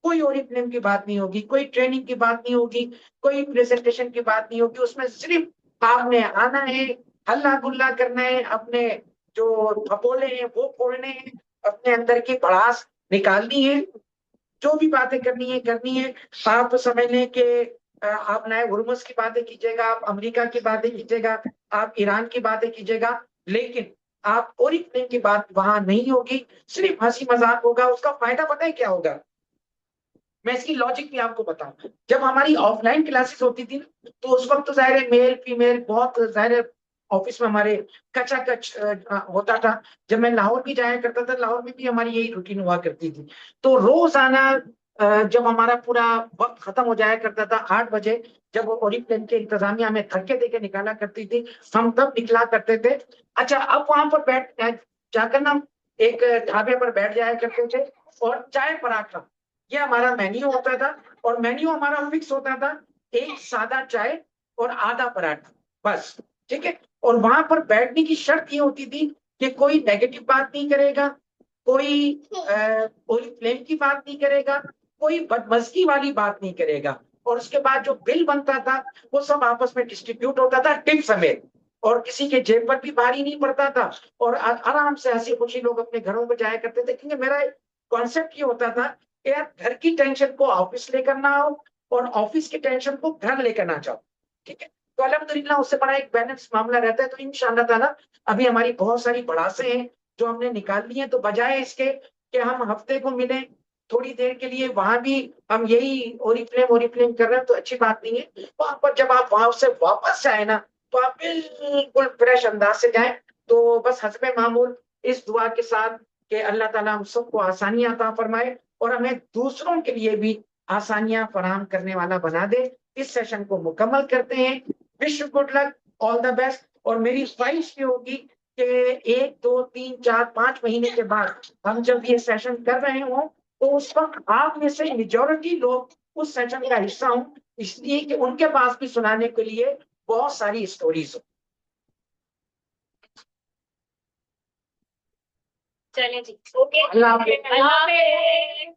कोई ओरिफ्लेम की बात नहीं होगी, कोई ट्रेनिंग की बात नहीं होगी, कोई प्रेजेंटेशन की बात नहीं होगी। उसमें सिर्फ आपने आना है, हल्ला गुल्ला करना है, अपने जो फपोले हैं वो फोड़ने हैं, अपने अंदर की भड़ास निकालनी है जो भी बातें करनी है। आप समझ लें कि आप नए हुर्मुज की बातें कीजिएगा, आप अमेरिका की बातें कीजिएगा, आप ईरान की बातें कीजिएगा, लेकिन आप ओरिफ्लेम की बात वहां नहीं होगी, सिर्फ हंसी मजाक होगा। उसका फायदा पता है क्या होगा? मैं इसकी लॉजिक भी आपको बताऊं। जब हमारी ऑफलाइन क्लासेस होती थी तो उस वक्त तो जाहिर है मेल फीमेल बहुत जाहिर है ऑफिस में हमारे कचाकच होता था। जब मैं लाहौर भी जाया करता था, लाहौर में भी हमारी यही रूटीन हुआ करती थी। तो रोजाना जब हमारा पूरा वक्त खत्म हो जाया करता था 8 बजे, जब वो ओरिफ्लेम के इंतजामिया हमें धक्के देके निकाला करती थी, हम तब निकला करते थे। अच्छा, अब वहां पर बैठ जाकर ना एक ढाबे पर बैठ जाया करते थे, और चाय पराठा ये हमारा मेन्यू होता था। और मेन्यू हमारा फिक्स होता था, एक सादा चाय और आधा पराठा, बस। ठीक है। और वहां पर बैठने की शर्त ये होती थी कि कोई नेगेटिव बात नहीं करेगा, कोई ओरिफ्लेम की बात नहीं करेगा, कोई बदमज़गी वाली बात नहीं करेगा। और उसके बाद जो बिल बनता था वो सब आपस में डिस्ट्रीब्यूट होता था टिप समेत, और किसी के जेब पर भी भारी नहीं पड़ता था। और आराम से हंसी खुशी लोग अपने घरों में जाया करते थे, क्योंकि मेरा कॉन्सेप्ट ये होता था कि यार घर की टेंशन को ऑफिस लेकर ना आओ, और ऑफिस की टेंशन को घर लेकर ना जाओ। ठीक है। तो अल्हम्दुलिल्लाह उससे बड़ा एक बैलेंस मामला रहता है। तो इंशाअल्लाह ताला अभी हमारी बहुत सारी बढ़ासे हैं जो हमने निकाल ली हैं, तो बजाय इसके कि हम हफ्ते को मिले थोड़ी देर के लिए, वहां भी हम यही ओरिफ्लेम कर रहे हैं, तो अच्छी बात नहीं है। वहां पर जब आप वहां से वापस जाए ना, तो आप बिल्कुल फ्रेश अंदाज से जाएं। तो बस हस्बे मामूल इस दुआ के साथ कि अल्लाह ताला हम सबको आसानियां अता फरमाए, और हमें दूसरों के लिए भी आसानियां फराहम करने वाला बना दे। इस सेशन को मुकम्मल करते हैं। Wish good luck, all the best. और मेरी ख्वाहिश ये होगी कि 1 2 3 4 5 महीने के बाद हम जब ये सेशन कर रहे हों, तो उस वक्त आप में से मेजोरिटी लोग उस सेशन का हिस्सा हों, इसलिए कि उनके पास भी सुनाने के लिए बहुत सारी स्टोरीज हो। चले जी, ओके, अल्लाह हाफिज। अल्लाह हाफिज।